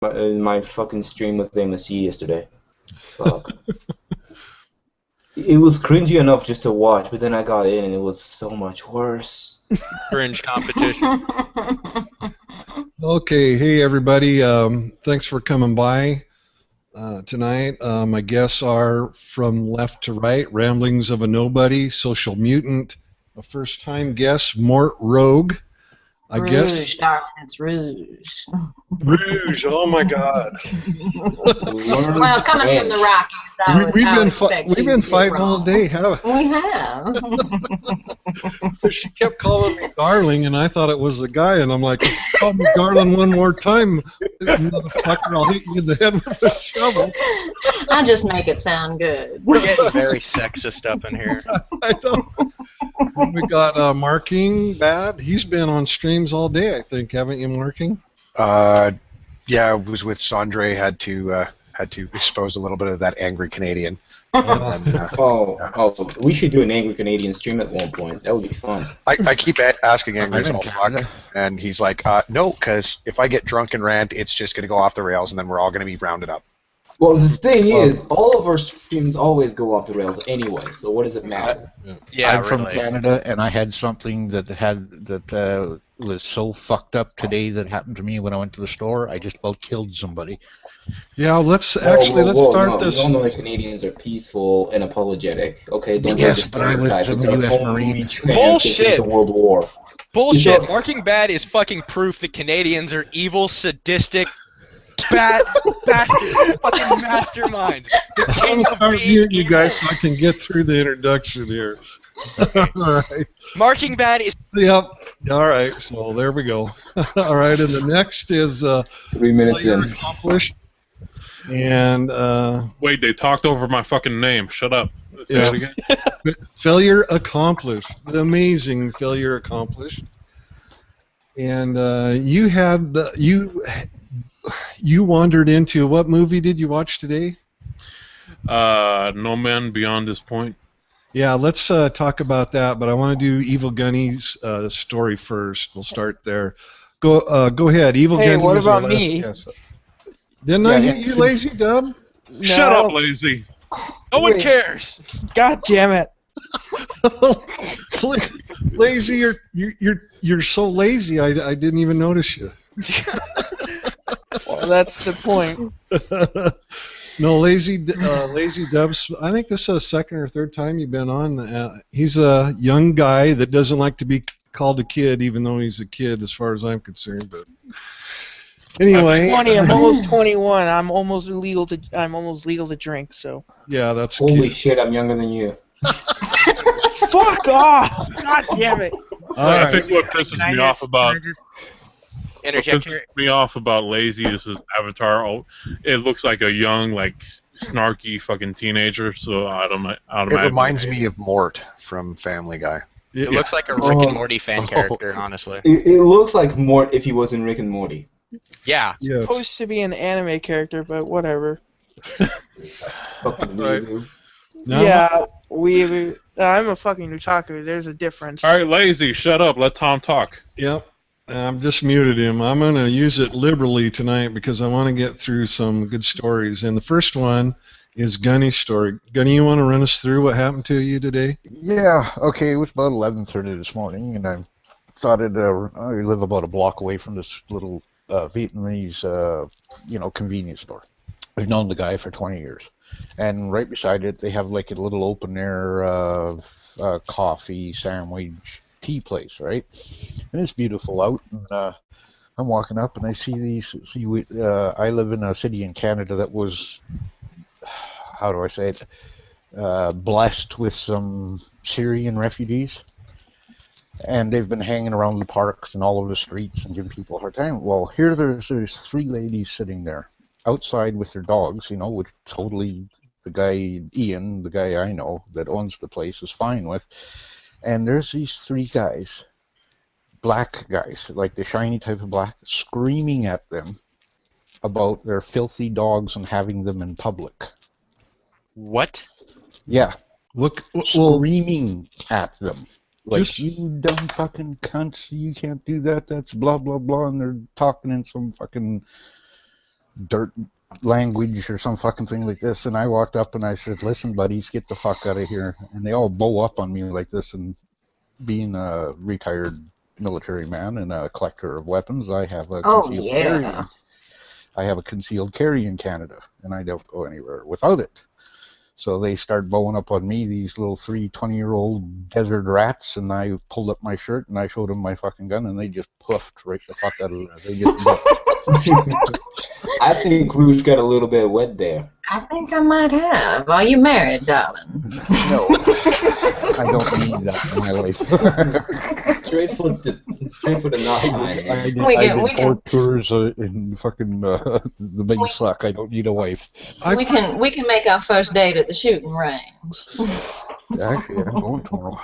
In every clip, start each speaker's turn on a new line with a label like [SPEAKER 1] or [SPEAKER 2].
[SPEAKER 1] in my fucking stream with MSC yesterday. Fuck. It was cringy enough just to watch, but then I got in and it was so much worse.
[SPEAKER 2] Cringe competition.
[SPEAKER 3] Okay, hey everybody. Thanks for coming by tonight. My guests are from left to right: Ramblings of a Nobody, Social Mutant, a first-time guest, Mort Rogue. I guess.
[SPEAKER 4] Darling, it's Rouge.
[SPEAKER 3] Rouge. Oh my God.
[SPEAKER 4] Well, coming from the Rockies,
[SPEAKER 3] we've been fighting all day, haven't we?
[SPEAKER 4] We have.
[SPEAKER 3] She kept calling me darling, and I thought it was a guy, and I'm like, call me darling one more time, motherfucker, I'll hit you in the head with a shovel.
[SPEAKER 4] I just make it sound good.
[SPEAKER 2] We're getting very sexist up in here.
[SPEAKER 3] I know. We got Marking Bad. He's been on streams all day, I think, haven't you, Marking?
[SPEAKER 5] Yeah, I was with Sandre. Had to expose a little bit of that angry Canadian.
[SPEAKER 1] We should do an angry Canadian stream at one point. That would be fun.
[SPEAKER 5] I keep asking Angry as all fuck, and he's like, no, because if I get drunk and rant, it's just going to go off the rails, and then we're all going to be rounded up.
[SPEAKER 1] Well, the thing is, all of our streams always go off the rails anyway, so what does it matter?
[SPEAKER 2] Yeah,
[SPEAKER 6] I'm from Canada, and I had something that was so fucked up today that happened to me when I went to the store. I just about killed somebody.
[SPEAKER 3] Yeah, let's start this.
[SPEAKER 1] We all know that Canadians are peaceful and apologetic. Okay, don't
[SPEAKER 6] Yes,
[SPEAKER 1] try to
[SPEAKER 6] but I was
[SPEAKER 1] stereotype.
[SPEAKER 6] in
[SPEAKER 1] It's
[SPEAKER 6] the
[SPEAKER 1] our
[SPEAKER 6] US
[SPEAKER 1] only
[SPEAKER 6] Marines.
[SPEAKER 1] chance
[SPEAKER 2] Bullshit!
[SPEAKER 1] since the World War.
[SPEAKER 2] Bullshit! Marking Bad is fucking proof that Canadians are evil, sadistic, bad bastards, fucking mastermind. The king of
[SPEAKER 3] I'm
[SPEAKER 2] being
[SPEAKER 3] muting you
[SPEAKER 2] evil.
[SPEAKER 3] guys so I can get through the introduction here. All right.
[SPEAKER 2] Marking Bad is.
[SPEAKER 3] Yep. All right. So there we go. All right. And the next is
[SPEAKER 1] 3 minutes
[SPEAKER 3] Failure
[SPEAKER 1] in.
[SPEAKER 3] Accomplished. And
[SPEAKER 7] Wait, they talked over my fucking name. Shut up. Say
[SPEAKER 3] Yeah.
[SPEAKER 7] it again.
[SPEAKER 3] Failure Accomplished. The amazing Failure Accomplished. And you wandered into what movie did you watch today?
[SPEAKER 7] No Man Beyond This Point.
[SPEAKER 3] Yeah, let's talk about that. But I want to do Evil Gunny's story first. We'll start there. Go ahead, Evil Gunny.
[SPEAKER 8] Hey, what
[SPEAKER 3] is our
[SPEAKER 8] about
[SPEAKER 3] last
[SPEAKER 8] me?
[SPEAKER 3] guest. Didn't I hit you, LazyDub?
[SPEAKER 7] Shut
[SPEAKER 8] No.
[SPEAKER 7] up, lazy.
[SPEAKER 2] No one
[SPEAKER 8] Wait.
[SPEAKER 2] cares.
[SPEAKER 8] God damn it!
[SPEAKER 3] Lazy, you're so lazy. I didn't even notice you.
[SPEAKER 8] Well, that's the point.
[SPEAKER 3] No, LazyDub's. I think this is the second or third time you've been on. He's a young guy that doesn't like to be called a kid, even though he's a kid, as far as I'm concerned. But anyway,
[SPEAKER 8] 20. I'm almost 21. I'm almost legal to drink. So.
[SPEAKER 3] yeah, that's
[SPEAKER 1] Holy
[SPEAKER 3] cute.
[SPEAKER 1] shit, I'm younger than you.
[SPEAKER 8] Fuck off! God damn it!
[SPEAKER 7] I think what pisses
[SPEAKER 8] Can I
[SPEAKER 7] me off
[SPEAKER 8] just-
[SPEAKER 7] about
[SPEAKER 8] can I just
[SPEAKER 2] Interject
[SPEAKER 7] pisses
[SPEAKER 2] here.
[SPEAKER 7] me off about Lazy is his avatar. Oh, it looks like a young, like snarky fucking teenager. So
[SPEAKER 5] It reminds me of Mort from Family Guy.
[SPEAKER 2] It looks like a Rick and Morty fan character, honestly.
[SPEAKER 1] It looks like Mort if he was in Rick and Morty.
[SPEAKER 2] Yeah.
[SPEAKER 3] Yes.
[SPEAKER 8] supposed to be an anime character, but whatever.
[SPEAKER 1] Fucking
[SPEAKER 3] Right.
[SPEAKER 1] weirdo.
[SPEAKER 3] No?
[SPEAKER 8] Yeah, we I'm a fucking otaku. There's a difference.
[SPEAKER 7] All right, Lazy, shut up. Let Tom talk.
[SPEAKER 3] Yep. I'm just muted him. I'm going to use it liberally tonight because I want to get through some good stories. And the first one is Gunny's story. Gunny, you want to run us through what happened to you today?
[SPEAKER 6] Yeah, okay, it was about 11:30 this morning, and I thought I live about a block away from this little Vietnamese, convenience store. I've known the guy for 20 years. And right beside it, they have like a little open-air coffee, sandwich, tea place, right? And it's beautiful out, and I'm walking up, and I see I live in a city in Canada that was, how do I say it, blessed with some Syrian refugees. And they've been hanging around the parks and all over the streets and giving people a hard time. Well, there's three ladies sitting there outside with their dogs, which totally the guy, Ian, the guy I know that owns the place, is fine with. And there's these three guys, black guys, like the shiny type of black, screaming at them about their filthy dogs and having them in public.
[SPEAKER 2] What?
[SPEAKER 6] Yeah.
[SPEAKER 3] Look,
[SPEAKER 6] Screaming at them. Like,
[SPEAKER 3] Just-
[SPEAKER 6] you dumb fucking cunts, you can't do that, that's blah, blah, blah, and they're talking in some fucking dirt language or some fucking thing like this. And I walked up and I said, "Listen, buddies, get the fuck out of here." And they all bow up on me like this. And being a retired military man and a collector of weapons, I have a concealed carry. I have a concealed carry in Canada, and I don't go anywhere without it. So they start bowing up on me, these little 20-year-old desert rats, and I pulled up my shirt and I showed them my fucking gun, and they just puffed right the fuck out of there. They just
[SPEAKER 1] I think Rouge got a little bit wet there.
[SPEAKER 4] I think I might have. Are you married, darling?
[SPEAKER 6] No, I don't need that in my life.
[SPEAKER 1] Straight for the knot line.
[SPEAKER 6] I did 4 tours in fucking the big suck. I don't need a wife.
[SPEAKER 4] We can make our first date at the shooting range.
[SPEAKER 6] Actually, I'm going tomorrow.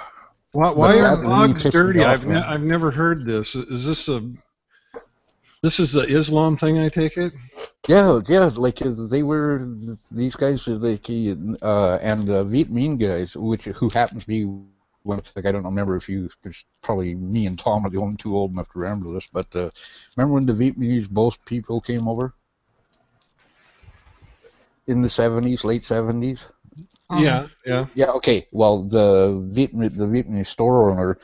[SPEAKER 3] Why are dogs dirty? I've never heard this. Is this this is the Islam thing, I take it?
[SPEAKER 6] Yeah, like they were, these guys, like, and Vietnamese guys, who happens to be one, like, I don't remember if there's probably me and Tom are the only two old enough to remember this, but remember when the Vietnamese both people came over? In the 70s, late 70s?
[SPEAKER 3] Yeah.
[SPEAKER 6] Yeah, okay, well, the Vietnamese store owner,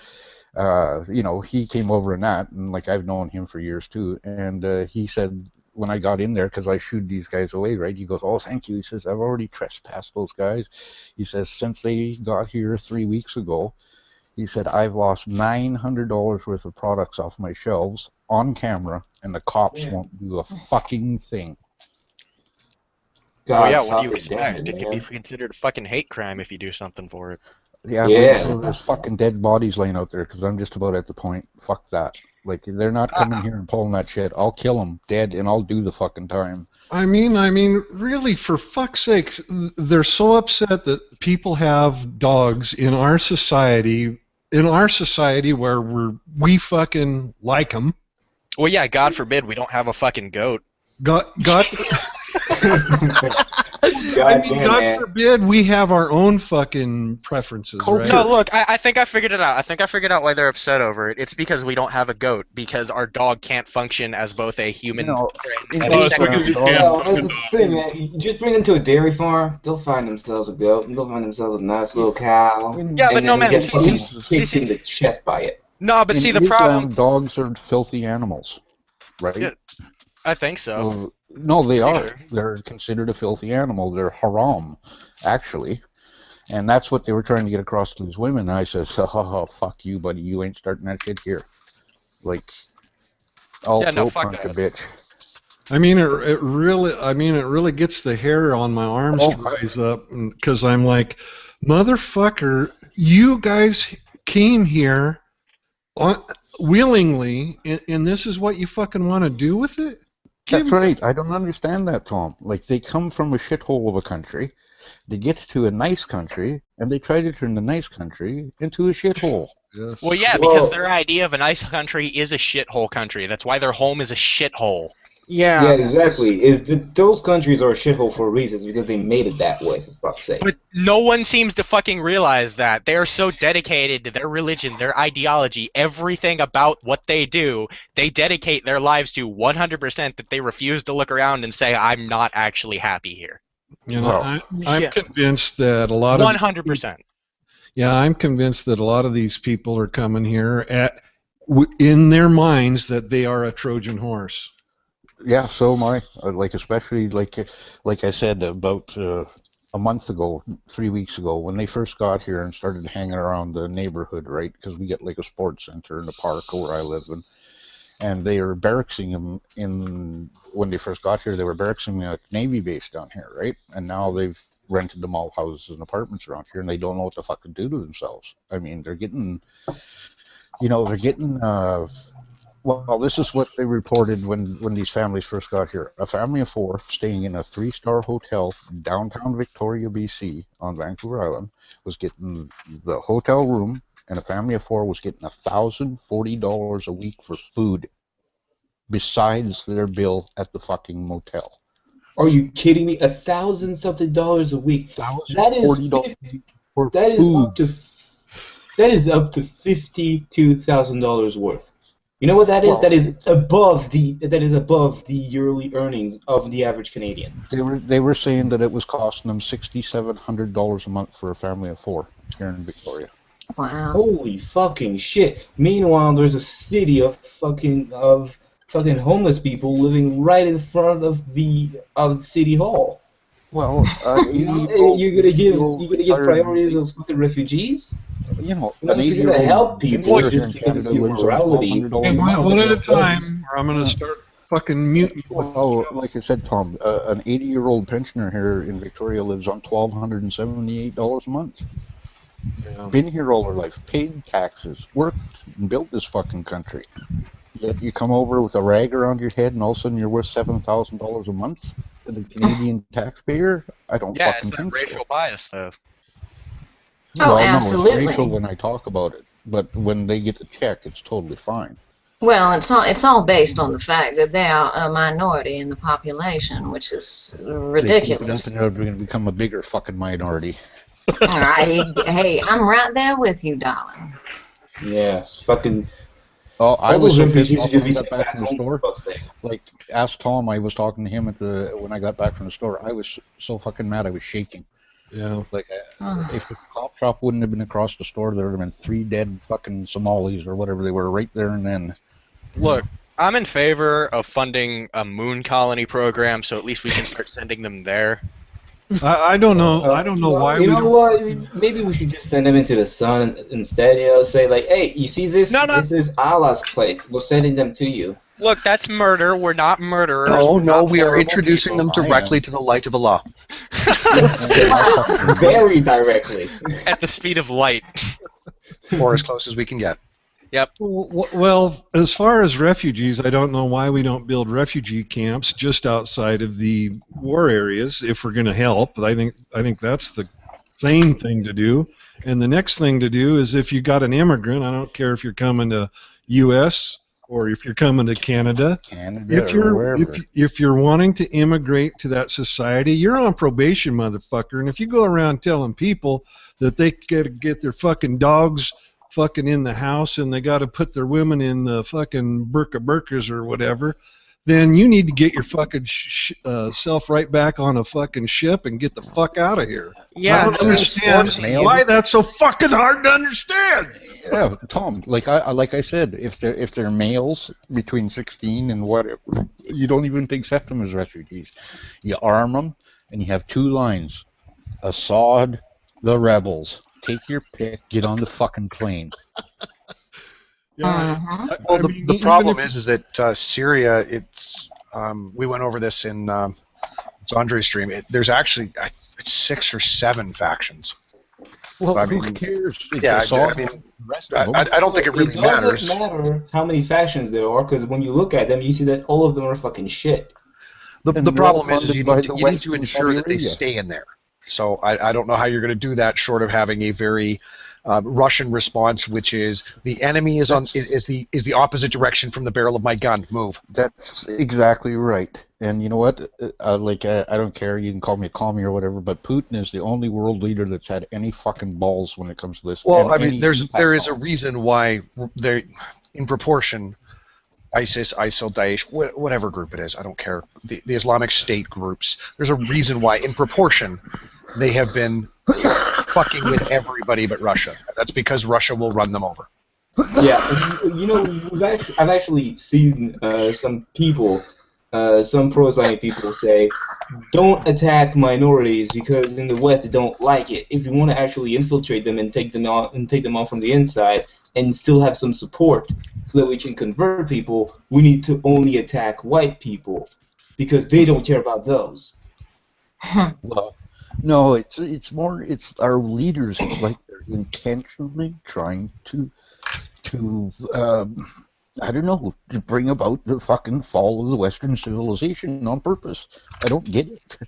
[SPEAKER 6] he came over in that, and like I've known him for years too, and he said when I got in there, because I shooed these guys away, right? He goes, "Oh, thank you." He says, "I've already trespassed those guys." He says, "Since they got here 3 weeks ago," he said, "I've lost $900 worth of products off my shelves on camera, and the cops won't do a fucking thing."
[SPEAKER 2] Oh yeah, what do you expect? It can be considered a fucking hate crime if you do something for it.
[SPEAKER 6] Yeah. There's fucking dead bodies laying out there, because I'm just about at the point, fuck that. Like, they're not coming here and pulling that shit. I'll kill them dead, and I'll do the fucking time.
[SPEAKER 3] I mean, really, for fuck's sakes, they're so upset that people have dogs in our society where we fucking like them.
[SPEAKER 2] Well, yeah, God forbid we don't have a fucking goat.
[SPEAKER 3] God forbid we have our own fucking preferences, right?
[SPEAKER 2] No, look, I think I figured it out. I think I figured out why they're upset over it. It's because we don't have a goat, because our dog can't function as both a human and a second dog.
[SPEAKER 1] That's the thing, man. You just bring them to a dairy farm, they'll find themselves a goat, and they'll find themselves a nice little cow.
[SPEAKER 2] Yeah, but no, man.
[SPEAKER 1] Kicked in the chest by it.
[SPEAKER 2] No, but see, the problem...
[SPEAKER 6] dogs are filthy animals, right?
[SPEAKER 2] Yeah, I think so.
[SPEAKER 6] No, they are. Sure. They're considered a filthy animal. They're haram, actually. And that's what they were trying to get across to these women. And I said, "Oh, fuck you, buddy. You ain't starting that shit here." Like, I'll punch a bitch.
[SPEAKER 3] I mean, it really gets the hair on my arms to rise up, because I'm like, motherfucker, you guys came here willingly, and this is what you fucking want to do with it?
[SPEAKER 6] That's right. I don't understand that, Tom. Like, they come from a shithole of a country, they get to a nice country, and they try to turn the nice country into a shithole.
[SPEAKER 3] Yes.
[SPEAKER 2] Well, yeah, because their idea of a nice country is a shithole country. That's why their home is a shithole.
[SPEAKER 8] Yeah.
[SPEAKER 1] Yeah, exactly. Those countries are a shithole for a reason. It's because they made it that way, for fuck's sake.
[SPEAKER 2] But no one seems to fucking realize that. They are so dedicated to their religion, their ideology, everything about what they do. They dedicate their lives to 100% that they refuse to look around and say, "I'm not actually happy here."
[SPEAKER 3] You know, I'm convinced that a lot of
[SPEAKER 2] 100%.
[SPEAKER 3] Yeah, I'm convinced that a lot of these people are coming here in their minds that they are a Trojan horse.
[SPEAKER 6] Yeah, so am I. Like, especially like I said about a month ago, 3 weeks ago, when they first got here and started hanging around the neighborhood, right? Because we get like a sports center in the park where I live in, and they were barracksing them when they first got here. They were barracksing a Navy base down here, right? And now they've rented them all houses and apartments around here, and they don't know what to fucking do to themselves. I mean, they're getting. Well, this is what they reported when these families first got here. A family of 4 staying in a 3-star hotel downtown Victoria, BC, on Vancouver Island, was getting the hotel room, and a family of 4 was getting $1,040 a week for food, besides their bill at the fucking motel.
[SPEAKER 1] Are you kidding me? $1,000-something a week. That is up to $52,000 worth. You know what that is?
[SPEAKER 6] Well,
[SPEAKER 1] That is above the yearly earnings of the average Canadian.
[SPEAKER 6] They were saying that it was costing them $6,700 a month for a family of 4 here in Victoria.
[SPEAKER 4] Wow.
[SPEAKER 1] Holy fucking shit! Meanwhile, there's a city of fucking homeless people living right in front of the City Hall.
[SPEAKER 6] Well,
[SPEAKER 1] You're gonna give priority to those fucking refugees?
[SPEAKER 6] You know,
[SPEAKER 1] You know,
[SPEAKER 6] an
[SPEAKER 1] if you're gonna
[SPEAKER 6] 80-year-old
[SPEAKER 1] help people
[SPEAKER 6] here
[SPEAKER 1] just
[SPEAKER 6] in
[SPEAKER 1] because it's
[SPEAKER 6] Canada
[SPEAKER 1] your
[SPEAKER 6] lives on
[SPEAKER 1] morality.
[SPEAKER 6] $1,200
[SPEAKER 3] Hey,
[SPEAKER 6] a month.
[SPEAKER 3] one at a time, or I'm going to start fucking muting you.
[SPEAKER 6] Well, like I said, Tom, an 80-year-old pensioner here in Victoria lives on $1,278 a month.
[SPEAKER 3] Yeah.
[SPEAKER 6] Been here all her life, paid taxes, worked and built this fucking country. Yet you come over with a rag around your head and all of a sudden you're worth $7,000 a month to the Canadian taxpayer? I don't
[SPEAKER 2] Yeah,
[SPEAKER 6] fucking
[SPEAKER 2] it's that
[SPEAKER 6] think
[SPEAKER 2] racial
[SPEAKER 6] so.
[SPEAKER 2] bias, though.
[SPEAKER 4] Oh,
[SPEAKER 6] Well, no,
[SPEAKER 4] absolutely.
[SPEAKER 6] it's racial when I talk about it, but when they get the check, it's totally fine.
[SPEAKER 4] Well, it's all based on the fact that they are a minority in the population, which is
[SPEAKER 6] They keep it up
[SPEAKER 4] ridiculous.
[SPEAKER 6] and they're going to become a bigger fucking minority.
[SPEAKER 4] Hey, I'm right there with you, darling.
[SPEAKER 1] Yeah, it's fucking.
[SPEAKER 6] Oh, I
[SPEAKER 1] All
[SPEAKER 6] was
[SPEAKER 1] those
[SPEAKER 6] so pissed
[SPEAKER 1] refugees
[SPEAKER 6] off
[SPEAKER 1] should
[SPEAKER 6] when
[SPEAKER 1] be
[SPEAKER 6] I got
[SPEAKER 1] sent
[SPEAKER 6] back
[SPEAKER 1] back
[SPEAKER 6] from the
[SPEAKER 1] home,
[SPEAKER 6] store.
[SPEAKER 1] for fuck's sake.
[SPEAKER 6] Like, ask Tom, I was talking to him when I got back from the store. I was so fucking mad, I was shaking.
[SPEAKER 3] Yeah.
[SPEAKER 6] Like, if the cop shop wouldn't have been across the store, there would have been 3 dead fucking Somalis or whatever they were right there and then.
[SPEAKER 2] Look, I'm in favor of funding a moon colony program, so at least we can start sending them there.
[SPEAKER 3] I don't know. I don't know why
[SPEAKER 1] You
[SPEAKER 3] we
[SPEAKER 1] know
[SPEAKER 3] don't.
[SPEAKER 1] what? Maybe we should just send them into the sun instead. You know, say like, "Hey, you see this?
[SPEAKER 2] No.
[SPEAKER 1] This is Allah's place. We're sending them to you."
[SPEAKER 2] Look, that's murder. We're not murderers.
[SPEAKER 5] No,
[SPEAKER 2] We're
[SPEAKER 5] no,
[SPEAKER 2] not
[SPEAKER 5] we are
[SPEAKER 2] horrible
[SPEAKER 5] introducing
[SPEAKER 2] people.
[SPEAKER 5] them directly to the light of Allah.
[SPEAKER 1] Very directly.
[SPEAKER 2] At the speed of light.
[SPEAKER 5] Or as close as we can get.
[SPEAKER 2] Yep.
[SPEAKER 3] Well, as far as refugees, I don't know why we don't build refugee camps just outside of the war areas if we're going to help. I think that's the sane thing to do. And the next thing to do is if you got an immigrant, I don't care if you're coming to U.S. or if you're coming to Canada, if you're wanting to immigrate to that society, you're on probation, motherfucker. And if you go around telling people that they got to get their fucking dogs fucking in the house and they got to put their women in the fucking burkas or whatever, then you need to get your fucking self right back on a fucking ship and get the fuck out of here.
[SPEAKER 8] Yeah.
[SPEAKER 3] I don't understand why that's so fucking hard to understand.
[SPEAKER 6] Yeah, Tom, like I said, if they're males between 16 and whatever, you don't even accept them as refugees. You arm them and you have 2 lines: Assad, the rebels. Take your pick. Get on the fucking plane.
[SPEAKER 3] Yeah.
[SPEAKER 5] Well, the problem is that Syria. It's we went over this in it's Andre's stream. There's actually 6 or 7 factions.
[SPEAKER 6] Well,
[SPEAKER 5] I
[SPEAKER 6] who
[SPEAKER 5] mean,
[SPEAKER 6] cares? It's
[SPEAKER 5] yeah,
[SPEAKER 6] Assad,
[SPEAKER 5] I mean,
[SPEAKER 6] the rest of them.
[SPEAKER 5] I don't think it really matters.
[SPEAKER 1] doesn't matter how many factions there are, because when you look at them, you see that all of them are fucking shit.
[SPEAKER 5] The problem is you
[SPEAKER 6] funded by
[SPEAKER 5] need
[SPEAKER 6] the
[SPEAKER 5] to
[SPEAKER 6] West
[SPEAKER 5] ensure
[SPEAKER 6] and
[SPEAKER 5] that they
[SPEAKER 6] Saudi Arabia.
[SPEAKER 5] stay in there. So I don't know how you're going to do that short of having a very Russian response, which is the enemy is the opposite direction from the barrel of my gun. Move.
[SPEAKER 6] That's exactly right. And you know what? I don't care. You can call me a commie or whatever, but Putin is the only world leader that's had any fucking balls when it comes to this.
[SPEAKER 5] Well,
[SPEAKER 6] and
[SPEAKER 5] I mean,
[SPEAKER 6] any
[SPEAKER 5] there is a
[SPEAKER 6] impact
[SPEAKER 5] reason why they, in proportion, ISIS, ISIL, Daesh, whatever group it is, I don't care. The Islamic State groups. There's a reason why, in proportion, they have been fucking with everybody but Russia. That's because Russia will run them over.
[SPEAKER 1] Yeah, you know, I've actually seen some people, some pro-Islamic people say, don't attack minorities because in the West they don't like it. If you want to actually infiltrate them and take them on from the inside and still have some support so that we can convert people, we need to only attack white people because they don't care about those.
[SPEAKER 6] Well, no, it's our leaders. It's like they're intentionally trying to I don't know, to bring about the fucking fall of the Western civilization on purpose. I don't get it.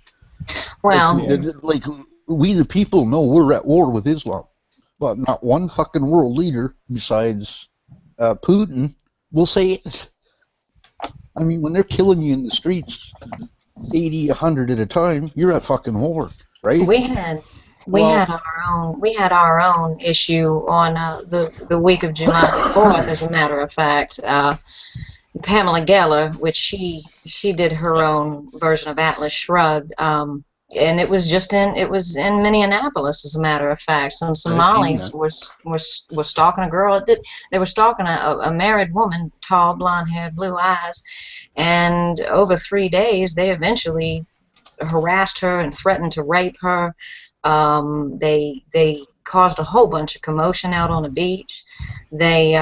[SPEAKER 4] Well,
[SPEAKER 6] like we the people know we're at war with Islam, but not one fucking world leader besides Putin will say it. I mean, when they're killing you in the streets, 80, 100 at a time, you're at fucking war, right?
[SPEAKER 4] we had We
[SPEAKER 2] Well-
[SPEAKER 4] had our own issue on the week of July the 4th, as a matter of fact. Pamela Geller, which she did her own version of Atlas Shrugged, and it was in Minneapolis, as a matter of fact. Some Somalis were stalking a girl. They were stalking a married woman, tall, blonde-haired, blue eyes, and over 3 days they eventually harassed her and threatened to rape her. They caused a whole bunch of commotion out on the beach. They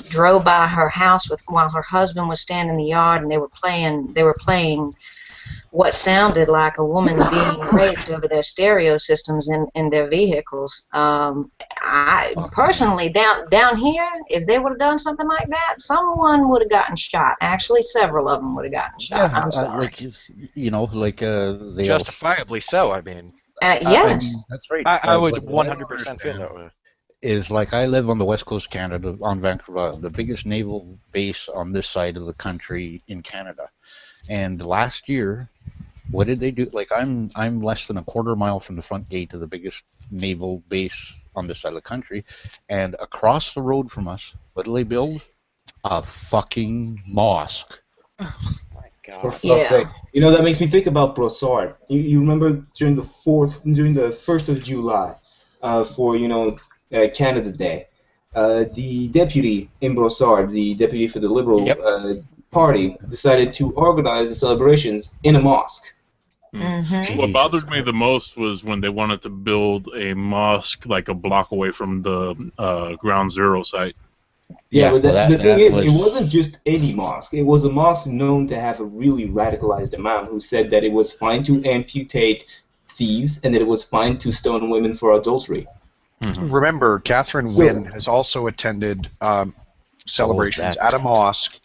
[SPEAKER 4] drove by her house while her husband was standing in the yard, and they were playing what sounded like a woman being raped over their stereo systems in their vehicles. I personally, down here, if they would have done something like that, someone would have gotten shot. Actually, several of them would have gotten shot. I'm sorry.
[SPEAKER 6] They
[SPEAKER 2] Justifiably so, I mean.
[SPEAKER 4] Yes.
[SPEAKER 6] That's right.
[SPEAKER 2] I would
[SPEAKER 6] but what I
[SPEAKER 2] 100% feel that way.
[SPEAKER 6] Is like I live on the west coast of Canada, on Vancouver Island, the biggest naval base on this side of the country in Canada. And last year, what did they do? Like I'm less than a quarter mile from the front gate of the biggest naval base on this side of the country, and across the road from us, what do they build? A fucking mosque.
[SPEAKER 1] For fuck's sake. You know, that makes me think about Brossard. You remember during the 1st of July, for, Canada Day, the deputy in Brossard, the deputy for the Liberal Party, decided to organize the celebrations in a mosque.
[SPEAKER 4] Mm-hmm.
[SPEAKER 7] What bothered me the most was when they wanted to build a mosque like a block away from the Ground Zero site.
[SPEAKER 1] Yeah, but the thing is, it wasn't just any mosque. It was a mosque known to have a really radicalized imam who said that it was fine to amputate thieves and that it was fine to stone women for adultery.
[SPEAKER 5] Mm-hmm. Remember, Catherine Wynne has also attended celebrations at a mosque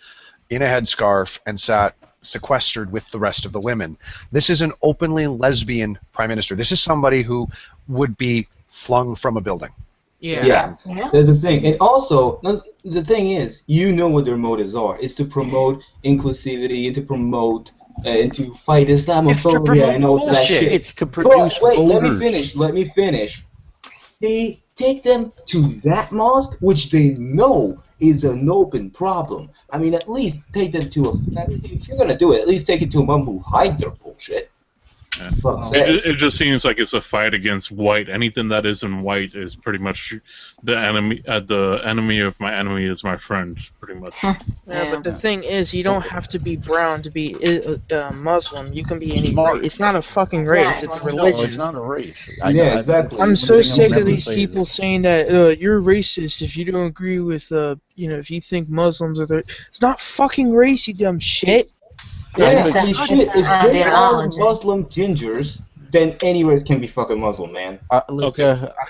[SPEAKER 5] in a headscarf and sat sequestered with the rest of the women. This is an openly lesbian prime minister. This is somebody who would be flung from a building.
[SPEAKER 1] Yeah. There's a thing. And also, the thing is, you know what their motives are. It's to promote inclusivity and to promote and to fight Islamophobia and all that shit.
[SPEAKER 6] It's to produce
[SPEAKER 1] Wait,
[SPEAKER 6] voters.
[SPEAKER 1] let me finish. They take them to that mosque, which they know is an open problem. I mean, at least take them to if you're gonna do it, at least take it to a mom who hide their bullshit.
[SPEAKER 7] It just seems like it's a fight against white. Anything that isn't white is pretty much the enemy. The enemy of my enemy is my friend, pretty much.
[SPEAKER 8] Yeah, but the thing is, you don't have to be brown to be Muslim. You can be any race. It's not a fucking race. It's a religion.
[SPEAKER 6] No, it's not a race.
[SPEAKER 1] Exactly.
[SPEAKER 8] I'm so sick of these people saying that you're racist if you don't agree with if you think Muslims are the. It's not fucking race, you dumb shit.
[SPEAKER 1] Yeah, if they are Muslim gingers, then any race can be fucking Muslim, man.
[SPEAKER 6] I've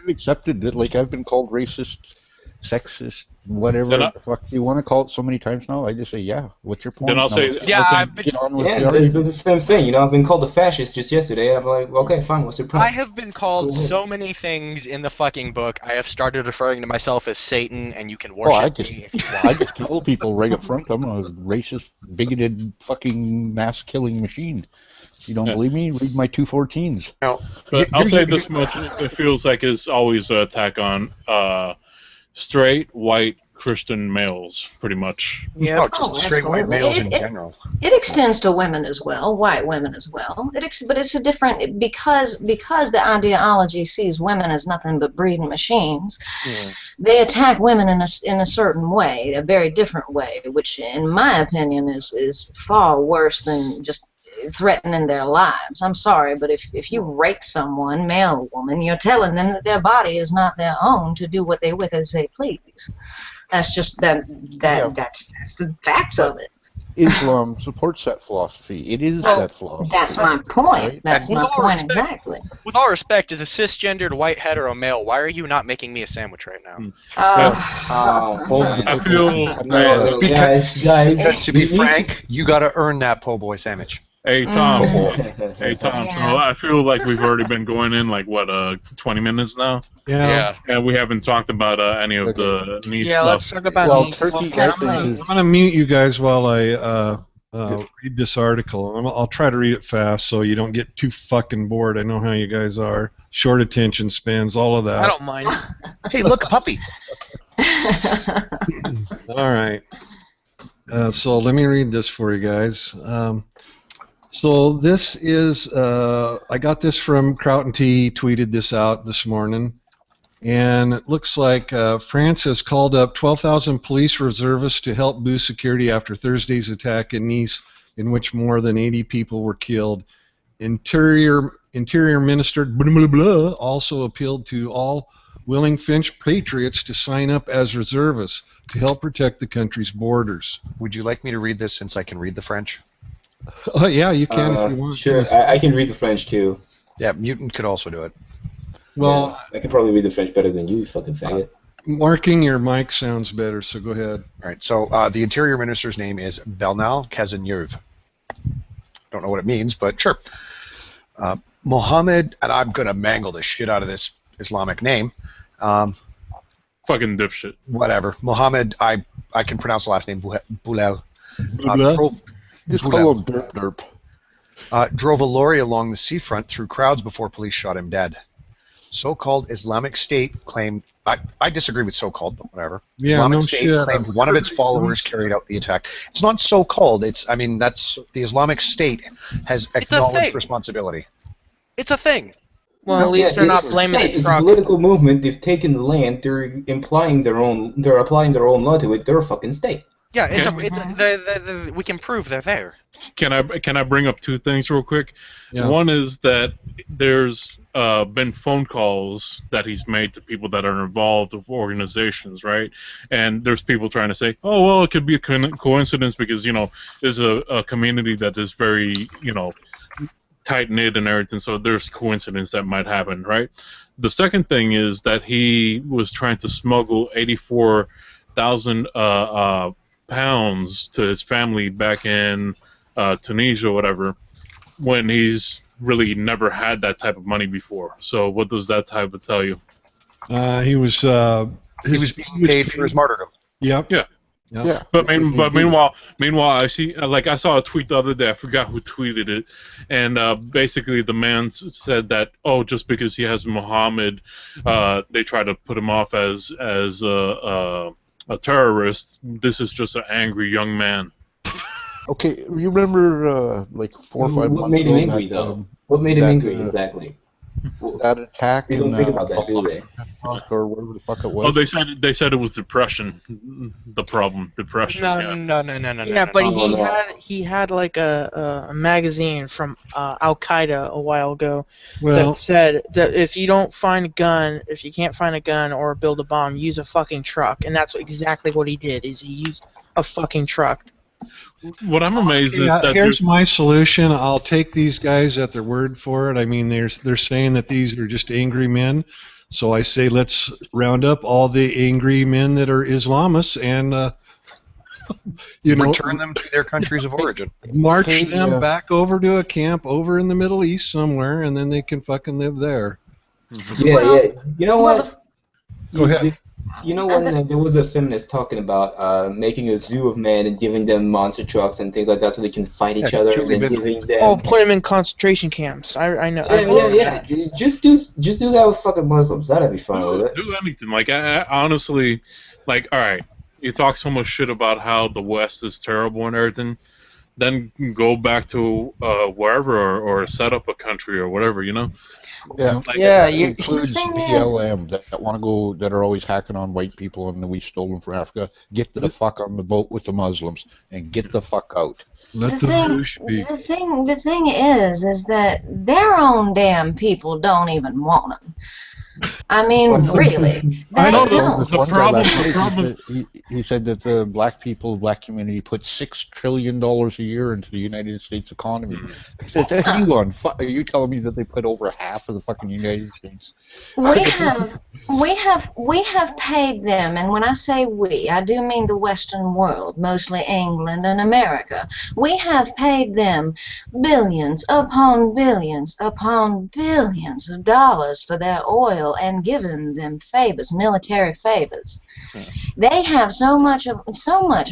[SPEAKER 6] accepted it. Like, I've been called racist, sexist, whatever the fuck you want to call it so many times now. I just say, yeah, what's your point?
[SPEAKER 7] Then I'll say,
[SPEAKER 1] it's the same thing. You know, I've been called a fascist just yesterday. I'm like, okay, fine, what's your problem?
[SPEAKER 2] I have been called so many things in the fucking book. I have started referring to myself as Satan, and you can worship me if you want.
[SPEAKER 6] I just tell people right up front, I'm a racist, bigoted, fucking mass-killing machine. If you don't believe me, read my 214s.
[SPEAKER 7] But I'll say this much: it feels like it's always an attack on straight, white, Christian males, pretty much.
[SPEAKER 8] Yeah,
[SPEAKER 5] just straight white males in general.
[SPEAKER 4] It extends to women as well, white women as well. But it's a different because the ideology sees women as nothing but breeding machines. Yeah. They attack women in a certain way, a very different way, which, in my opinion, is far worse than just threatening their lives. I'm sorry, but if you rape someone, male or woman, you're telling them that their body is not their own to do what they with as they please. That's just that's the facts of it.
[SPEAKER 6] Islam supports that philosophy. It is that philosophy.
[SPEAKER 4] That's my point. That's my point exactly.
[SPEAKER 2] With all respect, as a cisgendered white hetero male, why are you not making me a sandwich right now?
[SPEAKER 7] I feel
[SPEAKER 1] guys.
[SPEAKER 5] To be frank, you got to earn that po' boy sandwich.
[SPEAKER 7] Hey Tom. Hey Tom. So I feel like we've already been going in 20 minutes now.
[SPEAKER 3] Yeah.
[SPEAKER 7] And we haven't talked about any of the niche stuff.
[SPEAKER 8] Let's talk about niche.
[SPEAKER 6] Turkey,
[SPEAKER 3] I'm gonna mute you guys while I read this article. I'll try to read it fast so you don't get too fucking bored. I know how you guys are. Short attention spans, all of that.
[SPEAKER 8] I don't mind.
[SPEAKER 5] Hey, look, a puppy.
[SPEAKER 3] All right. So let me read this for you guys. So this is, I got this from Crout & T, tweeted this out this morning. And it looks like France has called up 12,000 police reservists to help boost security after Thursday's attack in Nice, in which more than 80 people were killed. Interior Minister blah, blah, blah, also appealed to all willing French patriots to sign up as reservists to help protect the country's borders.
[SPEAKER 5] Would you like me to read this since I can read the French?
[SPEAKER 3] Oh, yeah, you can if you want.
[SPEAKER 1] Sure, I can read the French too.
[SPEAKER 5] Yeah, Mutant could also do it.
[SPEAKER 3] Well,
[SPEAKER 1] yeah, I can probably read the French better than you fucking faggot.
[SPEAKER 3] Marking your mic sounds better, so go ahead.
[SPEAKER 5] All right, so the Interior Minister's name is Bernard Cazeneuve. Don't know what it means, but sure. Mohammed, and I'm going to mangle the shit out of this Islamic name.
[SPEAKER 7] Fucking dipshit.
[SPEAKER 5] Whatever. Mohammed, I can pronounce the last name, Boulel.
[SPEAKER 6] Just call him Derp Derp.
[SPEAKER 5] Drove a lorry along the seafront through crowds before police shot him dead. So-called Islamic State claimed, I disagree with so-called, but whatever.
[SPEAKER 3] Yeah,
[SPEAKER 5] Islamic
[SPEAKER 3] no
[SPEAKER 5] State
[SPEAKER 3] shit.
[SPEAKER 5] claimed one of its followers carried out the attack. It's not so-called. I mean, that's the Islamic State has acknowledged responsibility.
[SPEAKER 2] It's a thing.
[SPEAKER 8] Well, at least they're not blaming the
[SPEAKER 1] It's a
[SPEAKER 8] truck.
[SPEAKER 1] political movement. They've taken the land. They're applying their own law to it. They're a fucking state.
[SPEAKER 2] Yeah, we can prove they're there.
[SPEAKER 7] Can I bring up two things real quick?
[SPEAKER 3] Yeah.
[SPEAKER 7] One is that there's been phone calls that he's made to people that are involved with organizations, right? And there's people trying to say, oh, well, it could be a coincidence because, there's a community that is very, tight-knit and everything, so there's coincidence that might happen, right? The second thing is that he was trying to smuggle 84,000 pounds to his family back in Tunisia or whatever, when he's really never had that type of money before. So what does that type of tell you?
[SPEAKER 3] He was
[SPEAKER 5] being paid for his martyrdom.
[SPEAKER 3] Yep.
[SPEAKER 7] Yeah.
[SPEAKER 3] Yep.
[SPEAKER 1] Yeah.
[SPEAKER 7] But meanwhile, I see, I saw a tweet the other day. I forgot who tweeted it, and basically the man said that, oh, just because he has Muhammad, they try to put him off as a terrorist. This is just an angry young man.
[SPEAKER 6] Okay, you remember like 4 or 5 months ago?
[SPEAKER 1] What made him angry, though? What made him angry, exactly?
[SPEAKER 6] That attack
[SPEAKER 1] They don't think about that, do they?
[SPEAKER 6] Or whatever the fuck it was.
[SPEAKER 7] Oh, they said it was depression. The problem, depression.
[SPEAKER 2] No.
[SPEAKER 8] Yeah, but
[SPEAKER 1] no.
[SPEAKER 8] he had like a magazine from Al Qaeda a while ago
[SPEAKER 3] Well,
[SPEAKER 8] that said that if you can't find a gun or build a bomb, use a fucking truck, and that's exactly what he did. Is he used a fucking truck?
[SPEAKER 7] What I'm amazed is that
[SPEAKER 3] here's my solution. I'll take these guys at their word for it. I mean, they're saying that these are just angry men. So I say let's round up all the angry men that are Islamists and,
[SPEAKER 5] return them to their countries of origin.
[SPEAKER 3] March them back over to a camp over in the Middle East somewhere, and then they can fucking live there.
[SPEAKER 1] Yeah. You know what?
[SPEAKER 3] Go ahead.
[SPEAKER 1] You know when there was a feminist talking about making a zoo of men and giving them monster trucks and things like that so they can fight each other and then giving them...
[SPEAKER 8] Oh, put them in concentration camps. I know.
[SPEAKER 1] Yeah. Just do that with fucking Muslims. That'd be fun with it.
[SPEAKER 7] Do anything. Like, I honestly, like, all right, you talk so much shit about how the West is terrible and everything, then go back to wherever or set up a country or whatever,
[SPEAKER 6] Yeah,
[SPEAKER 7] like,
[SPEAKER 6] it includes BLM that want to go, that are always hacking on white people and we stole them from Africa. Get the fuck on the boat with the Muslims and get the fuck out.
[SPEAKER 3] Let the douche be.
[SPEAKER 4] The thing is that their own damn people don't even want them. I mean, really.
[SPEAKER 6] I
[SPEAKER 4] They
[SPEAKER 6] know
[SPEAKER 4] don't.
[SPEAKER 6] the problem. He said that the black community put $6 trillion a year into the United States economy. I said, are you telling me that they put over half of the fucking United States?
[SPEAKER 4] We have paid them, and when I say we, I do mean the Western world, mostly England and America. We have paid them billions upon billions upon billions of dollars for their oil Israel and given them favors, military favors. They have so much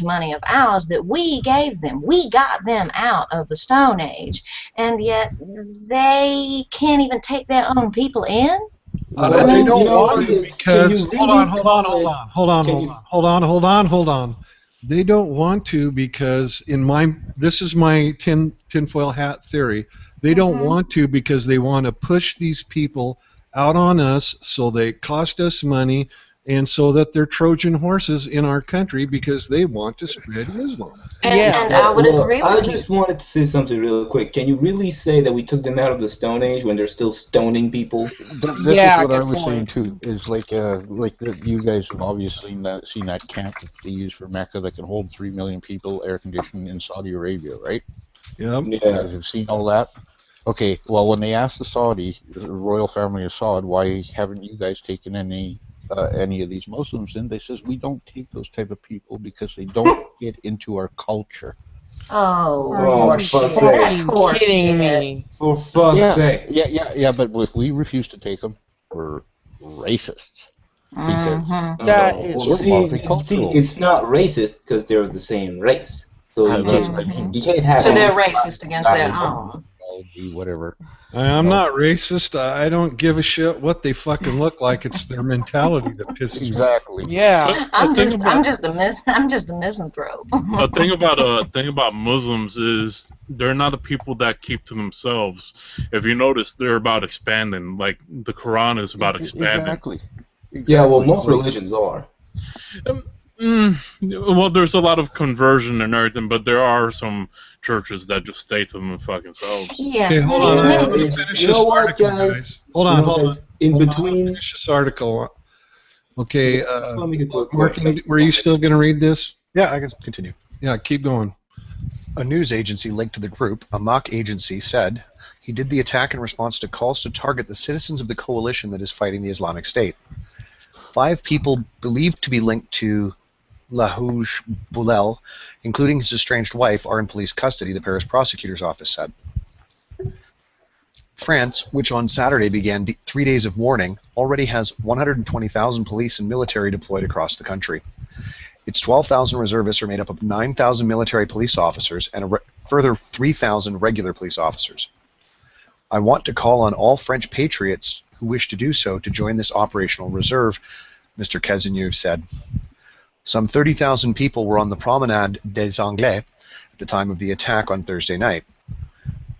[SPEAKER 4] money of ours that we gave them. We got them out of the Stone Age, and yet they can't even take their own people in.
[SPEAKER 3] They don't
[SPEAKER 1] you know,
[SPEAKER 3] want to because hold on. They don't want to because this is my tinfoil hat theory. They don't want to because they want to push these people out on us, so they cost us money, and so that they're Trojan horses in our country because they want to spread Islam.
[SPEAKER 4] And I would agree with
[SPEAKER 1] I
[SPEAKER 4] you.
[SPEAKER 1] just wanted to say something real quick. Can you really say that we took them out of the Stone Age when they're still stoning people?
[SPEAKER 6] This
[SPEAKER 8] Yeah,
[SPEAKER 6] is what I
[SPEAKER 8] good
[SPEAKER 6] was
[SPEAKER 8] point.
[SPEAKER 6] saying too. Is like you guys have obviously seen that camp that they use for Mecca that can hold 3 million people, air conditioned in Saudi Arabia, right?
[SPEAKER 3] Yep.
[SPEAKER 6] You guys have seen all that. Okay, well, when they asked the royal family of Saud, why haven't you guys taken any of these Muslims in? They says we don't take those type of people because they don't get into our culture.
[SPEAKER 1] Oh, for fuck's sake.
[SPEAKER 4] That's horse
[SPEAKER 8] kidding
[SPEAKER 4] shit.
[SPEAKER 8] me.
[SPEAKER 1] For fuck's sake.
[SPEAKER 6] Yeah, but if we refuse to take them, we're racists. Because
[SPEAKER 8] That
[SPEAKER 1] Oh,
[SPEAKER 8] is
[SPEAKER 1] well,
[SPEAKER 6] we're
[SPEAKER 1] see,
[SPEAKER 6] multicultural.
[SPEAKER 1] it's not racist because they're of the same race. So you
[SPEAKER 6] That's
[SPEAKER 1] can't,
[SPEAKER 6] what I mean.
[SPEAKER 1] you can't have
[SPEAKER 4] So
[SPEAKER 1] it.
[SPEAKER 4] they're racist against their own.
[SPEAKER 6] Whatever.
[SPEAKER 3] I'm not racist. I don't give a shit what they fucking look like. It's their mentality that pisses me off.
[SPEAKER 6] Exactly.
[SPEAKER 8] Yeah.
[SPEAKER 4] I'm just a misanthrope.
[SPEAKER 7] A thing about Muslims is they're not a people that keep to themselves. If you notice, they're about expanding. Like the Quran is about expanding.
[SPEAKER 6] Exactly.
[SPEAKER 1] Yeah, well, most religions are.
[SPEAKER 7] Well, there's a lot of conversion and everything, but there are some churches that just stay to them fucking selves.
[SPEAKER 4] Yes.
[SPEAKER 3] Okay, hold on. I'm
[SPEAKER 1] Yeah,
[SPEAKER 3] going to
[SPEAKER 1] it's-
[SPEAKER 3] finish
[SPEAKER 1] you
[SPEAKER 3] this
[SPEAKER 1] know what,
[SPEAKER 3] article,
[SPEAKER 1] guys?
[SPEAKER 3] Hold
[SPEAKER 1] You
[SPEAKER 3] on,
[SPEAKER 1] know,
[SPEAKER 3] hold on.
[SPEAKER 1] guys, in
[SPEAKER 3] Hold on,
[SPEAKER 1] between.
[SPEAKER 3] finish this article. Okay,
[SPEAKER 1] Let me make a quick point.
[SPEAKER 3] were you still going to read this?
[SPEAKER 5] Yeah, I can continue.
[SPEAKER 3] Yeah, keep going.
[SPEAKER 5] A news agency linked to the group, a mock agency, said he did the attack in response to calls to target the citizens of the coalition that is fighting the Islamic State. 5 people believed to be linked to Lahouj Boulel, including his estranged wife, are in police custody, the Paris prosecutor's office said. France, which on Saturday began 3 days of mourning, already has 120,000 police and military deployed across the country. Its 12,000 reservists are made up of 9,000 military police officers and a further 3,000 regular police officers. I want to call on all French patriots who wish to do so to join this operational reserve, Mr. Cazeneuve said. Some 30,000 people were on the Promenade des Anglais at the time of the attack on Thursday night.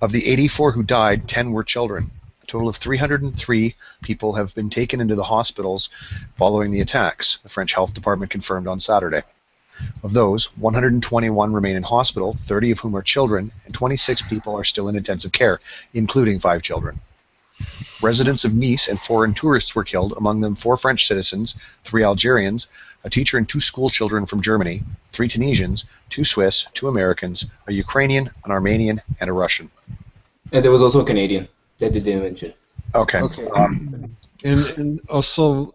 [SPEAKER 5] Of the 84 who died, 10 were children. A total of 303 people have been taken into the hospitals following the attacks, the French Health Department confirmed on Saturday. Of those, 121 remain in hospital, 30 of whom are children, and 26 people are still in intensive care, including 5 children. Residents of Nice and foreign tourists were killed, among them 4 French citizens, 3 Algerians, a teacher and 2 school children from Germany, 3 Tunisians, 2 Swiss, 2 Americans, a Ukrainian, an Armenian, and a Russian.
[SPEAKER 1] And there was also a Canadian that they didn't mention.
[SPEAKER 5] Okay.
[SPEAKER 3] And also,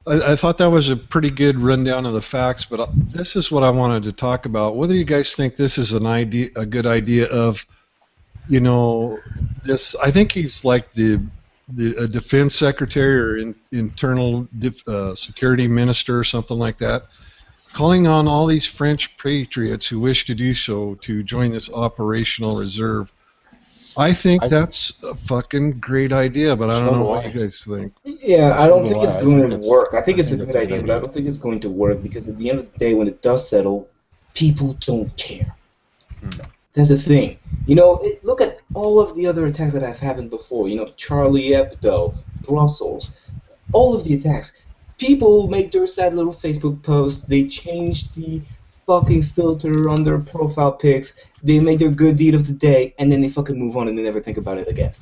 [SPEAKER 3] I thought that was a pretty good rundown of the facts, but this is what I wanted to talk about. Whether you guys think this is a good idea of, you know, this. I think he's like a defense secretary or internal security minister or something like that, calling on all these French patriots who wish to do so to join this operational reserve. I think that's a fucking great idea, but I don't know what you guys think.
[SPEAKER 1] Yeah, I don't think it's
[SPEAKER 6] I
[SPEAKER 1] going
[SPEAKER 6] think
[SPEAKER 1] to
[SPEAKER 6] it's-
[SPEAKER 1] work. I think
[SPEAKER 6] I
[SPEAKER 1] it's a
[SPEAKER 6] think
[SPEAKER 1] good
[SPEAKER 6] it's a good
[SPEAKER 1] idea, but I
[SPEAKER 6] idea.
[SPEAKER 1] don't think it's going to work because at the end of the day, when it does settle, people don't care. That's the thing. You know, look at all of the other attacks that have happened before. You know, Charlie Hebdo, Brussels, all of the attacks. People make their sad little Facebook posts. They change the fucking filter on their profile pics. They make their good deed of the day, and then they fucking move on and they never think about it again.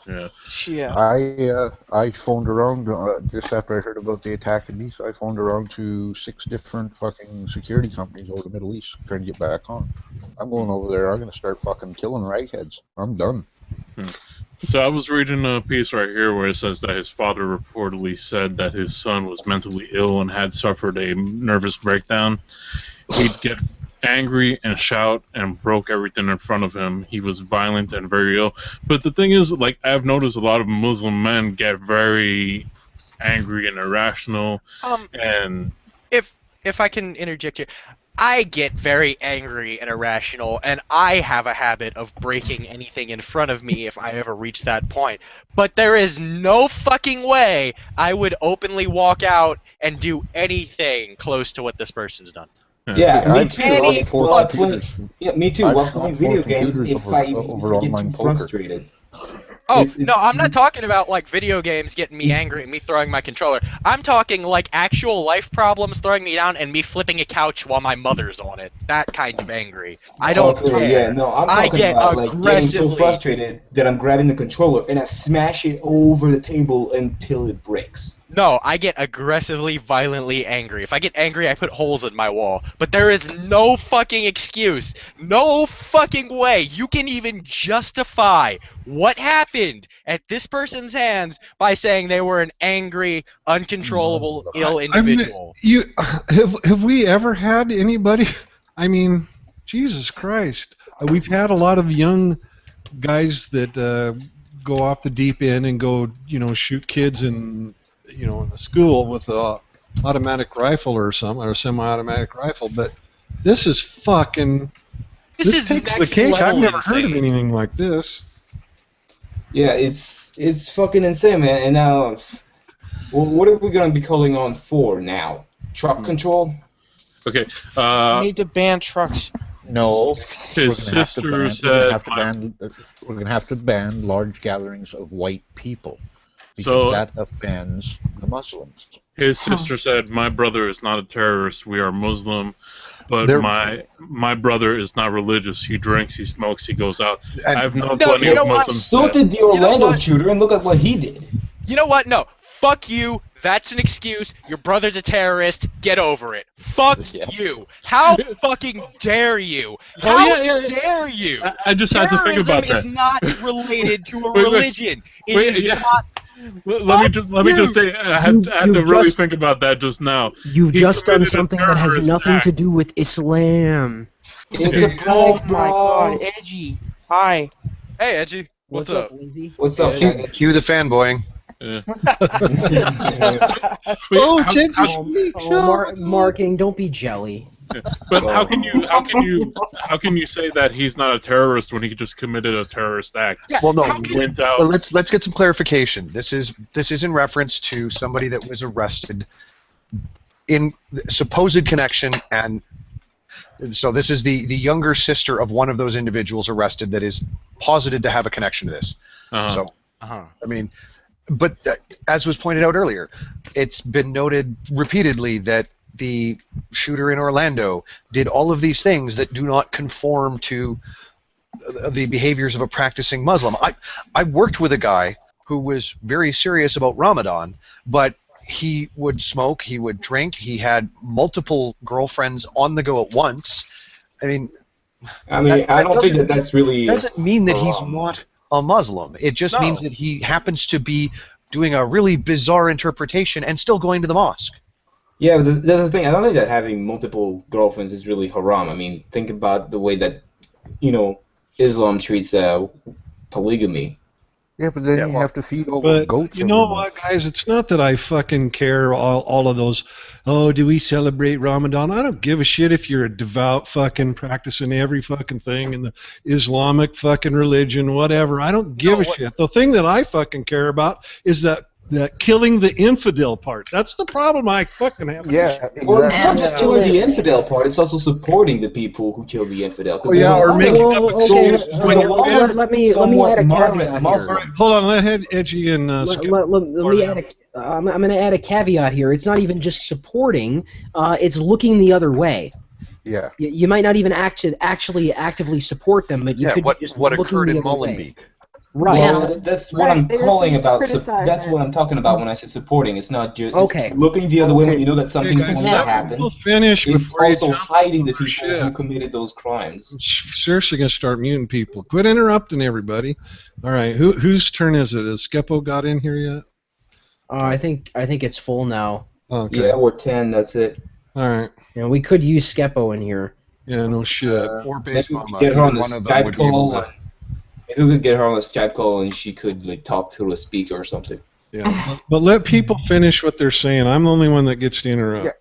[SPEAKER 7] Yeah.
[SPEAKER 8] Yeah.
[SPEAKER 6] I phoned around just after I heard about the attack in Nice. I phoned around to 6 different fucking security companies over the Middle East trying to get back on. I'm going over there. I'm gonna start fucking killing ragheads. I'm done.
[SPEAKER 7] So I was reading a piece right here where it says that his father reportedly said that his son was mentally ill and had suffered a nervous breakdown. He'd get angry and shout and broke everything in front of him. He was violent and very ill. But the thing is, like, I've noticed a lot of Muslim men get very angry and irrational, and
[SPEAKER 2] If I can interject here, I get very angry and irrational, and I have a habit of breaking anything in front of me if I ever reach that point. But there is no fucking way I would openly walk out and do anything close to what this person's done.
[SPEAKER 1] Yeah, me
[SPEAKER 6] I've
[SPEAKER 1] too.
[SPEAKER 6] swapped four
[SPEAKER 1] While playing,
[SPEAKER 6] computers.
[SPEAKER 1] yeah, me too.
[SPEAKER 6] I've
[SPEAKER 1] While
[SPEAKER 6] swapped
[SPEAKER 1] playing
[SPEAKER 6] four
[SPEAKER 1] video games,
[SPEAKER 6] computers
[SPEAKER 1] if I
[SPEAKER 6] over
[SPEAKER 1] get
[SPEAKER 6] online
[SPEAKER 1] too
[SPEAKER 6] poker.
[SPEAKER 1] frustrated.
[SPEAKER 2] Oh,
[SPEAKER 1] It's-
[SPEAKER 2] no, I'm not talking about, like, video games getting me angry and me throwing my controller. I'm talking, like, actual life problems throwing me down and me flipping a couch while my mother's on it. That kind of angry. I don't
[SPEAKER 1] Okay,
[SPEAKER 2] care.
[SPEAKER 1] yeah, no, I'm
[SPEAKER 2] I
[SPEAKER 1] talking
[SPEAKER 2] get
[SPEAKER 1] about like getting so
[SPEAKER 2] aggressively-
[SPEAKER 1] frustrated that I'm grabbing the controller and I smash it over the table until it breaks.
[SPEAKER 2] No, I get aggressively, violently angry. If I get angry, I put holes in my wall. But there is no fucking excuse, no fucking way you can even justify what happened at this person's hands by saying they were an angry, uncontrollable, ill individual.
[SPEAKER 3] Have we ever had anybody? I mean, Jesus Christ, we've had a lot of young guys that go off the deep end and go, shoot kids in a school with a automatic rifle or something, or a semi-automatic rifle. But this is fucking.
[SPEAKER 2] This is
[SPEAKER 3] takes the
[SPEAKER 2] next
[SPEAKER 3] cake. I've
[SPEAKER 2] level
[SPEAKER 3] never heard of
[SPEAKER 2] insane.
[SPEAKER 3] anything like this.
[SPEAKER 1] Yeah, it's fucking insane, man. And now, what are we gonna be calling on for now? Truck control?
[SPEAKER 7] okay.
[SPEAKER 8] We need to ban trucks.
[SPEAKER 6] No,
[SPEAKER 7] His sister said,
[SPEAKER 6] we're going to have to ban large gatherings of white people because
[SPEAKER 7] So-
[SPEAKER 6] that offends the Muslims.
[SPEAKER 7] his sister said, "My brother is not a terrorist. We are Muslim, but
[SPEAKER 5] There-
[SPEAKER 7] my brother is not religious. He drinks, he smokes, he goes out.
[SPEAKER 5] And-
[SPEAKER 7] I have known
[SPEAKER 2] No,
[SPEAKER 7] plenty
[SPEAKER 2] you know
[SPEAKER 7] of
[SPEAKER 2] what?
[SPEAKER 7] Muslims."
[SPEAKER 1] So
[SPEAKER 7] that-
[SPEAKER 1] did the Orlando
[SPEAKER 2] what?
[SPEAKER 1] shooter, and look at what he did.
[SPEAKER 2] You know what? No. Fuck you. That's an excuse. Your brother's a terrorist. Get over it. Fuck you. How fucking dare you? How
[SPEAKER 7] yeah.
[SPEAKER 2] dare you?
[SPEAKER 7] I just had to think about
[SPEAKER 2] Terrorism
[SPEAKER 7] that.
[SPEAKER 2] is not related to a
[SPEAKER 7] Wait,
[SPEAKER 2] religion. It
[SPEAKER 7] Wait,
[SPEAKER 2] is
[SPEAKER 7] yeah.
[SPEAKER 2] not.
[SPEAKER 7] Let me just say, I had to
[SPEAKER 9] You've
[SPEAKER 7] really
[SPEAKER 9] just-
[SPEAKER 7] think about that just now.
[SPEAKER 9] You've
[SPEAKER 7] He
[SPEAKER 9] just done
[SPEAKER 7] committed a
[SPEAKER 9] something that has
[SPEAKER 7] terrorist
[SPEAKER 9] nothing
[SPEAKER 7] act.
[SPEAKER 9] to do with Islam.
[SPEAKER 1] It's a
[SPEAKER 8] Oh
[SPEAKER 1] prank,
[SPEAKER 8] my
[SPEAKER 1] bro.
[SPEAKER 8] god, Edgy. Hi.
[SPEAKER 2] Hey, Edgy. What's up?
[SPEAKER 9] Lazy?
[SPEAKER 1] What's up, faggot?
[SPEAKER 5] Cue the fanboying.
[SPEAKER 7] Yeah. Wait,
[SPEAKER 3] Oh,
[SPEAKER 7] how-
[SPEAKER 3] change
[SPEAKER 7] how-
[SPEAKER 9] Marking, don't be jelly.
[SPEAKER 7] But how can you say that he's not a terrorist when he just committed a terrorist act?
[SPEAKER 5] Well, no.
[SPEAKER 7] He went out.
[SPEAKER 5] Let's get some clarification. This is in reference to somebody that was arrested in supposed connection, and so this is the younger sister of one of those individuals arrested that is posited to have a connection to this. So, I mean, but as was pointed out earlier, it's been noted repeatedly that the shooter in Orlando did all of these things that do not conform to the behaviors of a practicing Muslim. I worked with a guy who was very serious about Ramadan, but he would smoke, he would drink, he had multiple girlfriends on the go at once. I mean,
[SPEAKER 1] I don't think that's really.
[SPEAKER 5] doesn't mean that he's
[SPEAKER 1] haram.
[SPEAKER 5] not a Muslim. It just
[SPEAKER 2] No.
[SPEAKER 5] means that he happens to be doing a really bizarre interpretation and still going to the mosque.
[SPEAKER 1] Yeah, but that's the thing. I don't think that having multiple girlfriends is really haram. I mean, think about the way that, Islam treats polygamy.
[SPEAKER 6] Yeah, but then
[SPEAKER 5] Yeah,
[SPEAKER 6] you
[SPEAKER 5] well,
[SPEAKER 6] have to feed all those
[SPEAKER 3] But
[SPEAKER 6] goats.
[SPEAKER 3] you know
[SPEAKER 6] every
[SPEAKER 3] what,
[SPEAKER 6] month.
[SPEAKER 3] guys? It's not that I fucking care all of those. Oh, do we celebrate Ramadan? I don't give a shit if you're a devout fucking practicing every fucking thing in the Islamic fucking religion, whatever. I don't give a shit. The thing that I fucking care about is that killing the infidel part. That's the problem I fucking have.
[SPEAKER 6] Yeah,
[SPEAKER 1] Well, it's
[SPEAKER 6] exactly.
[SPEAKER 1] not just killing the infidel part. It's also supporting the people who kill the infidel. 'Cause
[SPEAKER 3] Oh, yeah,
[SPEAKER 1] there's a
[SPEAKER 3] or
[SPEAKER 1] lot
[SPEAKER 3] making
[SPEAKER 1] of-
[SPEAKER 3] up a
[SPEAKER 9] okay,
[SPEAKER 1] there's a lot of
[SPEAKER 9] let me
[SPEAKER 1] somewhat
[SPEAKER 9] add a
[SPEAKER 1] moderate
[SPEAKER 9] caveat here.
[SPEAKER 1] Muslims.
[SPEAKER 3] Hold on, let Edgy and Skip.
[SPEAKER 9] Let me add I'm going to add a caveat here. It's not even just supporting; it's looking the other way.
[SPEAKER 6] Yeah.
[SPEAKER 9] You might not even actually actively support them, but you
[SPEAKER 5] Yeah,
[SPEAKER 9] could
[SPEAKER 5] what
[SPEAKER 9] be just
[SPEAKER 5] what
[SPEAKER 9] looking
[SPEAKER 5] occurred
[SPEAKER 9] the
[SPEAKER 5] in
[SPEAKER 9] other way.
[SPEAKER 5] Molenbeek.
[SPEAKER 9] Right.
[SPEAKER 1] Well, that's what I'm
[SPEAKER 10] Right,
[SPEAKER 1] calling
[SPEAKER 10] they
[SPEAKER 1] about.
[SPEAKER 10] refuse to criticize
[SPEAKER 1] That's
[SPEAKER 10] it.
[SPEAKER 1] what I'm talking about when I say supporting. It's not just
[SPEAKER 9] Okay.
[SPEAKER 1] looking the other way when
[SPEAKER 6] Okay.
[SPEAKER 1] you know that something's
[SPEAKER 3] Hey, guys,
[SPEAKER 1] going to
[SPEAKER 3] we'll
[SPEAKER 1] happen.
[SPEAKER 3] finish
[SPEAKER 1] It's
[SPEAKER 3] before you
[SPEAKER 1] also
[SPEAKER 3] jump
[SPEAKER 1] hiding the
[SPEAKER 3] over
[SPEAKER 1] people
[SPEAKER 3] shit.
[SPEAKER 1] who committed those crimes.
[SPEAKER 3] Seriously gonna start muting people. Quit interrupting everybody. All right, whose turn is it? Has Skepo got in here yet?
[SPEAKER 9] I think it's full now.
[SPEAKER 3] Okay.
[SPEAKER 1] Yeah, we're 10. That's it.
[SPEAKER 3] All right.
[SPEAKER 9] We could use Skepo in here.
[SPEAKER 3] Yeah, no shit.
[SPEAKER 5] Or
[SPEAKER 1] Maybe
[SPEAKER 5] base
[SPEAKER 1] we
[SPEAKER 5] mama.
[SPEAKER 1] could get her on
[SPEAKER 5] Either
[SPEAKER 1] the
[SPEAKER 5] one of them
[SPEAKER 1] Skype
[SPEAKER 5] would be able
[SPEAKER 1] call.
[SPEAKER 5] to.
[SPEAKER 1] Maybe we could get her on a Skype call and she could talk through a speaker or something.
[SPEAKER 3] Yeah, but let people finish what they're saying. I'm the only one that gets to interrupt.
[SPEAKER 6] Yeah.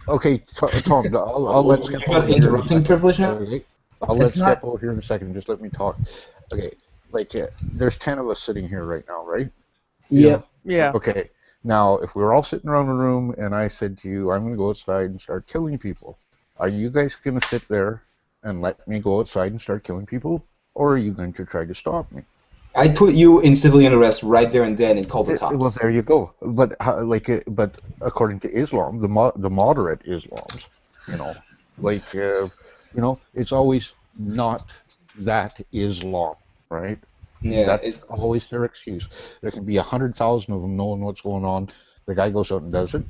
[SPEAKER 6] Okay, Tom, I'll let
[SPEAKER 1] You
[SPEAKER 6] Skep
[SPEAKER 1] got
[SPEAKER 6] over here in a
[SPEAKER 1] interrupting
[SPEAKER 6] second.
[SPEAKER 1] privilege now?
[SPEAKER 6] Okay? I'll let
[SPEAKER 9] It's not-
[SPEAKER 6] Skep over here in a second. Just let me talk. Okay, like there's 10 of us sitting here right now, right?
[SPEAKER 9] Yep.
[SPEAKER 8] Yeah.
[SPEAKER 6] Okay. Now, if we were all sitting around a room and I said to you, I'm going to go outside and start killing people, are you guys going to sit there and let me go outside and start killing people? Or are you going to try to stop me?
[SPEAKER 1] I'd put you in civilian arrest right there and then and call the cops.
[SPEAKER 6] Well, there you go. But but according to Islam, the moderate Islams, you know, it's always not that Islam, right?
[SPEAKER 1] Yeah,
[SPEAKER 6] That's
[SPEAKER 1] it's
[SPEAKER 6] always their excuse. There can be 100,000 of them knowing what's going on. The guy goes out and does it,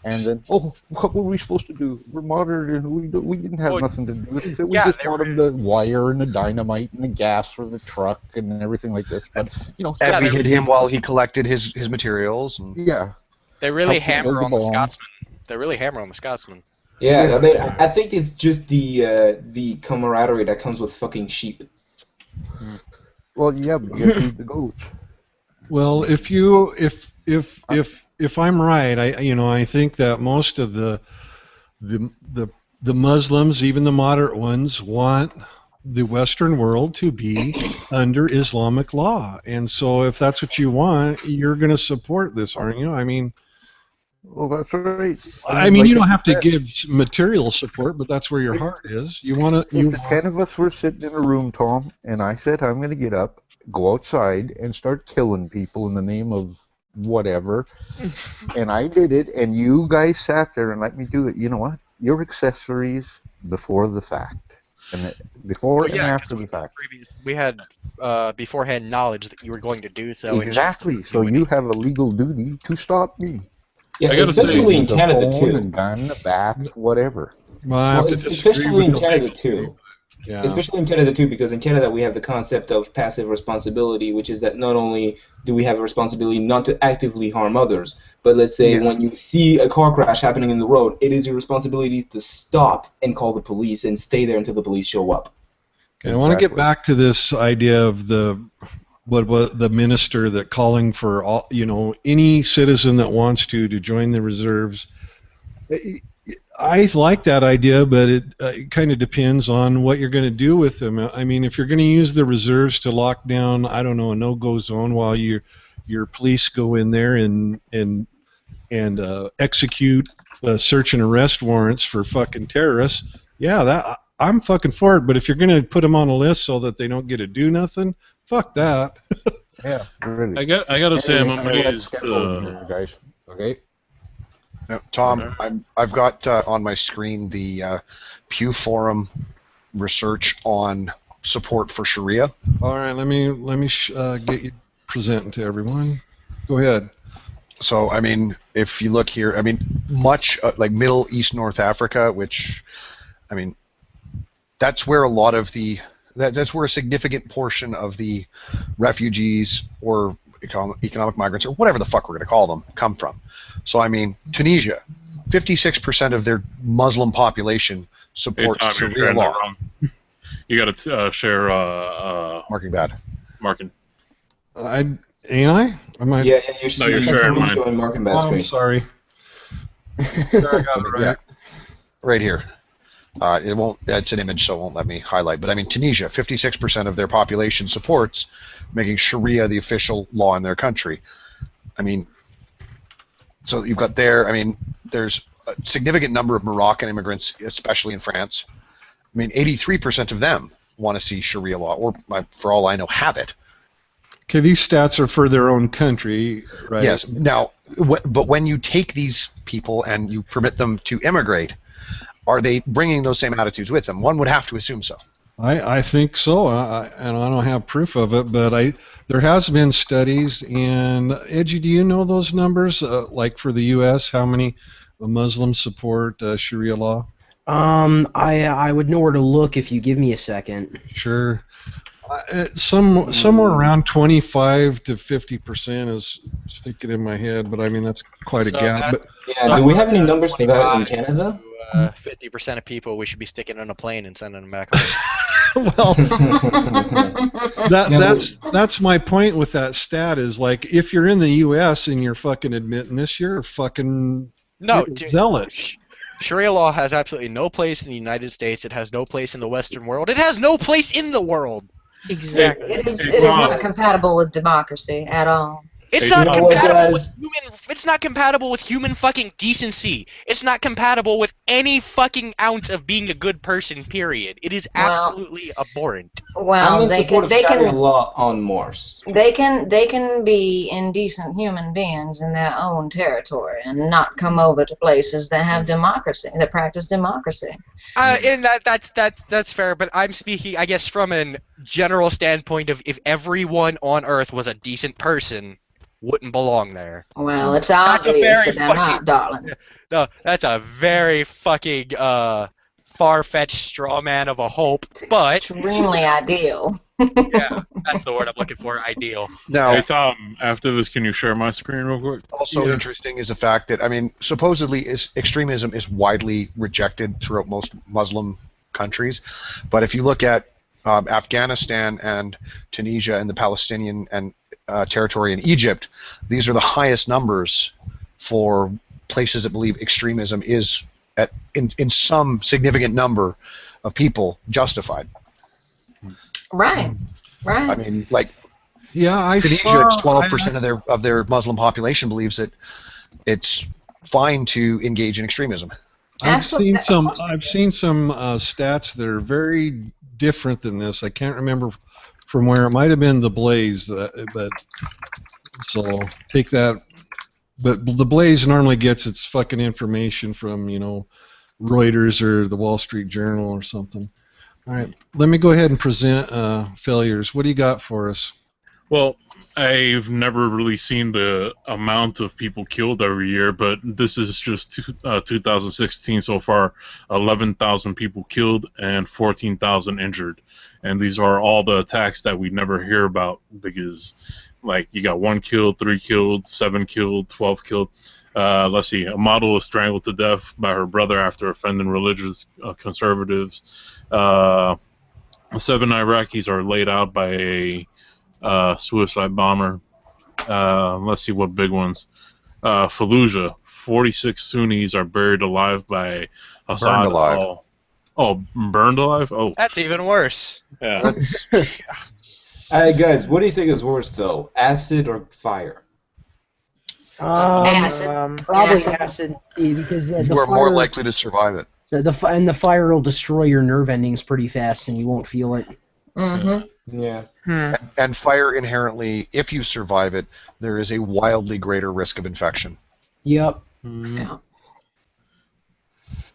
[SPEAKER 6] and then, what were we supposed to do? We're moderate, and we didn't have nothing to do with it. We just bought him the wire and the dynamite and the gas for the truck and everything like this. But
[SPEAKER 5] And we hit him while he collected his materials. And
[SPEAKER 6] yeah,
[SPEAKER 2] They really
[SPEAKER 6] Help build
[SPEAKER 2] hammer
[SPEAKER 6] the
[SPEAKER 2] on the
[SPEAKER 6] bomb.
[SPEAKER 2] Scotsman. They really hammer on the Scotsman.
[SPEAKER 1] yeah. I mean, I think it's just the camaraderie that comes with fucking sheep.
[SPEAKER 6] well, yeah, but you feed the goats.
[SPEAKER 3] Well, if I'm right, I think that most of the Muslims, even the moderate ones, want the Western world to be under Islamic law, and so if that's what you want, you're going to support this, aren't you? I mean,
[SPEAKER 6] Well, that's right.
[SPEAKER 3] you don't have to give material support, but that's where your heart is. You want to.
[SPEAKER 6] If the 10 of us were sitting in a room, Tom, and I said I'm going to get up, go outside, and start killing people in the name of whatever, and I did it, and you guys sat there and let me do it, you know what? You're accessories before the fact. And before and after the fact.
[SPEAKER 2] We had beforehand knowledge that you were going to do so.
[SPEAKER 6] Exactly. So you have a legal duty to stop me.
[SPEAKER 1] Yeah,
[SPEAKER 7] I gotta say-
[SPEAKER 1] especially in
[SPEAKER 6] The
[SPEAKER 1] Canada
[SPEAKER 6] phone,
[SPEAKER 1] too.
[SPEAKER 6] and gun, a bat, whatever.
[SPEAKER 3] Well, I have
[SPEAKER 1] Well,
[SPEAKER 3] to
[SPEAKER 1] it's
[SPEAKER 3] disagree
[SPEAKER 1] especially in
[SPEAKER 3] with the
[SPEAKER 1] Canada
[SPEAKER 3] legal
[SPEAKER 1] too.
[SPEAKER 3] thing. Yeah.
[SPEAKER 1] Especially in Canada too, because in Canada we have the concept of passive responsibility, which is that not only do we have a responsibility not to actively harm others, but let's say when you see a car crash happening in the road, it is your responsibility to stop and call the police and stay there until the police show up.
[SPEAKER 3] Okay, I want to get back to this idea of the minister that calling for all, any citizen that wants to join the reserves. I like that idea, but it kind of depends on what you're going to do with them. I mean, if you're going to use the reserves to lock down, I don't know, a no-go zone while your police go in there and execute search and arrest warrants for fucking terrorists, yeah, I'm fucking for it. But if you're going to put them on a list so that they don't get to do nothing, fuck that.
[SPEAKER 6] Yeah, really.
[SPEAKER 7] I gotta say, I'm amazed.
[SPEAKER 6] Guys. Okay.
[SPEAKER 5] Now, Tom, I've got on my screen the Pew Forum research on support for Sharia.
[SPEAKER 3] All right, let me get you presenting to everyone. Go ahead.
[SPEAKER 5] So, I mean, if you look here, I mean, much like Middle East, North Africa, which, I mean, that's where a lot of that's where a significant portion of the refugees or economic migrants, or whatever the fuck we're going to call them, come from. So, I mean, Tunisia, 56% of their Muslim population supports Sharia law.
[SPEAKER 7] You got to share
[SPEAKER 5] Marking bad.
[SPEAKER 7] Marking.
[SPEAKER 3] Ain't I? Am I?
[SPEAKER 1] Yeah,
[SPEAKER 7] you're sharing mine.
[SPEAKER 1] showing Mark and Bad screen.
[SPEAKER 3] I'm sorry. Sure, I got it right.
[SPEAKER 5] Right here. It won't. It's an image, so it won't let me highlight. But I mean, Tunisia, 56% of their population supports making Sharia the official law in their country. I mean, so you've got there. I mean, there's a significant number of Moroccan immigrants, especially in France. I mean, 83% of them want to see Sharia law, or for all I know, have it.
[SPEAKER 3] Okay, these stats are for their own country, right?
[SPEAKER 5] Yes. Now, but when you take these people and you permit them to immigrate, are they bringing those same attitudes with them? One would have to assume so.
[SPEAKER 3] I think so, and I don't have proof of it, but there has been studies. And Edgy, do you know those numbers? Like for the U.S., how many Muslims support Sharia law?
[SPEAKER 9] I would know where to look if you give me a second.
[SPEAKER 3] Sure. Somewhere around 25 to 50% is sticking in my head, but I mean that's quite a gap. But
[SPEAKER 1] yeah, do we have any numbers for that in Canada?
[SPEAKER 2] 50% of people we should be sticking on a plane and sending them back home.
[SPEAKER 3] Well, that's my point with that stat is like if you're in the U.S. and you're fucking admitting this, you're a fucking zealot.
[SPEAKER 2] Sharia law has absolutely no place in the United States. It has no place in the Western world. It has no place in the world.
[SPEAKER 8] Exactly.
[SPEAKER 4] It is not compatible with democracy at all.
[SPEAKER 2] It's not compatible with human. It's not compatible with human fucking decency. It's not compatible with any fucking ounce of being a good person. Period. It is absolutely abhorrent.
[SPEAKER 4] Well,
[SPEAKER 1] I'm in support of Sharia law on Mars.
[SPEAKER 4] They can be indecent human beings in their own territory and not come over to places that have democracy, that practice democracy.
[SPEAKER 2] And that's fair, but I'm speaking, I guess, from a general standpoint of if everyone on Earth was a decent person, wouldn't belong there.
[SPEAKER 4] Well, it's obvious that they're not, darling.
[SPEAKER 2] No, that's a very fucking far-fetched straw man of a hope, but
[SPEAKER 4] extremely ideal.
[SPEAKER 2] Yeah, that's the word I'm looking for. Ideal.
[SPEAKER 5] Now,
[SPEAKER 7] hey Tom, after this, can you share my screen real quick?
[SPEAKER 5] Also interesting is the fact that, I mean, supposedly extremism is widely rejected throughout most Muslim countries, but if you look at Afghanistan and Tunisia and the Palestinian and territory in Egypt, these are the highest numbers for places that believe extremism is in some significant number of people justified.
[SPEAKER 4] Right.
[SPEAKER 5] I mean, like,
[SPEAKER 3] Tunisia,
[SPEAKER 5] it's 12% of their Muslim population believes that it's fine to engage in extremism.
[SPEAKER 3] I've seen some stats that are very different than this. I can't remember from where. It might have been the Blaze, but so take that. But the Blaze normally gets its fucking information from, you know, Reuters or the Wall Street Journal or something. All right, let me go ahead and present failures. What do you got for us?
[SPEAKER 7] Well, I've never really seen the amount of people killed every year, but this is just 2016 so far. 11,000 people killed and 14,000 injured. And these are all the attacks that we never hear about because, like, you got 1 killed, 3 killed, 7 killed, 12 killed. Let's see, a model was strangled to death by her brother after offending religious conservatives. 7 Iraqis are laid out by a suicide bomber. Let's see what big ones. Fallujah, 46 Sunnis are buried alive by Assad.
[SPEAKER 5] Burned alive.
[SPEAKER 7] Oh, burned alive? Oh.
[SPEAKER 2] That's even worse.
[SPEAKER 7] Yeah.
[SPEAKER 5] That's...
[SPEAKER 1] Guys, what do you think is worse, though? Acid or fire?
[SPEAKER 4] Acid.
[SPEAKER 9] Probably acid, because the
[SPEAKER 5] you are
[SPEAKER 9] fire,
[SPEAKER 5] more likely to survive it.
[SPEAKER 9] And the fire will destroy your nerve endings pretty fast, and you won't feel it.
[SPEAKER 4] Mm-hmm.
[SPEAKER 1] Yeah.
[SPEAKER 5] And fire inherently, if you survive it, there is a wildly greater risk of infection.
[SPEAKER 9] Yep.
[SPEAKER 4] Yeah.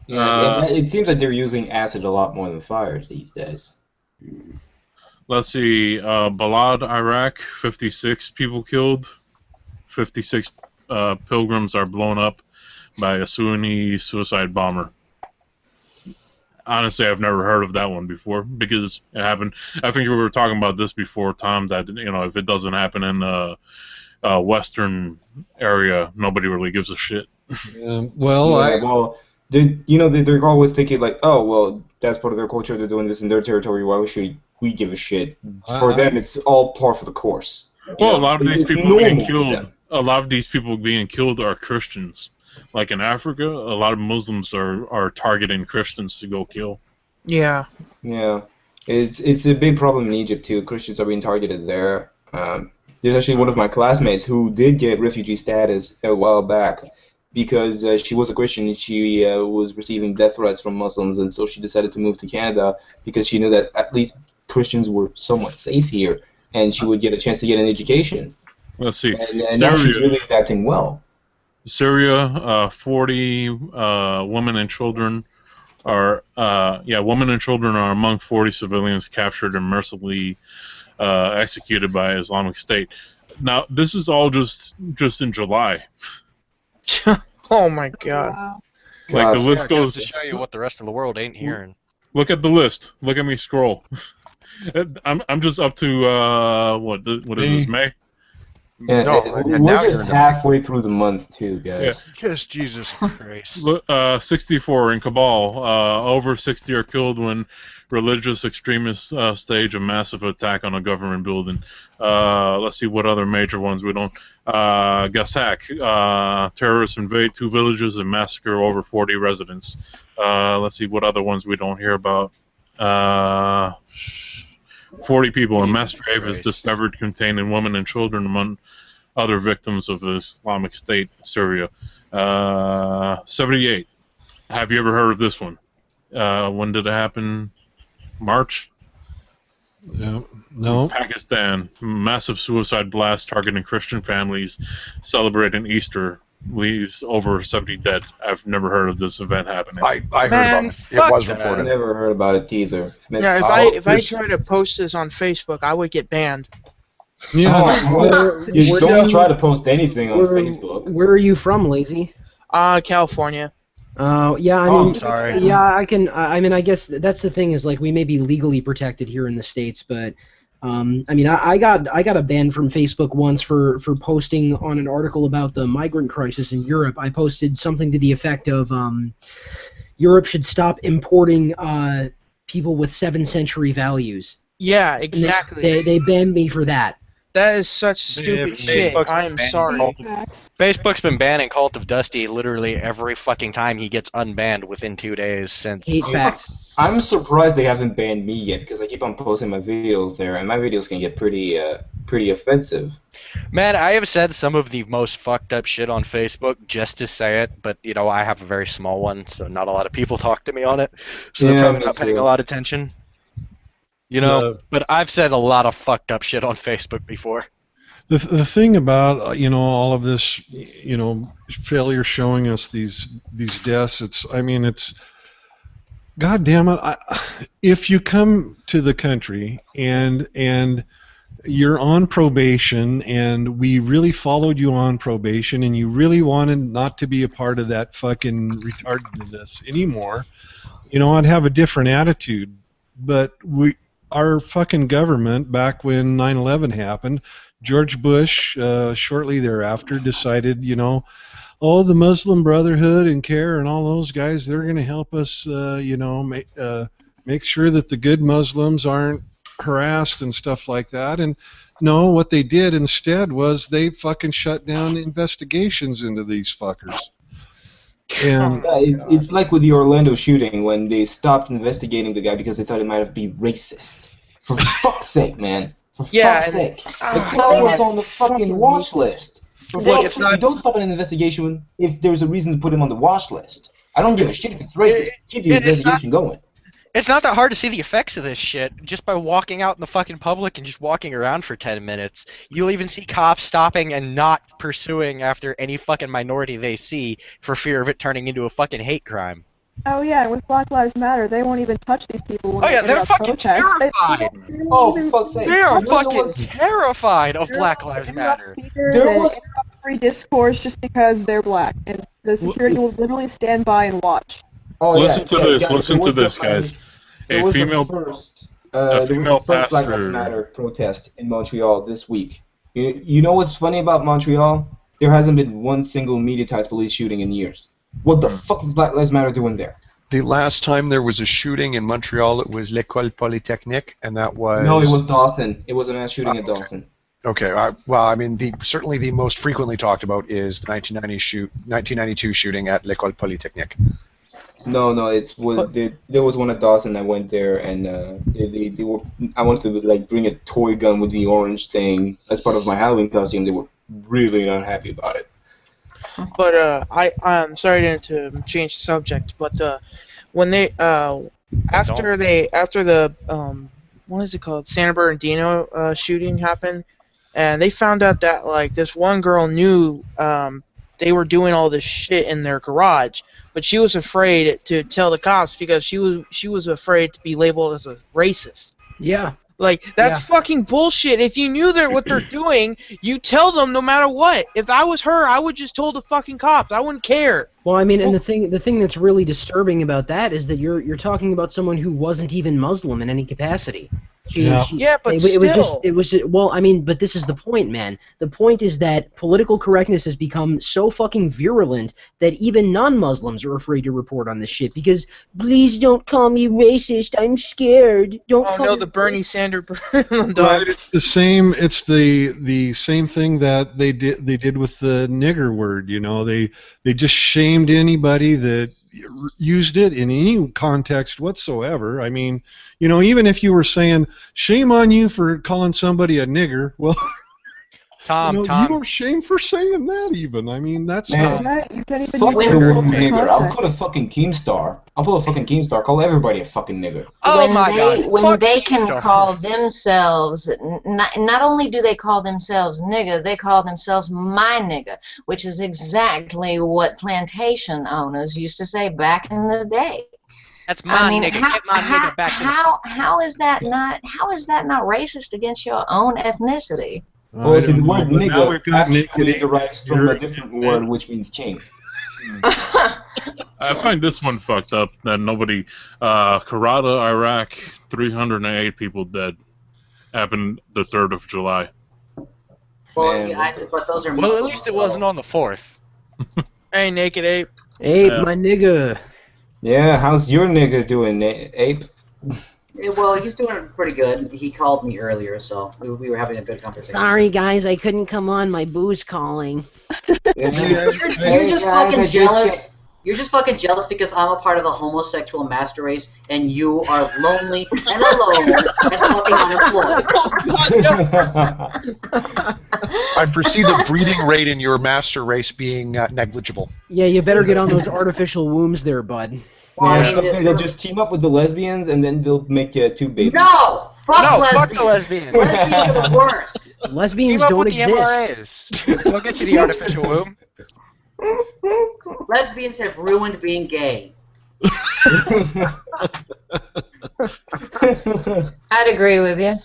[SPEAKER 1] Yeah, it seems like they're using acid a lot more than fire these days.
[SPEAKER 7] Let's see, Balad, Iraq, 56 people killed. 56 pilgrims are blown up by a Sunni suicide bomber. Honestly, I've never heard of that one before because it happened. I think we were talking about this before, Tom, that, you know, if it doesn't happen in the Western area, nobody really gives a shit.
[SPEAKER 1] Well, they're always thinking like, oh, well, that's part of their culture. They're doing this in their territory. Why should we give a shit? For them, it's all par for the course.
[SPEAKER 7] Well, a lot of these people being killed. A lot of these people being killed are Christians. Like in Africa, a lot of Muslims are targeting Christians to go kill.
[SPEAKER 8] Yeah.
[SPEAKER 1] Yeah, it's a big problem in Egypt too. Christians are being targeted there. There's actually one of my classmates who did get refugee status a while back because she was a Christian and she was receiving death threats from Muslims, and so she decided to move to Canada because she knew that at least Christians were somewhat safe here, and she would get a chance to get an education.
[SPEAKER 7] Let's see.
[SPEAKER 1] And now she's really adapting well.
[SPEAKER 7] Syria, 40 women and children are women and children are among 40 civilians captured and mercilessly executed by Islamic State. Now, this is all just in July.
[SPEAKER 8] Oh my God!
[SPEAKER 7] Like the list goes
[SPEAKER 2] to show you what the rest of the world ain't hearing.
[SPEAKER 7] Look at the list. Look at me scroll. I'm just up to what is this, May?
[SPEAKER 1] Yeah,
[SPEAKER 5] No, and
[SPEAKER 1] we're
[SPEAKER 5] now you're
[SPEAKER 1] just
[SPEAKER 5] in the-
[SPEAKER 1] halfway through the month too, guys.
[SPEAKER 6] Just Jesus Christ.
[SPEAKER 7] 64 in Cabal. Over 60 are killed when religious extremists stage a massive attack on a government building. Let's see what other major ones we don't. Gasak. Terrorists invade 2 villages and massacre over 40 residents. Let's see what other ones we don't hear about. 40 people. A mass grave is discovered containing women and children among other victims of the Islamic State, Syria. 78. Have you ever heard of this one? When did it happen? March?
[SPEAKER 3] Yeah. No.
[SPEAKER 7] Pakistan. Massive suicide blast targeting Christian families celebrating Easter. Leaves over 70 dead. I've never heard of this event happening.
[SPEAKER 5] I heard
[SPEAKER 8] Man,
[SPEAKER 5] about it. It was
[SPEAKER 1] I
[SPEAKER 5] reported.
[SPEAKER 1] never heard about it either.
[SPEAKER 8] Yeah, if I try to post this on Facebook, I would get banned.
[SPEAKER 3] Yeah.
[SPEAKER 1] You don't try to post anything on Facebook.
[SPEAKER 9] Where are you from, Lazy?
[SPEAKER 8] California.
[SPEAKER 9] Yeah, I
[SPEAKER 1] Oh,
[SPEAKER 9] mean,
[SPEAKER 1] I'm sorry.
[SPEAKER 9] Yeah, I mean, I guess that's the thing is like we may be legally protected here in the States, but I mean, I got a ban from Facebook once for posting on an article about the migrant crisis in Europe. I posted something to the effect of Europe should stop importing people with 7th century values.
[SPEAKER 8] Yeah, exactly.
[SPEAKER 9] They banned me for that.
[SPEAKER 8] That is such stupid shit.
[SPEAKER 2] Facebook's
[SPEAKER 8] I am
[SPEAKER 2] been
[SPEAKER 8] sorry.
[SPEAKER 2] Facebook's been banning Cult of Dusty literally every fucking time he gets unbanned within 2 days since.
[SPEAKER 9] Hate facts.
[SPEAKER 1] I'm surprised they haven't banned me yet because I keep on posting my videos there, and my videos can get pretty offensive.
[SPEAKER 2] Man, I have said some of the most fucked up shit on Facebook just to say it, but you know I have a very small one, so not a lot of people talk to me on it, so they're probably not paying a lot of attention. You know, but I've said a lot of fucked up shit on Facebook before.
[SPEAKER 3] The thing about all of this failure showing us these deaths, it's God damn it, if you come to the country and you're on probation and we really followed you on probation and you really wanted not to be a part of that fucking retardedness anymore, I'd have a different attitude. But our fucking government, back when 9/11 happened, George Bush, shortly thereafter, decided, the Muslim Brotherhood and CARE and all those guys, they're going to help us, make sure that the good Muslims aren't harassed and stuff like that. And no, what they did instead was they fucking shut down investigations into these fuckers. And
[SPEAKER 1] it's like with the Orlando shooting when they stopped investigating the guy because they thought he might have been racist. For fuck's sake, man. For fuck's sake. The guy was on the fucking watch list. Look, don't stop an investigation if there's a reason to put him on the watch list. I don't give a shit if it's racist. Keep the investigation going.
[SPEAKER 2] It's not that hard to see the effects of this shit just by walking out in the fucking public and just walking around for 10 minutes. You'll even see cops stopping and not pursuing after any fucking minority they see for fear of it turning into a fucking hate crime.
[SPEAKER 10] Oh yeah, and with Black Lives Matter, they won't even touch these people when
[SPEAKER 2] they're fucking terrified!
[SPEAKER 1] Oh, for fuck's sake.
[SPEAKER 2] They are fucking terrified of Black Lives Matter.
[SPEAKER 10] There was free discourse just because they're black, and the security will literally stand by and watch.
[SPEAKER 1] Oh,
[SPEAKER 7] listen to this, guys.
[SPEAKER 1] There was the first Black Lives Matter protest in Montreal this week. You know what's funny about Montreal? There hasn't been one single mediatized police shooting in years. What the fuck is Black Lives Matter doing there?
[SPEAKER 5] The last time there was a shooting in Montreal, it was L'École Polytechnique, and that was...
[SPEAKER 1] No, it was Dawson. It was a mass shooting at Dawson.
[SPEAKER 5] Okay, well, I mean, certainly the most frequently talked about is the 1992 shooting at L'École Polytechnique.
[SPEAKER 1] No, there was one at Dawson. I went there, and I wanted to bring a toy gun with the orange thing as part of my Halloween costume. They were really not happy about it.
[SPEAKER 8] But I'm sorry to change the subject, but when they after the what is it called, San Bernardino shooting happened, and they found out that this one girl knew they were doing all this shit in their garage, but she was afraid to tell the cops because she was afraid to be labeled as a racist.
[SPEAKER 9] Yeah.
[SPEAKER 8] That's fucking bullshit. If you knew what they're doing, you tell them no matter what. If I was her, I would just told the fucking cops. I wouldn't care.
[SPEAKER 9] Well, I mean, and the thing that's really disturbing about that is that you're talking about someone who wasn't even Muslim in any capacity.
[SPEAKER 8] Yeah, but
[SPEAKER 9] it was just, well, I mean, but this is the point, man. The point is that political correctness has become so fucking virulent that even non-Muslims are afraid to report on this shit because, please don't call me racist, I'm scared. Don't
[SPEAKER 8] Oh
[SPEAKER 9] call
[SPEAKER 8] no,
[SPEAKER 9] me
[SPEAKER 8] the Bernie Sanders
[SPEAKER 3] Right, it's the same. It's the same thing that they did with the nigger word. You know, they just shamed anybody that used it in any context whatsoever. I mean, you know, even if you were saying shame on you for calling somebody a nigger, well,
[SPEAKER 2] Tom,
[SPEAKER 3] you
[SPEAKER 2] Tom.
[SPEAKER 3] are shamed for saying that. Even I mean, that's
[SPEAKER 1] Man,
[SPEAKER 10] You can't even
[SPEAKER 1] fuck
[SPEAKER 10] use
[SPEAKER 1] the
[SPEAKER 10] it
[SPEAKER 1] word
[SPEAKER 10] in
[SPEAKER 1] nigger. I'll put a
[SPEAKER 10] context.
[SPEAKER 1] fucking Keemstar. I'll put a fucking Keemstar. Call everybody a fucking nigger.
[SPEAKER 2] Oh my God!
[SPEAKER 4] When
[SPEAKER 2] Fuck
[SPEAKER 4] they can
[SPEAKER 2] Keemstar.
[SPEAKER 4] call themselves, not only do they call themselves nigger, they call themselves my nigger, which is exactly what plantation owners used to say back in the day.
[SPEAKER 2] That's my
[SPEAKER 4] I mean,
[SPEAKER 2] nigga. Get my nigga back in the
[SPEAKER 4] how is that not racist against your own ethnicity?
[SPEAKER 1] Well,
[SPEAKER 3] I
[SPEAKER 1] see, the
[SPEAKER 3] don't know,
[SPEAKER 1] word
[SPEAKER 3] but now
[SPEAKER 1] nigger
[SPEAKER 3] we've got
[SPEAKER 1] actually
[SPEAKER 3] naked
[SPEAKER 1] derives from a different word, which means king.
[SPEAKER 7] I find this one fucked up that nobody. Karada, Iraq, 308 people dead. Happened the 3rd of July.
[SPEAKER 11] Well,
[SPEAKER 1] Man,
[SPEAKER 11] yeah, but those are
[SPEAKER 2] Well,
[SPEAKER 11] Muslims.
[SPEAKER 2] at least it wasn't on the 4th.
[SPEAKER 8] Hey, Naked Ape.
[SPEAKER 9] Ape,
[SPEAKER 7] Yeah.
[SPEAKER 9] my nigga.
[SPEAKER 1] Yeah, how's your nigger doing, Ape?
[SPEAKER 11] Well, he's doing pretty good. He called me earlier, so we were having a good conversation.
[SPEAKER 9] Sorry, guys, I couldn't come on. My boo's calling.
[SPEAKER 11] You're just fucking jealous. You're just fucking jealous because I'm a part of the homosexual master race and you are lonely and alone and fucking unemployed.
[SPEAKER 5] I foresee the breeding rate in your master race being negligible.
[SPEAKER 9] Yeah, you better get on those artificial wombs there, bud.
[SPEAKER 11] Well, I
[SPEAKER 1] Man,
[SPEAKER 11] mean,
[SPEAKER 1] someday they'll just team up with the lesbians and then they'll make 2 babies.
[SPEAKER 11] No! Fuck lesbians!
[SPEAKER 2] Fuck the lesbians.
[SPEAKER 11] Lesbians are the worst.
[SPEAKER 9] Lesbians
[SPEAKER 2] Team up
[SPEAKER 9] don't
[SPEAKER 2] with the
[SPEAKER 9] exist.
[SPEAKER 2] MRAs. We'll get you the artificial womb.
[SPEAKER 11] Lesbians have ruined being gay.
[SPEAKER 4] I'd agree with you.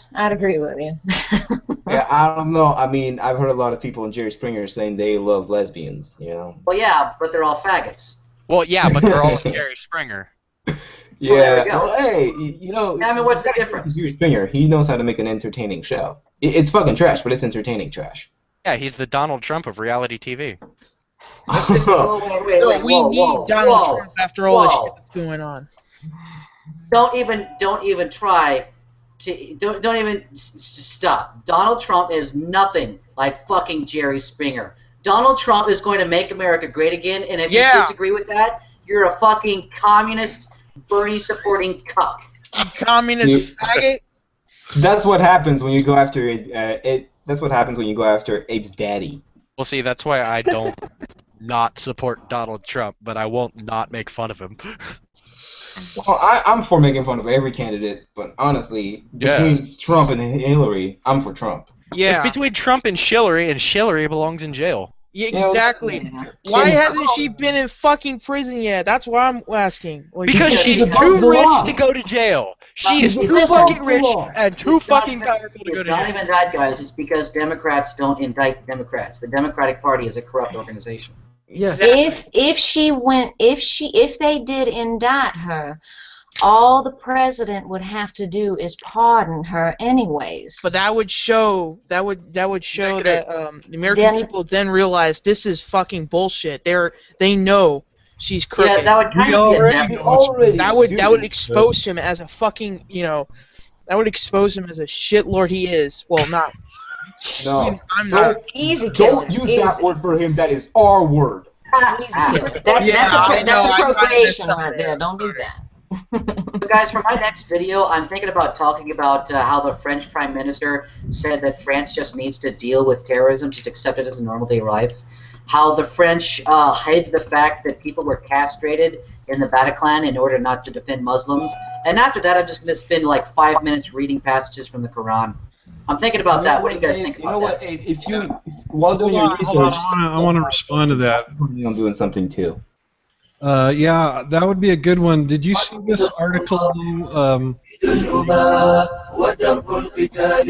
[SPEAKER 1] Yeah, I don't know. I mean, I've heard a lot of people in Jerry Springer saying they love lesbians, you know?
[SPEAKER 11] Well, yeah, but they're all faggots.
[SPEAKER 2] Well, yeah, but they're all Jerry Springer.
[SPEAKER 1] Yeah,
[SPEAKER 11] there we go.
[SPEAKER 1] well, hey, you know...
[SPEAKER 11] I mean, what's the difference?
[SPEAKER 1] Jerry Springer, he knows how to make an entertaining show. It's fucking trash, but it's entertaining trash.
[SPEAKER 2] Yeah, he's the Donald Trump of reality TV.
[SPEAKER 11] Wait,
[SPEAKER 8] We need Donald Trump after all the shit that's going on.
[SPEAKER 11] Don't even try to don't even stop. Donald Trump is nothing like fucking Jerry Springer. Donald Trump is going to make America great again, and if you disagree with that, you're a fucking communist, Bernie supporting cuck.
[SPEAKER 8] Communist faggot.
[SPEAKER 1] That's what happens when you go after That's what happens when you go after Abe's daddy.
[SPEAKER 2] Well, see, that's why I don't not support Donald Trump, but I won't not make fun of him.
[SPEAKER 1] Well, I'm for making fun of every candidate, but honestly, between Trump and Hillary, I'm for Trump.
[SPEAKER 8] Yeah.
[SPEAKER 2] It's between Trump and Hillary belongs in jail.
[SPEAKER 8] Yeah, exactly. Why hasn't she been in fucking prison yet? That's why I'm asking. Like,
[SPEAKER 2] Because she's too rich to go to jail. She is too fucking rich and too fucking powerful to go to jail.
[SPEAKER 11] It's not even that, guys. It's because Democrats don't indict Democrats. The Democratic Party is a corrupt organization.
[SPEAKER 9] Yeah.
[SPEAKER 4] If they did indict her, all the president would have to do is pardon her anyways.
[SPEAKER 8] But that would show that the American people then realize this is fucking bullshit. They know she's crooked.
[SPEAKER 11] Yeah, that would kind of
[SPEAKER 8] that would expose him as a fucking that would expose him as a shitlord he is. Well, not.
[SPEAKER 1] No,
[SPEAKER 8] I'm not.
[SPEAKER 1] Don't use that word for him. That is our word.
[SPEAKER 4] That's appropriation right there. Don't do that.
[SPEAKER 11] So guys, for my next video, I'm thinking about talking about how the French Prime Minister said that France just needs to deal with terrorism, just accept it as a normal day life. How the French hid the fact that people were castrated in the Bataclan in order not to defend Muslims. And after that, I'm just going to spend like 5 minutes reading passages from the Quran. I'm thinking about that. What do you guys think about that?
[SPEAKER 1] If you, while doing your research...
[SPEAKER 3] I want to respond to that.
[SPEAKER 1] I'm doing something too.
[SPEAKER 3] Yeah, that would be a good one. Did you see this article
[SPEAKER 11] Oh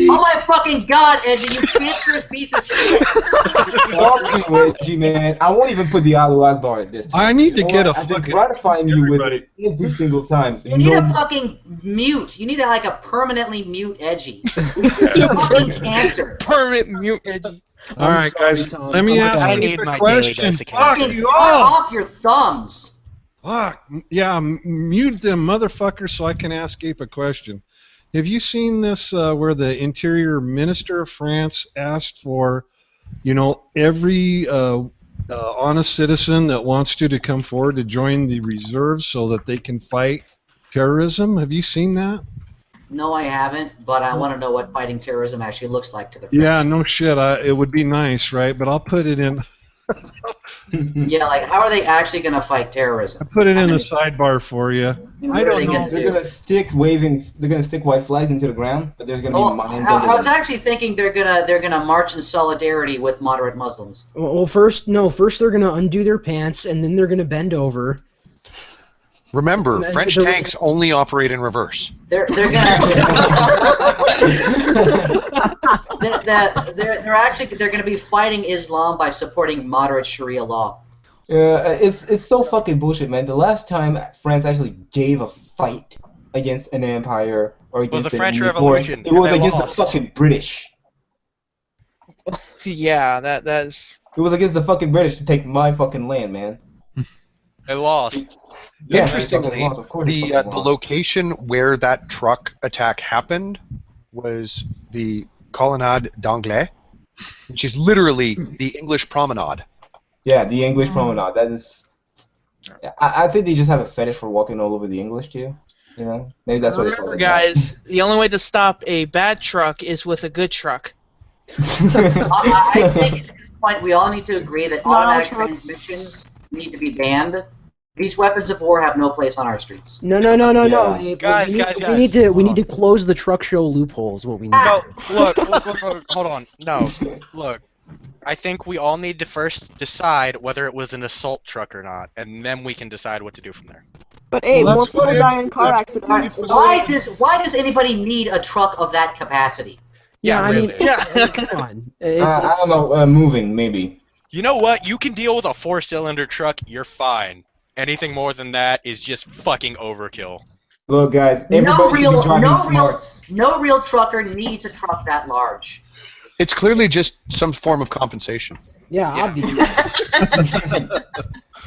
[SPEAKER 11] my fucking god, Edgy, you cancerous piece of shit!
[SPEAKER 1] Fuck you, Edgy, man. I won't even put the Allahu Akbar at this time.
[SPEAKER 3] I need to
[SPEAKER 1] You know
[SPEAKER 3] get
[SPEAKER 1] what?
[SPEAKER 3] a
[SPEAKER 1] I've been
[SPEAKER 3] fucking
[SPEAKER 1] gratifying you with
[SPEAKER 3] everybody.
[SPEAKER 1] it every single time.
[SPEAKER 11] You need
[SPEAKER 1] No-
[SPEAKER 11] a fucking mute. You need to, like, a permanently mute Edgy. You're fucking cancer.
[SPEAKER 8] Permit mute Edgy.
[SPEAKER 3] All right, guys.
[SPEAKER 9] Tom.
[SPEAKER 3] Let me
[SPEAKER 9] I'm
[SPEAKER 3] ask
[SPEAKER 9] sorry.
[SPEAKER 2] I
[SPEAKER 3] you
[SPEAKER 2] need
[SPEAKER 3] a
[SPEAKER 2] my daily
[SPEAKER 3] question.
[SPEAKER 2] dose of
[SPEAKER 3] Fuck
[SPEAKER 2] cancer.
[SPEAKER 3] you
[SPEAKER 11] Cut
[SPEAKER 3] all.
[SPEAKER 11] off your thumbs.
[SPEAKER 3] Fuck. Yeah, mute them motherfuckers so I can ask Ape a question. Have you seen this where the Interior Minister of France asked for, every honest citizen that wants to come forward to join the reserves so that they can fight terrorism? Have you seen that?
[SPEAKER 11] No, I haven't, but I want to know what fighting terrorism actually looks like to the French.
[SPEAKER 3] Yeah, no shit. It would be nice, right? But I'll put it in.
[SPEAKER 11] Yeah, like, how are they actually going to fight
[SPEAKER 3] I
[SPEAKER 11] terrorism?
[SPEAKER 3] put it in the
[SPEAKER 11] mean,
[SPEAKER 3] sidebar for you.
[SPEAKER 11] what
[SPEAKER 3] I
[SPEAKER 11] are
[SPEAKER 3] don't
[SPEAKER 11] they
[SPEAKER 3] know.
[SPEAKER 11] gonna
[SPEAKER 1] They're
[SPEAKER 11] do?
[SPEAKER 1] gonna stick white flags into the ground, but there's gonna be
[SPEAKER 11] Oh,
[SPEAKER 1] mines
[SPEAKER 11] I
[SPEAKER 1] under
[SPEAKER 11] was
[SPEAKER 1] them.
[SPEAKER 11] actually thinking they're gonna march in solidarity with moderate Muslims.
[SPEAKER 9] Well, first they're gonna undo their pants, and then they're gonna bend over.
[SPEAKER 5] Remember,
[SPEAKER 9] And
[SPEAKER 5] French
[SPEAKER 9] they're-
[SPEAKER 5] tanks only operate in reverse.
[SPEAKER 11] They're gonna they're gonna be fighting Islam by supporting moderate Sharia law.
[SPEAKER 1] It's so fucking bullshit, man. The last time France actually gave a fight against an empire or against
[SPEAKER 2] the
[SPEAKER 1] an
[SPEAKER 2] French
[SPEAKER 1] enemy force,
[SPEAKER 2] Revolution,
[SPEAKER 1] it was
[SPEAKER 2] and they
[SPEAKER 1] against
[SPEAKER 2] lost.
[SPEAKER 1] the fucking British.
[SPEAKER 8] Yeah, that's.
[SPEAKER 1] It was against the fucking British to take my fucking land, man.
[SPEAKER 2] They lost.
[SPEAKER 1] Yeah,
[SPEAKER 5] Interestingly,
[SPEAKER 1] they fucking lost, of course they
[SPEAKER 5] the
[SPEAKER 1] fucking
[SPEAKER 5] the
[SPEAKER 1] lost.
[SPEAKER 5] location where that truck attack happened was the Colonnade d'Anglais, which is literally the English promenade.
[SPEAKER 1] Yeah, the English promenade. That is. Yeah, I think they just have a fetish for walking all over the English too. Maybe that's what they call
[SPEAKER 8] Remember,
[SPEAKER 1] it.
[SPEAKER 8] guys, the only way to stop a bad truck is with a good truck.
[SPEAKER 11] I think at this point we all need to agree that
[SPEAKER 10] Not all
[SPEAKER 11] automatic
[SPEAKER 10] trucks.
[SPEAKER 11] transmissions need to be banned. These weapons of war have no place on our streets.
[SPEAKER 9] No.
[SPEAKER 1] Yeah.
[SPEAKER 9] Abe,
[SPEAKER 2] Guys,
[SPEAKER 9] we
[SPEAKER 2] guys,
[SPEAKER 9] need to
[SPEAKER 2] hold on.
[SPEAKER 9] close the truck show loopholes. What we need.
[SPEAKER 2] No, look, hold on. No, look. I think we all need to first decide whether it was an assault truck or not, and then we can decide what to do from there.
[SPEAKER 10] But hey,
[SPEAKER 3] Well,
[SPEAKER 10] more
[SPEAKER 3] that's what
[SPEAKER 10] people
[SPEAKER 3] it-
[SPEAKER 10] die in car
[SPEAKER 3] that's-
[SPEAKER 10] accidents.
[SPEAKER 11] Why does anybody need a truck of that capacity?
[SPEAKER 9] Yeah, I mean,
[SPEAKER 2] really.
[SPEAKER 8] Yeah.
[SPEAKER 9] come on.
[SPEAKER 1] I don't know. Moving maybe.
[SPEAKER 2] You know what? You can deal with a 4-cylinder truck, you're fine. Anything more than that is just fucking overkill.
[SPEAKER 1] Look, guys,
[SPEAKER 11] No
[SPEAKER 1] everybody should
[SPEAKER 11] real,
[SPEAKER 1] be driving
[SPEAKER 11] no real,
[SPEAKER 1] smarts.
[SPEAKER 11] no real trucker needs a truck that large.
[SPEAKER 5] It's clearly just some form of compensation.
[SPEAKER 9] Yeah,
[SPEAKER 2] Yeah.
[SPEAKER 9] obviously.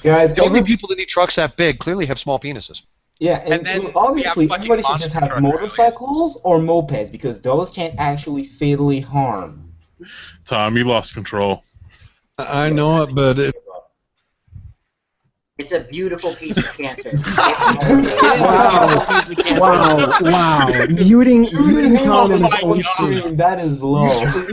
[SPEAKER 1] Guys,
[SPEAKER 5] The only people that need trucks that big clearly have small penises.
[SPEAKER 1] yeah, and
[SPEAKER 2] then we
[SPEAKER 1] obviously
[SPEAKER 2] have fucking
[SPEAKER 1] everybody should just
[SPEAKER 2] monster
[SPEAKER 1] have
[SPEAKER 2] truck
[SPEAKER 1] motorcycles or mopeds because those can't actually fatally harm.
[SPEAKER 7] Tom, you lost control.
[SPEAKER 3] I know it, but
[SPEAKER 11] It's a beautiful piece of cancer.
[SPEAKER 9] Wow. Muting Tom in his own stream.
[SPEAKER 1] Stream, that is low.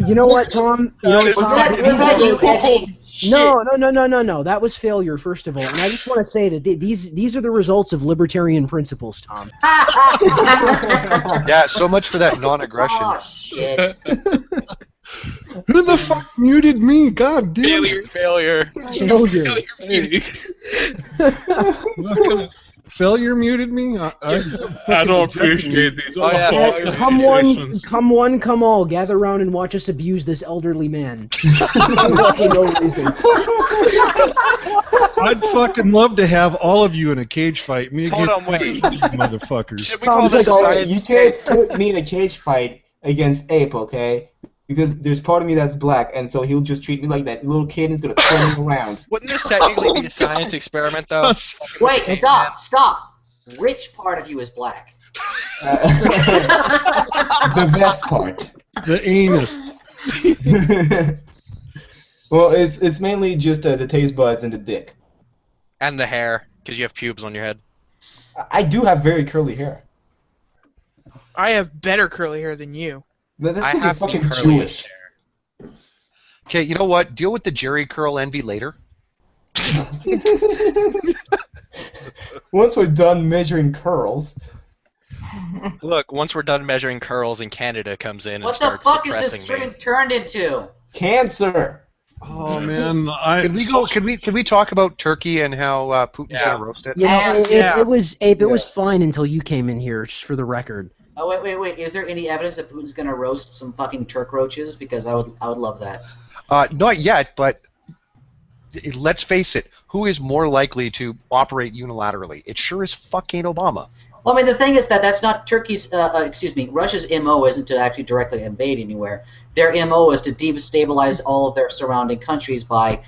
[SPEAKER 9] You know what, Tom? You know what,
[SPEAKER 11] Was
[SPEAKER 9] Tom?
[SPEAKER 11] that you, Edgy?
[SPEAKER 9] No. That was failure, first of all. And I just want to say that these are the results of libertarian principles, Tom.
[SPEAKER 5] Yeah, so much for that non-aggression.
[SPEAKER 11] Oh shit!
[SPEAKER 3] who the fuck muted me? God damn it.
[SPEAKER 2] Failure.
[SPEAKER 9] Failure.
[SPEAKER 3] Failure muted me?
[SPEAKER 7] I don't appreciate these
[SPEAKER 2] Oh, yeah.
[SPEAKER 7] awful
[SPEAKER 9] Come one,
[SPEAKER 7] accusations.
[SPEAKER 9] come all, gather round and watch us abuse this elderly man. For no reason.
[SPEAKER 3] I'd fucking love to have all of you in a cage fight. Me
[SPEAKER 2] Hold
[SPEAKER 3] against
[SPEAKER 2] on, wait.
[SPEAKER 3] you motherfuckers.
[SPEAKER 2] Should we call
[SPEAKER 9] Tom's
[SPEAKER 2] this
[SPEAKER 9] like,
[SPEAKER 2] a
[SPEAKER 9] oh,
[SPEAKER 2] science?
[SPEAKER 1] You can't put me in a cage fight against Ape, okay? Because there's part of me that's black, and so he'll just treat me like that little kid and he's gonna throw me around.
[SPEAKER 2] Wouldn't this technically be a science experiment, though?
[SPEAKER 11] Wait, stop! Which part of you is black?
[SPEAKER 1] The best part.
[SPEAKER 3] The anus.
[SPEAKER 1] Well, it's mainly just the taste buds and the dick.
[SPEAKER 2] And the hair, because you have pubes on your head.
[SPEAKER 1] I do have very curly hair.
[SPEAKER 8] I have better curly hair than you.
[SPEAKER 1] That's
[SPEAKER 2] I
[SPEAKER 1] because you're
[SPEAKER 2] have the
[SPEAKER 1] fucking
[SPEAKER 2] curliest
[SPEAKER 1] Jewish.
[SPEAKER 5] Okay, you know what? Deal with the Jerry curl envy later.
[SPEAKER 1] Once we're done measuring curls,
[SPEAKER 2] Look, once we're done measuring curls and Canada comes in and
[SPEAKER 11] What the
[SPEAKER 2] starts
[SPEAKER 11] fuck is this
[SPEAKER 2] suppressing
[SPEAKER 11] stream
[SPEAKER 2] me.
[SPEAKER 11] turned into?
[SPEAKER 1] cancer.
[SPEAKER 3] Oh man,
[SPEAKER 5] Can we go? Can we talk about Turkey and how Putin's
[SPEAKER 2] Yeah.
[SPEAKER 5] gonna roast it?
[SPEAKER 9] You know,
[SPEAKER 8] Yeah.
[SPEAKER 9] it was Abe. It was
[SPEAKER 1] Yeah.
[SPEAKER 9] fine until you came in here, just for the record.
[SPEAKER 11] Oh wait! Is there any evidence that Putin's gonna roast some fucking Turk roaches? Because I would love that.
[SPEAKER 5] Not yet, but let's face it. Who is more likely to operate unilaterally? It sure is fucking Obama.
[SPEAKER 11] Well, I mean, the thing is that that's not Turkey's. Russia's MO isn't to actually directly invade anywhere. Their MO is to destabilize all of their surrounding countries by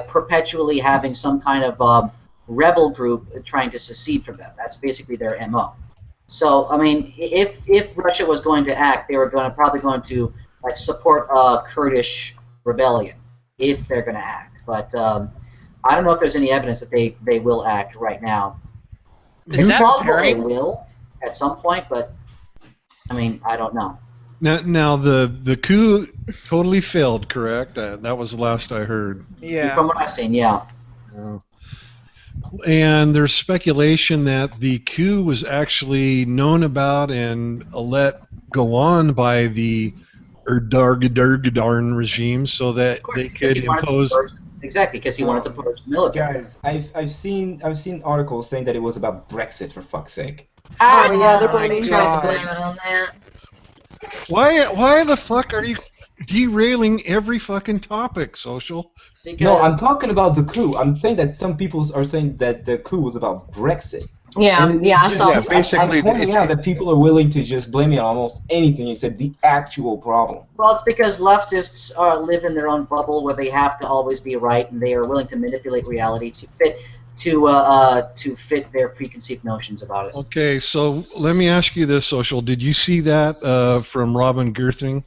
[SPEAKER 11] perpetually having some kind of rebel group trying to secede from them. That's basically their MO. So, I mean, if Russia was going to act, they were probably going to like support a Kurdish rebellion if they're going to act. But I don't know if there's any evidence that they will act right now.
[SPEAKER 2] Is
[SPEAKER 11] It's
[SPEAKER 2] that
[SPEAKER 11] plausible
[SPEAKER 2] very-
[SPEAKER 11] they will at some point, but I mean, I don't know.
[SPEAKER 3] Now the coup totally failed, correct? That was the last I heard.
[SPEAKER 8] Yeah.
[SPEAKER 11] From what I've seen, yeah.
[SPEAKER 3] And there's speculation that the coup was actually known about and let go on by the Erdogan regime so that they
[SPEAKER 11] Because
[SPEAKER 3] could
[SPEAKER 11] he wanted to
[SPEAKER 3] impose.
[SPEAKER 11] purge- exactly, because he wanted to purge the military.
[SPEAKER 1] Guys, I've seen articles saying that it was about Brexit, for fuck's sake.
[SPEAKER 10] Oh yeah, they're
[SPEAKER 8] my
[SPEAKER 10] blaming
[SPEAKER 4] Tried to
[SPEAKER 8] God.
[SPEAKER 4] blame it on that.
[SPEAKER 3] Why the fuck are you derailing every fucking topic, Social?
[SPEAKER 11] Because,
[SPEAKER 1] No, I'm talking about the coup. I'm saying that some people are saying that the coup was about Brexit.
[SPEAKER 4] Yeah,
[SPEAKER 1] And it's
[SPEAKER 4] yeah, I
[SPEAKER 1] just-
[SPEAKER 4] saw.
[SPEAKER 5] Yeah,
[SPEAKER 1] I'm
[SPEAKER 5] basically,
[SPEAKER 1] pointing out that people are willing to just blame it on almost anything except the actual problem.
[SPEAKER 11] well, it's because leftists live in their own bubble where they have to always be right, and they are willing to manipulate reality to fit their preconceived notions about it.
[SPEAKER 3] Okay, so let me ask you this, Social. Did you see that from Robin Gerthing?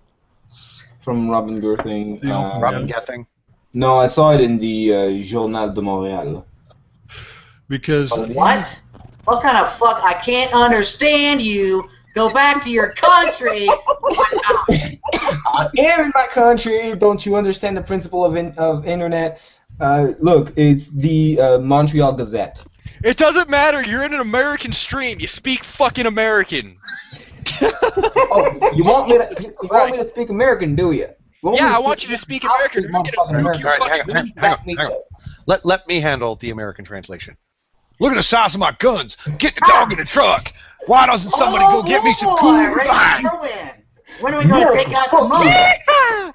[SPEAKER 1] From Robin Gerthing.
[SPEAKER 5] Robin Gething.
[SPEAKER 1] No, I saw it in the Journal de Montréal.
[SPEAKER 3] Because
[SPEAKER 11] What? What kind of fuck? I can't understand you. Go back to your country.
[SPEAKER 1] I am in my country. Don't you understand the principle of internet? Look, it's the Montreal Gazette.
[SPEAKER 2] It doesn't matter. You're in an American stream. You speak fucking American.
[SPEAKER 1] Oh, you want me to speak American, do you?
[SPEAKER 2] Yeah, I want you to speak American.
[SPEAKER 1] I'll speak motherfucking American.
[SPEAKER 5] All right, hang on. Let me handle the American translation. Look at the size of my guns. Get the dog in the truck. Why doesn't somebody go get me some cool
[SPEAKER 11] right, when are we going to take out the money?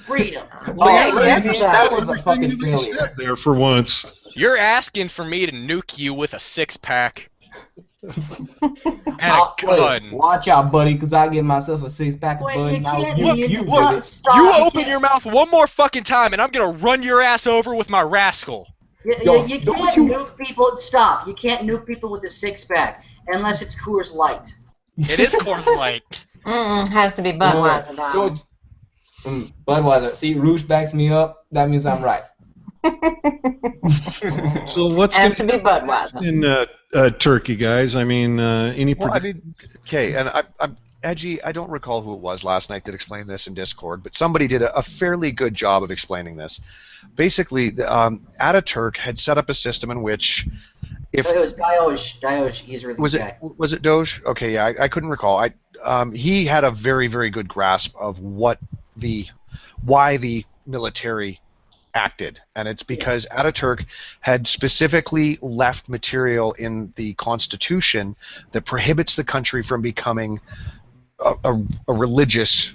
[SPEAKER 11] Freedom.
[SPEAKER 1] That was a fucking failure.
[SPEAKER 3] there for once.
[SPEAKER 2] You're asking for me to nuke you with a six-pack and a
[SPEAKER 1] Wait,
[SPEAKER 2] gun.
[SPEAKER 1] watch out, buddy, because I get myself a 6-pack of
[SPEAKER 11] Wait,
[SPEAKER 1] bud.
[SPEAKER 11] you
[SPEAKER 1] Now
[SPEAKER 11] can't-
[SPEAKER 1] you
[SPEAKER 11] you-
[SPEAKER 1] did
[SPEAKER 11] what?
[SPEAKER 1] it.
[SPEAKER 11] Stop.
[SPEAKER 2] You
[SPEAKER 11] You
[SPEAKER 2] open
[SPEAKER 11] can't-
[SPEAKER 2] your mouth one more fucking time, and I'm gonna run your ass over with my rascal.
[SPEAKER 11] You
[SPEAKER 1] Yo,
[SPEAKER 11] can't
[SPEAKER 1] don't you-
[SPEAKER 11] nuke people. Stop. You can't nuke people with a 6-pack unless it's Coors Light.
[SPEAKER 2] It is Coors Light.
[SPEAKER 4] Has to be Budweiser, dog.
[SPEAKER 1] Budweiser. See, Rouge backs me up. That means I'm right.
[SPEAKER 3] So what's
[SPEAKER 4] Has
[SPEAKER 3] going
[SPEAKER 4] to be Budweiser.
[SPEAKER 3] in Turkey, guys? I mean, any
[SPEAKER 5] Well, I mean, okay, and I'm edgy. I don't recall who it was last night that explained this in Discord, but somebody did a fairly good job of explaining this. Basically, Ataturk had set up a system in which, if
[SPEAKER 11] It was Dioj Israeli guy.
[SPEAKER 5] was it Doge? Okay, yeah, I couldn't recall. He had a very, very good grasp of why the military acted, and it's because Ataturk had specifically left material in the Constitution that prohibits the country from becoming a religious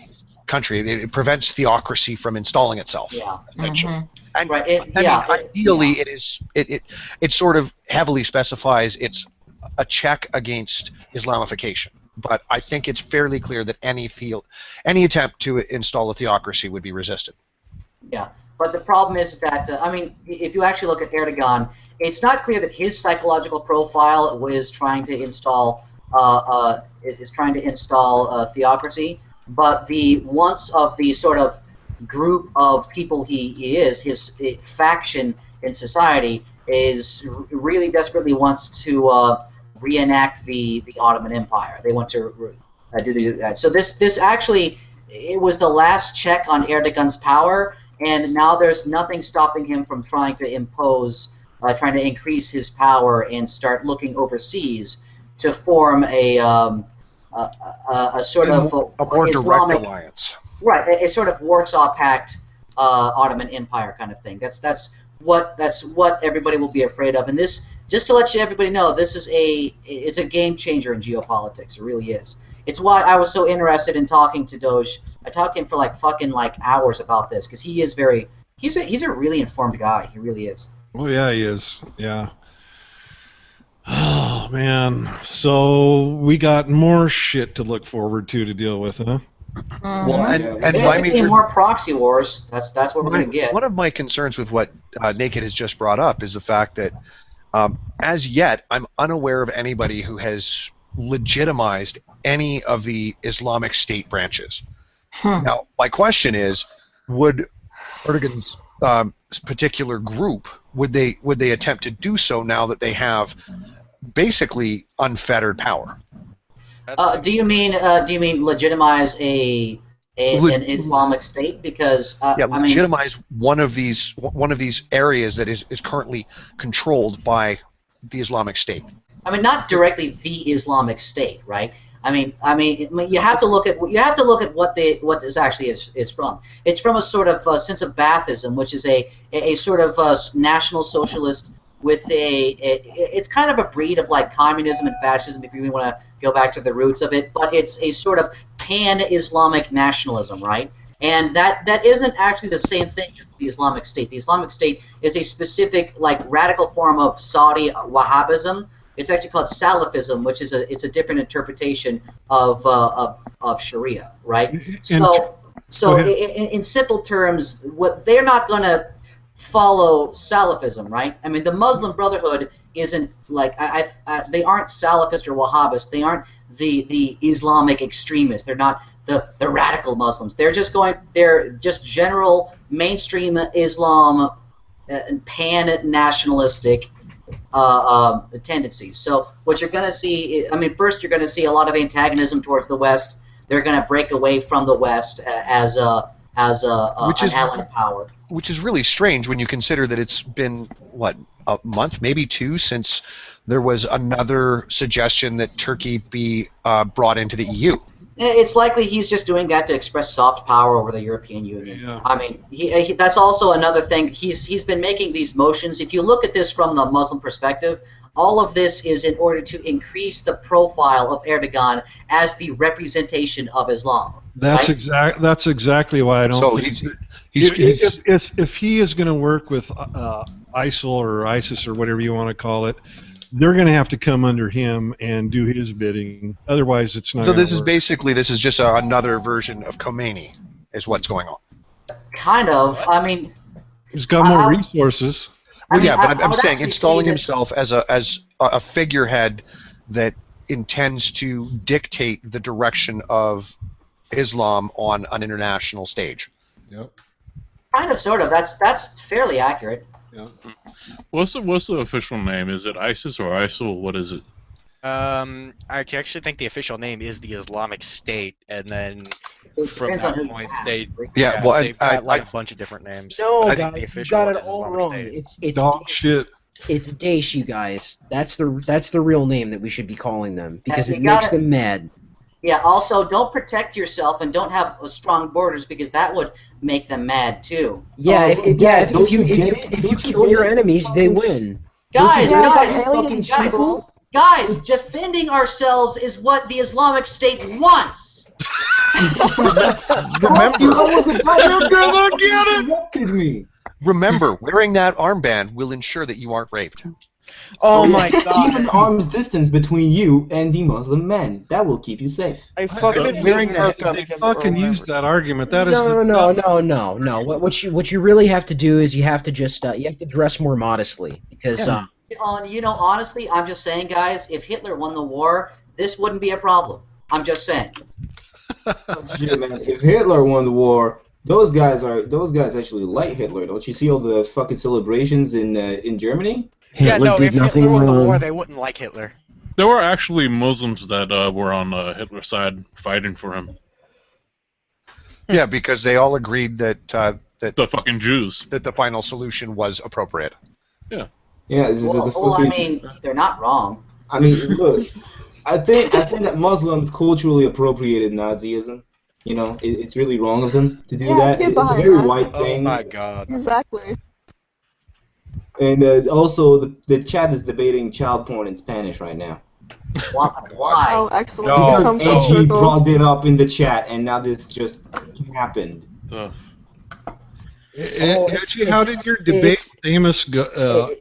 [SPEAKER 5] country. It prevents theocracy from installing itself.
[SPEAKER 11] Yeah.
[SPEAKER 5] Essentially. And
[SPEAKER 11] Right.
[SPEAKER 5] ideally, it sort of heavily specifies it's a check against Islamification. But I think it's fairly clear that any attempt to install a theocracy would be resisted.
[SPEAKER 11] Yeah. But the problem is that, I mean, if you actually look at Erdogan, it's not clear that his psychological profile was trying to install theocracy, but the wants of the sort of group of people he is, his faction in society, is really desperately wants to reenact the Ottoman Empire. They want to do that. So this actually, it was the last check on Erdogan's power. And now there's nothing stopping him from trying to increase his power and start looking overseas to form a sort of
[SPEAKER 5] a more
[SPEAKER 11] Islamic,
[SPEAKER 5] direct alliance.
[SPEAKER 11] right? A sort of Warsaw Pact, Ottoman Empire kind of thing. That's what everybody will be afraid of. And this just to let everybody know, it's a game changer in geopolitics. It really is. It's why I was so interested in talking to Doge. I talked to him for fucking hours about this because he's a really informed guy. He really is.
[SPEAKER 3] Oh yeah, he is. Yeah. Oh man. So we got more shit to look forward to deal with, huh?
[SPEAKER 5] Well, and
[SPEAKER 11] basically more proxy wars. That's what we're gonna get.
[SPEAKER 5] One of my concerns with what Naked has just brought up is the fact that, as yet, I'm unaware of anybody who has legitimized any of the Islamic State branches. Now, my question is, would Erdogan's particular group would they attempt to do so now that they have basically unfettered power?
[SPEAKER 11] Do you mean legitimize an Islamic State? Because
[SPEAKER 5] legitimize one of these areas that is currently controlled by the Islamic State.
[SPEAKER 11] I mean, not directly the Islamic State, right? I mean, you have to look at what this actually is from. It's from a sort of sense of Baathism, which is a sort of national socialist with it's kind of a breed of communism and fascism, if you really want to go back to the roots of it. But it's a sort of pan-Islamic nationalism, right? And that isn't actually the same thing as the Islamic State. The Islamic State is a specific radical form of Saudi Wahhabism. It's actually called Salafism, which is a different interpretation of Sharia, right? So in simple terms, what they're not going to follow Salafism, right? I mean, the Muslim Brotherhood isn't they aren't Salafist or Wahhabist. They aren't the Islamic extremists. They're not the radical Muslims. They're just general mainstream Islam, pan-nationalistic tendencies. So what you're going to see, first you're going to see a lot of antagonism towards the West. They're going to break away from the West as an ally of power.
[SPEAKER 5] Which is really strange when you consider that it's been, a month, maybe two, since there was another suggestion that Turkey be brought into the EU.
[SPEAKER 11] It's likely he's just doing that to express soft power over the European Union.
[SPEAKER 3] Yeah.
[SPEAKER 11] I mean, that's also another thing. He's been making these motions. If you look at this from the Muslim perspective, all of this is in order to increase the profile of Erdogan as the representation of Islam.
[SPEAKER 3] That's
[SPEAKER 11] right?
[SPEAKER 3] That's exactly why I don't.
[SPEAKER 5] So
[SPEAKER 3] think if he is going to work with ISIL or ISIS or whatever you want to call it, they're going to have to come under him and do his bidding. Otherwise, it's not.
[SPEAKER 5] So
[SPEAKER 3] this work.
[SPEAKER 5] This is just another version of Khomeini, is what's going on.
[SPEAKER 11] Kind of. I mean,
[SPEAKER 3] he's got more resources.
[SPEAKER 5] Well, but I'm saying installing himself as a figurehead that intends to dictate the direction of Islam on an international stage.
[SPEAKER 3] Yep.
[SPEAKER 11] Kind of, sort of. That's fairly accurate.
[SPEAKER 3] Yeah.
[SPEAKER 7] What's the official name? Is it ISIS or ISIL? What is it?
[SPEAKER 2] I actually think the official name is the Islamic State, and then from that point they've got a bunch of different names.
[SPEAKER 9] No,
[SPEAKER 2] I
[SPEAKER 9] guys,
[SPEAKER 2] think the
[SPEAKER 9] you
[SPEAKER 2] official
[SPEAKER 9] got
[SPEAKER 2] one
[SPEAKER 9] it
[SPEAKER 2] is
[SPEAKER 9] all
[SPEAKER 2] Islamic
[SPEAKER 9] wrong.
[SPEAKER 2] State.
[SPEAKER 9] It's
[SPEAKER 3] Dog shit.
[SPEAKER 9] It's Daesh, you guys. That's the real name that we should be calling them because
[SPEAKER 11] You
[SPEAKER 9] it makes
[SPEAKER 11] gotta-
[SPEAKER 9] them mad.
[SPEAKER 11] Yeah, also, don't protect yourself and don't have strong borders because that would make them mad, too.
[SPEAKER 9] Yeah, if you kill your enemies, they win.
[SPEAKER 11] Guys,
[SPEAKER 10] guys,
[SPEAKER 11] defending ourselves is what the Islamic State wants!
[SPEAKER 5] Remember, wearing that armband will ensure that you aren't raped.
[SPEAKER 8] Oh my god.
[SPEAKER 1] Keep an arm's distance between you and the Muslim men. That will keep you safe.
[SPEAKER 8] I fucking
[SPEAKER 3] Wearing that, they fucking use that argument. That is
[SPEAKER 9] no. What you really have to do is you have to just you have to dress more modestly because
[SPEAKER 11] honestly, I'm just saying, guys, if Hitler won the war, this wouldn't be a problem. I'm just saying.
[SPEAKER 1] Shit, man. If Hitler won the war, those guys actually like Hitler. Don't you see all the fucking celebrations in Germany?
[SPEAKER 2] Yeah, no, if Hitler won the war,
[SPEAKER 9] wrong.
[SPEAKER 2] they wouldn't like Hitler.
[SPEAKER 7] There were actually Muslims that were on Hitler's side fighting for him.
[SPEAKER 5] Yeah, because they all agreed that
[SPEAKER 7] The fucking Jews.
[SPEAKER 5] that the final solution was appropriate.
[SPEAKER 1] Yeah. This is the
[SPEAKER 11] Well, I
[SPEAKER 1] fucking.
[SPEAKER 11] mean, they're not wrong.
[SPEAKER 1] I mean, look. I think that Muslims culturally appropriated Nazism. You know, it's really wrong of them to do that.
[SPEAKER 10] get
[SPEAKER 1] It's a
[SPEAKER 10] behind
[SPEAKER 1] very
[SPEAKER 10] that.
[SPEAKER 1] white
[SPEAKER 2] Oh
[SPEAKER 1] thing.
[SPEAKER 2] my god.
[SPEAKER 10] Exactly.
[SPEAKER 1] And also, the chat is debating child porn in Spanish right now.
[SPEAKER 11] Why?
[SPEAKER 10] Oh, excellent.
[SPEAKER 7] No.
[SPEAKER 1] Because
[SPEAKER 10] Come full
[SPEAKER 1] Edgy
[SPEAKER 10] circle.
[SPEAKER 1] brought it up in the chat, and now this just happened.
[SPEAKER 3] Edgy, how did your debate with Amos go?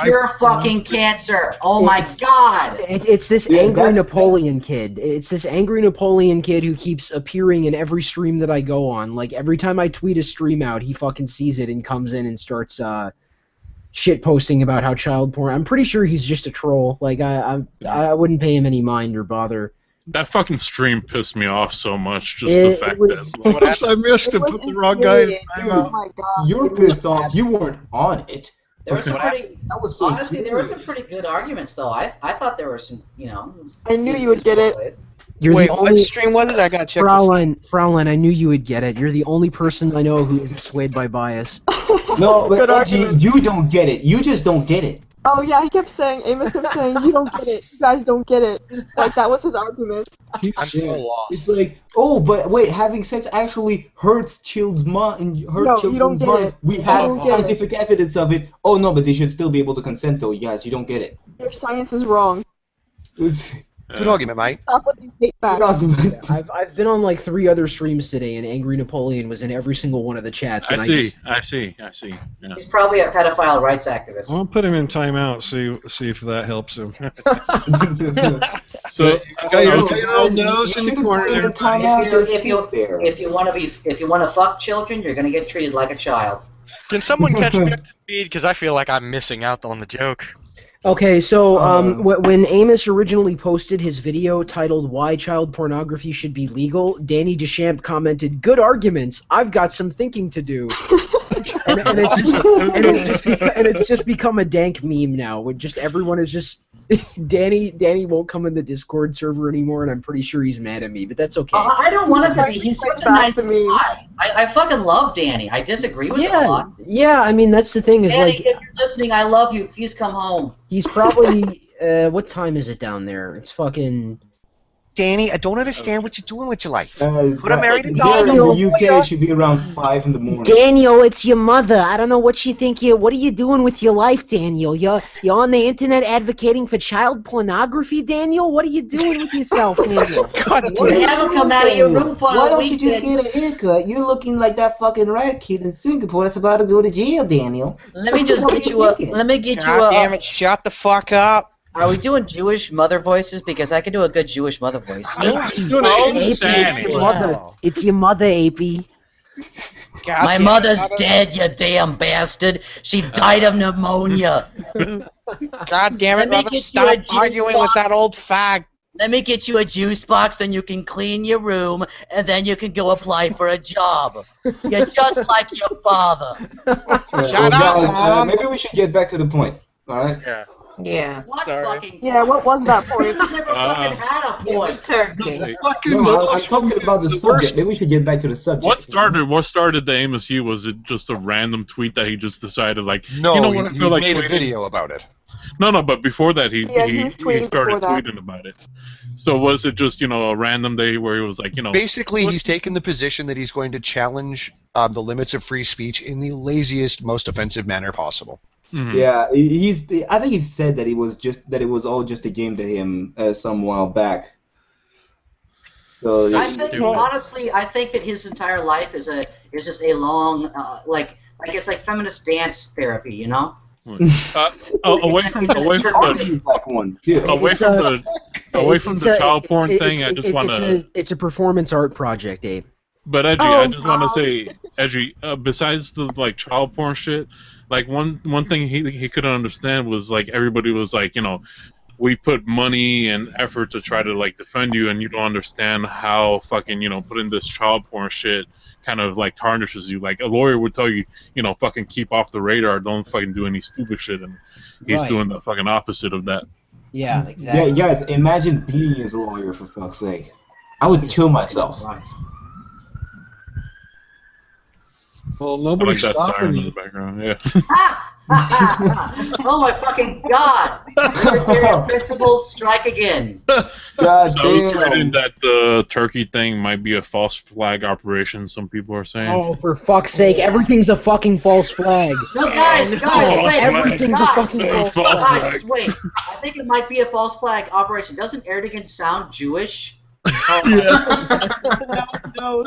[SPEAKER 11] Pure fucking cancer. Oh my god.
[SPEAKER 9] It's this
[SPEAKER 1] Yeah,
[SPEAKER 9] angry
[SPEAKER 1] that's-
[SPEAKER 9] Napoleon kid. It's this angry Napoleon kid who keeps appearing in every stream that I go on. Like, every time I tweet a stream out, he fucking sees it and comes in and starts shit posting about how child porn. I'm pretty sure he's just a troll. Like, I wouldn't pay him any mind or bother.
[SPEAKER 7] That fucking stream pissed me off so much. Just
[SPEAKER 9] It-
[SPEAKER 7] the fact
[SPEAKER 9] it was-
[SPEAKER 7] that.
[SPEAKER 3] Oops, I missed to
[SPEAKER 10] It was
[SPEAKER 3] put the wrong guy in
[SPEAKER 10] infuriating.
[SPEAKER 3] timeout.
[SPEAKER 10] Oh my god.
[SPEAKER 1] You're pissed off. You weren't on it.
[SPEAKER 11] There were some pretty.
[SPEAKER 1] That was so
[SPEAKER 11] Honestly, there were
[SPEAKER 1] cute.
[SPEAKER 11] some pretty good arguments, though. I thought there were some.
[SPEAKER 10] I knew you would get it.
[SPEAKER 9] You're
[SPEAKER 8] Wait,
[SPEAKER 9] the
[SPEAKER 8] what
[SPEAKER 9] only
[SPEAKER 8] stream was it? I gotta check this.
[SPEAKER 9] Fraulein, I knew you would get it. You're the only person I know who isn't swayed by bias.
[SPEAKER 1] No,
[SPEAKER 10] Good
[SPEAKER 1] but Edgy,
[SPEAKER 10] argument.
[SPEAKER 1] you don't get it. You just don't get it.
[SPEAKER 10] Oh yeah, he kept saying, Amos kept saying, you don't get it. You guys don't get it. Like, that was his argument.
[SPEAKER 5] I'm so lost.
[SPEAKER 1] It's like, oh, but wait, having sex actually hurts children's mind.
[SPEAKER 10] No, you don't get it.
[SPEAKER 1] We
[SPEAKER 10] You
[SPEAKER 1] have
[SPEAKER 10] don't get it.
[SPEAKER 1] scientific evidence of it. Oh no, but they should still be able to consent, though. Yes, you don't get it.
[SPEAKER 10] Your science is wrong.
[SPEAKER 1] It's
[SPEAKER 5] Good argument, mate.
[SPEAKER 10] Stop with these hate
[SPEAKER 1] good
[SPEAKER 10] facts.
[SPEAKER 1] argument.
[SPEAKER 9] I've been on like 3 other streams today, and Angry Napoleon was in every single one of the chats.
[SPEAKER 7] I
[SPEAKER 9] And
[SPEAKER 7] see.
[SPEAKER 9] just-
[SPEAKER 7] I see. Yeah.
[SPEAKER 11] He's probably a pedophile rights activist.
[SPEAKER 3] I'll put him in timeout. See if that helps him.
[SPEAKER 7] So
[SPEAKER 3] You got your
[SPEAKER 1] Oh,
[SPEAKER 3] little nose
[SPEAKER 1] you
[SPEAKER 3] in the
[SPEAKER 1] should've
[SPEAKER 3] corner
[SPEAKER 1] put him
[SPEAKER 3] there.
[SPEAKER 1] in timeout. There's
[SPEAKER 11] If you
[SPEAKER 1] kids there.
[SPEAKER 11] if you want to fuck children, you're gonna get treated like a child.
[SPEAKER 2] Can someone catch me up to speed? Because I feel like I'm missing out on the joke.
[SPEAKER 9] Okay, so when Amos originally posted his video titled "Why Child Pornography Should Be Legal," Danny Deschamps commented, "Good arguments. I've got some thinking to do." and it's just become a dank meme now. Where just everyone is just Danny won't come in the Discord server anymore, and I'm pretty sure he's mad at me. But that's okay.
[SPEAKER 11] I don't want him to be. He's such a nice
[SPEAKER 10] to me.
[SPEAKER 11] guy. I fucking love Danny. I disagree with him a lot.
[SPEAKER 9] Yeah. I mean, that's the thing is
[SPEAKER 11] Danny,
[SPEAKER 9] like
[SPEAKER 11] if you're listening, I love you. Please come home.
[SPEAKER 9] he's probably what time is it down there? It's fucking.
[SPEAKER 5] Danny, I don't understand what you're doing with your life.
[SPEAKER 1] Could
[SPEAKER 5] have married a
[SPEAKER 1] Here
[SPEAKER 5] dog.
[SPEAKER 1] in the UK, it should be around 5 in the morning.
[SPEAKER 9] Daniel, it's your mother. I don't know what you think you. What are you doing with your life, Daniel? You're on the internet advocating for child pornography, Daniel. What are you doing with yourself, Daniel?
[SPEAKER 11] You haven't come out of your room for
[SPEAKER 1] Why
[SPEAKER 11] a
[SPEAKER 1] don't you just
[SPEAKER 11] weekend.
[SPEAKER 1] get a haircut? You're looking like that fucking rat kid in Singapore that's about to go to jail, Daniel.
[SPEAKER 11] Let me just get you a. Let me get you
[SPEAKER 8] God damn
[SPEAKER 11] a.
[SPEAKER 8] it! Shut the fuck up.
[SPEAKER 11] Are we doing Jewish mother voices? Because I can do a good Jewish mother voice.
[SPEAKER 9] It's your mother. It's your mother, Apey.
[SPEAKER 8] God
[SPEAKER 11] My
[SPEAKER 8] damn it,
[SPEAKER 11] mother's
[SPEAKER 8] mother.
[SPEAKER 11] dead, you damn bastard. She died of pneumonia.
[SPEAKER 8] God damn
[SPEAKER 11] Let
[SPEAKER 8] it,
[SPEAKER 11] me
[SPEAKER 8] mother!
[SPEAKER 11] get you a
[SPEAKER 8] Stop
[SPEAKER 11] juice
[SPEAKER 8] arguing with
[SPEAKER 11] box.
[SPEAKER 8] that old fag.
[SPEAKER 11] Let me get you a juice box, then you can clean your room, and then you can go apply for a job. You're just like your father.
[SPEAKER 8] Shut up,
[SPEAKER 1] guys,
[SPEAKER 8] Mom.
[SPEAKER 1] maybe we should get back to the point. All right.
[SPEAKER 4] Yeah.
[SPEAKER 11] What
[SPEAKER 8] Sorry.
[SPEAKER 11] fucking?
[SPEAKER 10] Yeah, what was that point?
[SPEAKER 11] He's never fucking had a point.
[SPEAKER 4] Turkey.
[SPEAKER 3] Fucking
[SPEAKER 1] No, I'm talking about the subject. Maybe we should get back to the subject.
[SPEAKER 7] What started the AMSU? Was it just a random tweet that he just decided like?
[SPEAKER 5] No,
[SPEAKER 7] you know what, I
[SPEAKER 5] he
[SPEAKER 7] feel like
[SPEAKER 5] made a
[SPEAKER 7] tweeting?
[SPEAKER 5] video about it.
[SPEAKER 7] No, but before that he
[SPEAKER 10] Yeah, he was tweeting
[SPEAKER 7] started
[SPEAKER 10] before that.
[SPEAKER 7] tweeting about it. So was it just a random day where he was like
[SPEAKER 5] Basically, he's taken the position that he's going to challenge the limits of free speech in the laziest, most offensive manner possible.
[SPEAKER 7] mhm.
[SPEAKER 1] Yeah, I think he said that it was all just a game to him some while back. So
[SPEAKER 11] I think honestly, I think that his entire life is just a long like it's like feminist dance therapy, you know?
[SPEAKER 7] Away from the
[SPEAKER 1] he's like one. Yeah.
[SPEAKER 7] away
[SPEAKER 9] It's
[SPEAKER 7] from
[SPEAKER 9] a-
[SPEAKER 7] the away from the child porn thing. I just want
[SPEAKER 9] It's
[SPEAKER 7] to.
[SPEAKER 9] it's a performance art project, Abe.
[SPEAKER 7] But Edgy,
[SPEAKER 10] Oh,
[SPEAKER 7] I just want to
[SPEAKER 10] God.
[SPEAKER 7] say, Edgy. Besides the like child porn shit, like one thing he couldn't understand was like everybody was like, we put money and effort to try to like defend you, and you don't understand how fucking putting this child porn shit kind of like tarnishes you. Like a lawyer would tell you, fucking keep off the radar, don't fucking do any stupid shit, and he's
[SPEAKER 9] Right.
[SPEAKER 7] doing the fucking opposite of that.
[SPEAKER 9] Yeah,
[SPEAKER 1] Yeah,
[SPEAKER 9] exactly.
[SPEAKER 1] guys, imagine being his lawyer for fuck's sake. I would kill myself.
[SPEAKER 3] Well,
[SPEAKER 7] I
[SPEAKER 3] nobody's
[SPEAKER 7] like that
[SPEAKER 3] stopping
[SPEAKER 7] siren in
[SPEAKER 3] you.
[SPEAKER 7] the background. Yeah.
[SPEAKER 11] Oh my fucking god! Libertarian principles strike again.
[SPEAKER 1] God
[SPEAKER 7] I was reading
[SPEAKER 1] damn.
[SPEAKER 7] that the turkey thing might be a false flag operation. Some people are saying.
[SPEAKER 9] Oh, for fuck's sake, everything's a fucking false flag.
[SPEAKER 11] No, guys,
[SPEAKER 9] No,
[SPEAKER 11] wait,
[SPEAKER 9] everything's a fucking false flag.
[SPEAKER 11] guys, wait. I think it might be a false flag operation. Doesn't Erdogan sound Jewish?
[SPEAKER 10] No.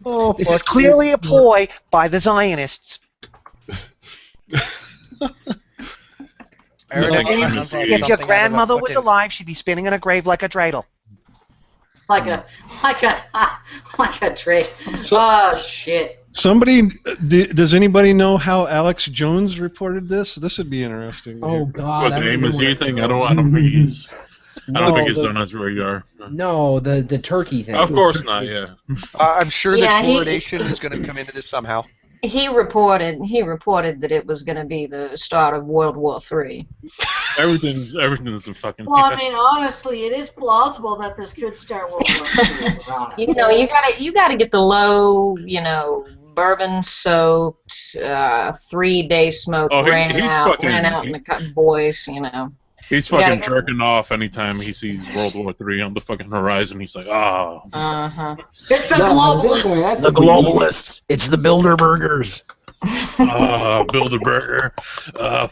[SPEAKER 6] Oh,
[SPEAKER 12] This is clearly a ploy by the Zionists. If your grandmother was alive, she'd be spinning in a grave like a dreidel.
[SPEAKER 11] Like a tray. Oh shit.
[SPEAKER 3] Somebody, does anybody know how Alex Jones reported this? This would be interesting.
[SPEAKER 9] Oh God!
[SPEAKER 7] What, the AMZ thing? I don't think he's. I don't think it's
[SPEAKER 9] the-
[SPEAKER 7] on his radar.
[SPEAKER 9] No, the turkey thing.
[SPEAKER 7] Of course not. Yeah.
[SPEAKER 12] I'm sure
[SPEAKER 4] Yeah,
[SPEAKER 12] that
[SPEAKER 4] he-
[SPEAKER 12] fluoridation is going to come into this somehow.
[SPEAKER 4] He reported that it was going to be the start of World War III.
[SPEAKER 7] Everything's a fucking.
[SPEAKER 11] Well, I mean, honestly, it is plausible that this could start World War II.
[SPEAKER 4] You know, you gotta get the low, bourbon-soaked, 3-day smoke
[SPEAKER 7] Oh,
[SPEAKER 4] ran
[SPEAKER 7] he's
[SPEAKER 4] out
[SPEAKER 7] fucking-
[SPEAKER 4] in the voice,
[SPEAKER 7] He's
[SPEAKER 4] You gotta
[SPEAKER 7] fucking
[SPEAKER 4] get-
[SPEAKER 7] jerking off anytime he sees World War III on the fucking horizon. He's like, oh.
[SPEAKER 4] Uh-huh.
[SPEAKER 11] It's the
[SPEAKER 1] No, at this point,
[SPEAKER 11] globalists.
[SPEAKER 1] that's
[SPEAKER 13] The
[SPEAKER 1] what we need.
[SPEAKER 13] globalists. It's the Bilderbergers.
[SPEAKER 7] Bilderberger,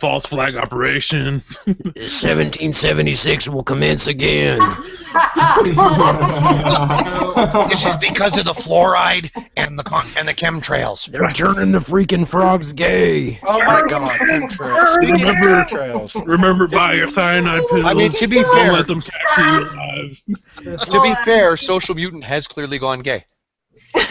[SPEAKER 7] false flag operation.
[SPEAKER 13] 1776 will commence again.
[SPEAKER 12] This is because of the fluoride and the chemtrails.
[SPEAKER 13] They're turning the freaking frogs gay.
[SPEAKER 12] Oh my God!
[SPEAKER 7] Remember, buy your cyanide pills.
[SPEAKER 12] I mean, to be
[SPEAKER 7] Don't
[SPEAKER 12] fair,
[SPEAKER 7] let them capture you alive.
[SPEAKER 12] to be fair, Social Mutant has clearly gone gay.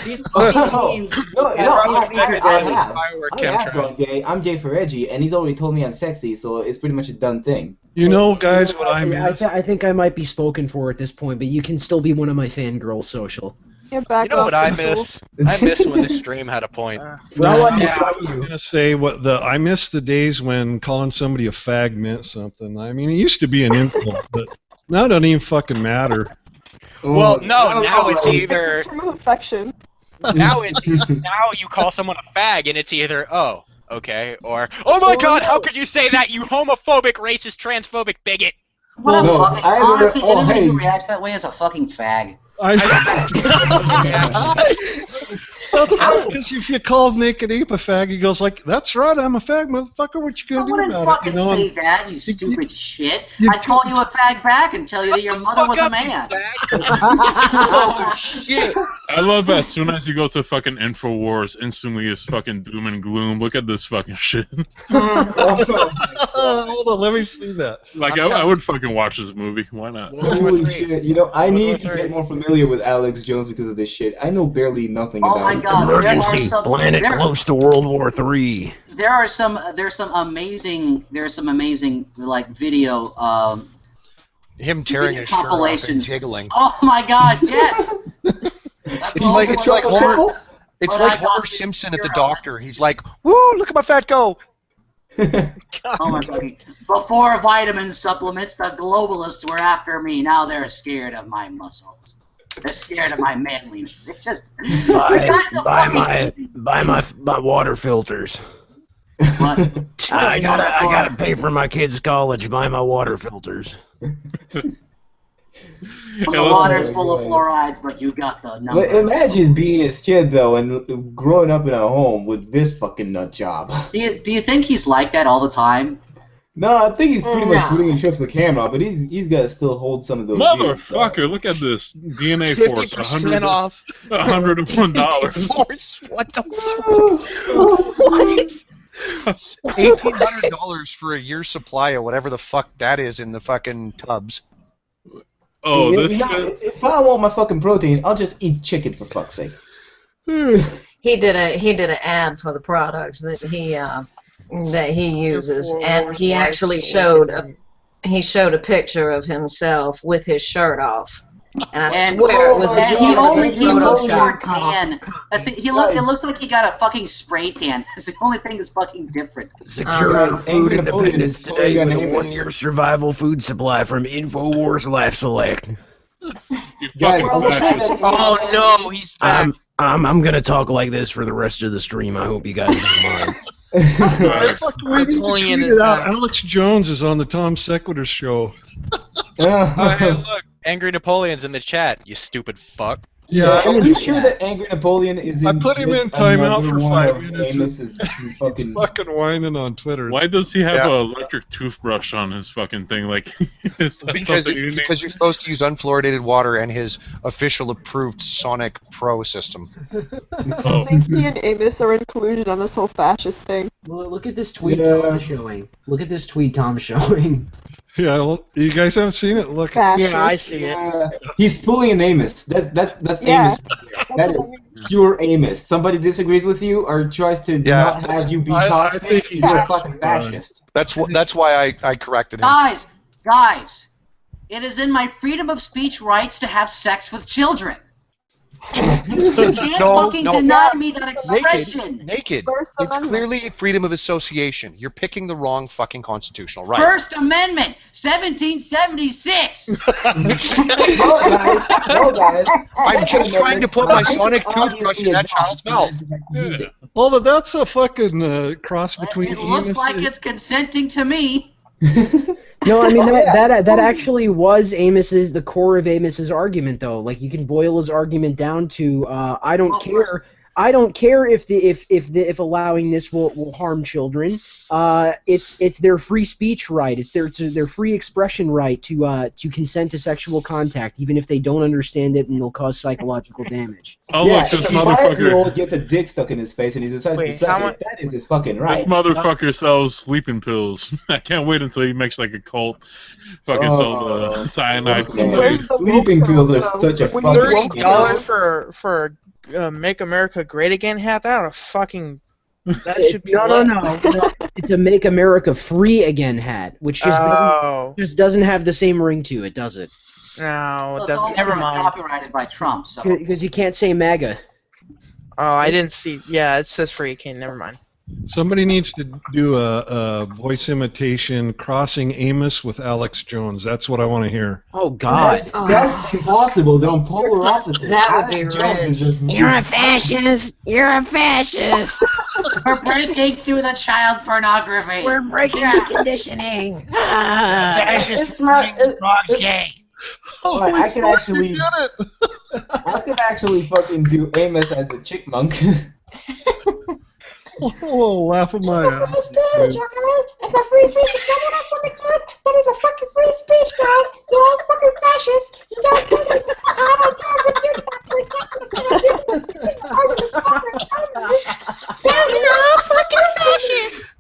[SPEAKER 11] These
[SPEAKER 1] No,
[SPEAKER 11] memes.
[SPEAKER 1] I have.
[SPEAKER 12] Firework
[SPEAKER 1] I have gone gay. I'm gay for Reggie, and he's already told me I'm sexy, so it's pretty much a done thing.
[SPEAKER 3] You know, guys, what I miss?
[SPEAKER 9] I think I might be spoken for at this point, but you can still be one of my fangirls, Social.
[SPEAKER 10] Get back
[SPEAKER 2] You know what
[SPEAKER 10] off
[SPEAKER 2] I
[SPEAKER 10] the
[SPEAKER 2] miss? I miss when this stream had a point.
[SPEAKER 9] Well,
[SPEAKER 3] I'm gonna say I miss the days when calling somebody a fag meant something. I mean, it used to be an insult, but now it doesn't even fucking matter.
[SPEAKER 2] Well, no, now it's either
[SPEAKER 10] term of affection.
[SPEAKER 2] now you call someone a fag and it's either okay, or oh my God, how could you say that, you homophobic, racist, transphobic bigot?
[SPEAKER 11] What a
[SPEAKER 1] No,
[SPEAKER 11] fucking,
[SPEAKER 1] I
[SPEAKER 11] honestly,
[SPEAKER 1] never-
[SPEAKER 11] anybody
[SPEAKER 1] hey.
[SPEAKER 11] who reacts that way is a fucking fag.
[SPEAKER 3] Because if you called Naked Ape a fag, he goes like, "That's right, I'm a fag, motherfucker. What you
[SPEAKER 11] I
[SPEAKER 3] gonna do
[SPEAKER 11] wouldn't
[SPEAKER 3] about
[SPEAKER 11] fucking
[SPEAKER 3] it?" You know,
[SPEAKER 11] say
[SPEAKER 3] and-
[SPEAKER 11] that, you stupid shit.
[SPEAKER 3] you-
[SPEAKER 11] I'd call you a fag back and tell you that your mother was a man.
[SPEAKER 12] Oh shit!
[SPEAKER 7] I love as soon as you go to fucking InfoWars, instantly it's fucking doom and gloom. Look at this fucking shit.
[SPEAKER 3] Hold on, let me see that.
[SPEAKER 7] Like, I would fucking watch this movie. Why not?
[SPEAKER 1] Holy shit! I need to get more familiar with Alex Jones because of this shit. I know barely nothing
[SPEAKER 11] Oh
[SPEAKER 1] about
[SPEAKER 11] my
[SPEAKER 1] him.
[SPEAKER 11] God, there are
[SPEAKER 13] Emergency.
[SPEAKER 11] some
[SPEAKER 13] Planet close to World War III.
[SPEAKER 11] there's some amazing like video
[SPEAKER 12] Him tearing
[SPEAKER 11] video
[SPEAKER 12] his shirt off and
[SPEAKER 11] compilations.
[SPEAKER 12] jiggling.
[SPEAKER 11] Oh my God, yes.
[SPEAKER 12] It's like Homer. It's
[SPEAKER 11] What
[SPEAKER 12] like
[SPEAKER 11] I got
[SPEAKER 12] Homer
[SPEAKER 11] is
[SPEAKER 12] Simpson at the
[SPEAKER 11] zero.
[SPEAKER 12] doctor. He's like, "Woo! Look at my fat go."
[SPEAKER 11] Oh my God. Before vitamin supplements, the globalists were after me. Now they're scared of my muscles. They're scared of my manliness. It's just
[SPEAKER 13] Buy
[SPEAKER 11] fucking
[SPEAKER 13] my water filters.
[SPEAKER 11] What?
[SPEAKER 13] I gotta pay for my kids' college. Buy my water filters.
[SPEAKER 11] Well, the water's full of fluoride, but you got the number.
[SPEAKER 1] But imagine being his kid though, and growing up in a home with this fucking nut job.
[SPEAKER 11] Do you think he's like that all the time?
[SPEAKER 1] No, I think he's pretty much
[SPEAKER 4] No.
[SPEAKER 1] putting a shit for the camera, but he's got to still hold some of those. views,
[SPEAKER 7] Motherfucker, look at this. DNA Force,
[SPEAKER 8] 50% off.
[SPEAKER 7] $101.
[SPEAKER 8] Force? What the fuck?
[SPEAKER 12] $1,800 for a year's supply of whatever the fuck that is in the fucking tubs.
[SPEAKER 7] Oh,
[SPEAKER 1] You
[SPEAKER 7] this
[SPEAKER 1] know,
[SPEAKER 7] shit.
[SPEAKER 1] if I want my fucking protein, I'll just eat chicken for fuck's sake.
[SPEAKER 4] He did an ad for the products that he uses, and he actually showed a picture of himself with his shirt off. And I swear it was a
[SPEAKER 11] he only
[SPEAKER 4] Photoshop.
[SPEAKER 11] tan. That's the, it looks like he got a fucking spray tan. That's the only thing that's fucking different.
[SPEAKER 13] Securing food
[SPEAKER 1] Angry
[SPEAKER 13] independence
[SPEAKER 1] Napoleon is
[SPEAKER 13] today with
[SPEAKER 1] totally
[SPEAKER 13] a
[SPEAKER 1] gonna
[SPEAKER 13] one-year survival food supply from InfoWars Life Select.
[SPEAKER 7] You
[SPEAKER 1] Guys,
[SPEAKER 7] fucking
[SPEAKER 1] I wish I
[SPEAKER 7] fascist.
[SPEAKER 1] had-
[SPEAKER 8] Oh no, he's back.
[SPEAKER 13] I'm gonna talk like this for the rest of the stream. I hope you guys don't mind.
[SPEAKER 3] We need to tweet it out. Alex Jones is on the Tom Sequitur show.
[SPEAKER 2] Hey, look, Angry Napoleon's in the chat. You stupid fuck.
[SPEAKER 1] Yeah, are you sure that Angry Napoleon is in?
[SPEAKER 3] I put him in timeout for 5 minutes.
[SPEAKER 1] Amos's
[SPEAKER 3] He's fucking whining on Twitter.
[SPEAKER 7] Why does he have an electric toothbrush on his fucking thing? Like, is that
[SPEAKER 12] because
[SPEAKER 7] something unique?
[SPEAKER 12] because you're supposed to use unfluoridated water and his official approved Sonic Pro system.
[SPEAKER 7] Oh.
[SPEAKER 10] I think he and Amos are in collusion on this whole fascist thing.
[SPEAKER 9] Well, look at this tweet Tom's showing. Look at this tweet Tom's showing.
[SPEAKER 3] Yeah, well, you guys haven't seen it? Look.
[SPEAKER 8] Yeah, I see it.
[SPEAKER 1] He's pulling an Amos. That's Amos. That is pure Amos. Somebody disagrees with you or tries to not have you be toxic. He's a fucking fascist.
[SPEAKER 12] That's why I corrected him.
[SPEAKER 11] Guys, it is in my freedom of speech rights to have sex with children. You can't fucking deny me that expression.
[SPEAKER 12] Naked. It's clearly freedom of association. You're picking the wrong fucking constitutional right.
[SPEAKER 11] First Amendment, 1776.
[SPEAKER 1] No, guys.
[SPEAKER 12] I'm just trying to put my sonic toothbrush in that child's mouth.
[SPEAKER 3] Well, that's a fucking cross between.
[SPEAKER 11] It looks like it's consenting to me.
[SPEAKER 9] No, I mean that actually was the core of Amos's argument, though. Like, you can boil his argument down to I don't care. I don't care if allowing this will harm children. It's their free speech right. It's their free expression right to consent to sexual contact, even if they don't understand it and it'll cause psychological damage.
[SPEAKER 7] Oh, look, this motherfucker.
[SPEAKER 1] 5-year-old gets a dick stuck in his face and he decides to suck it. That is his fucking right.
[SPEAKER 7] This motherfucker sells sleeping pills. I can't wait until he makes like a cult. Fucking sell cyanide.
[SPEAKER 1] Sleeping pills are such a fucking
[SPEAKER 8] $30 for Make America Great Again hat? That should be
[SPEAKER 9] no. It's a Make America Free Again hat, which just doesn't have the same ring to it, does it?
[SPEAKER 8] No, it
[SPEAKER 11] It's
[SPEAKER 8] doesn't. Never mind.
[SPEAKER 11] Copyrighted by Trump, so.
[SPEAKER 9] Because you can't say MAGA.
[SPEAKER 8] Oh, I didn't see. Yeah, it says free. Okay, never mind.
[SPEAKER 3] Somebody needs to do a voice imitation crossing Amos with Alex Jones. That's what I want to hear.
[SPEAKER 9] Oh, God.
[SPEAKER 1] That's impossible. They're on polar opposites.
[SPEAKER 4] That would be rich.
[SPEAKER 14] You're a fascist. You're a fascist.
[SPEAKER 11] We're breaking through the child pornography.
[SPEAKER 14] We're breaking the conditioning. Fascist frog's gay.
[SPEAKER 1] Oh, I could actually fucking do Amos as a chickmunk.
[SPEAKER 3] Oh, laugh at my ass.
[SPEAKER 14] Free speech, okay? It's my free speech. If you don't want that from the kids, that is my fucking free speech, guys. You're all fucking fascists. You don't do it. I don't do it. You're all fucking fascists.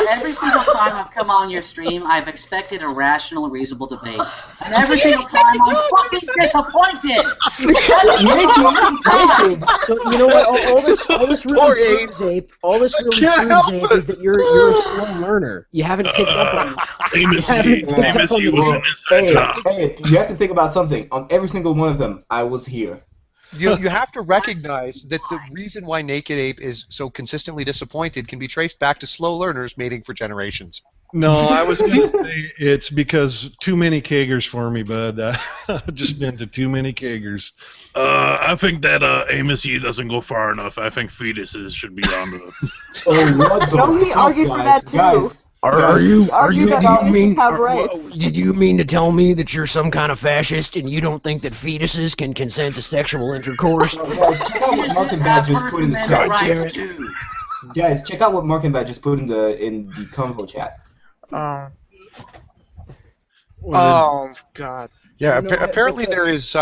[SPEAKER 11] Every single time I've come on your stream, I've expected a rational, reasonable debate. And every single time I'm fucking disappointed!
[SPEAKER 9] So, you know what? All this really proves, Ape, is that you're a slow learner. You haven't picked up on it.
[SPEAKER 1] Hey, you have to think about something. On every single one of them, I was here.
[SPEAKER 12] You have to recognize that the reason why Naked Ape is so consistently disappointed can be traced back to slow learners mating for generations.
[SPEAKER 3] No, I was going to say it's because too many kegers for me, bud. I've just been to too many kegers.
[SPEAKER 7] I think that Amos E doesn't go far enough. I think fetuses should be on the.
[SPEAKER 1] Oh, what the
[SPEAKER 10] No, he argued for that too.
[SPEAKER 1] Guys,
[SPEAKER 13] Did you mean to tell me that you're some kind of fascist and you don't think that fetuses can consent to sexual intercourse?
[SPEAKER 1] Guys, check out what Mark and Bad just put in the chat. Guys, check out what Mark and Bad just put in the convo chat.
[SPEAKER 8] Oh God.
[SPEAKER 12] Yeah, apparently there is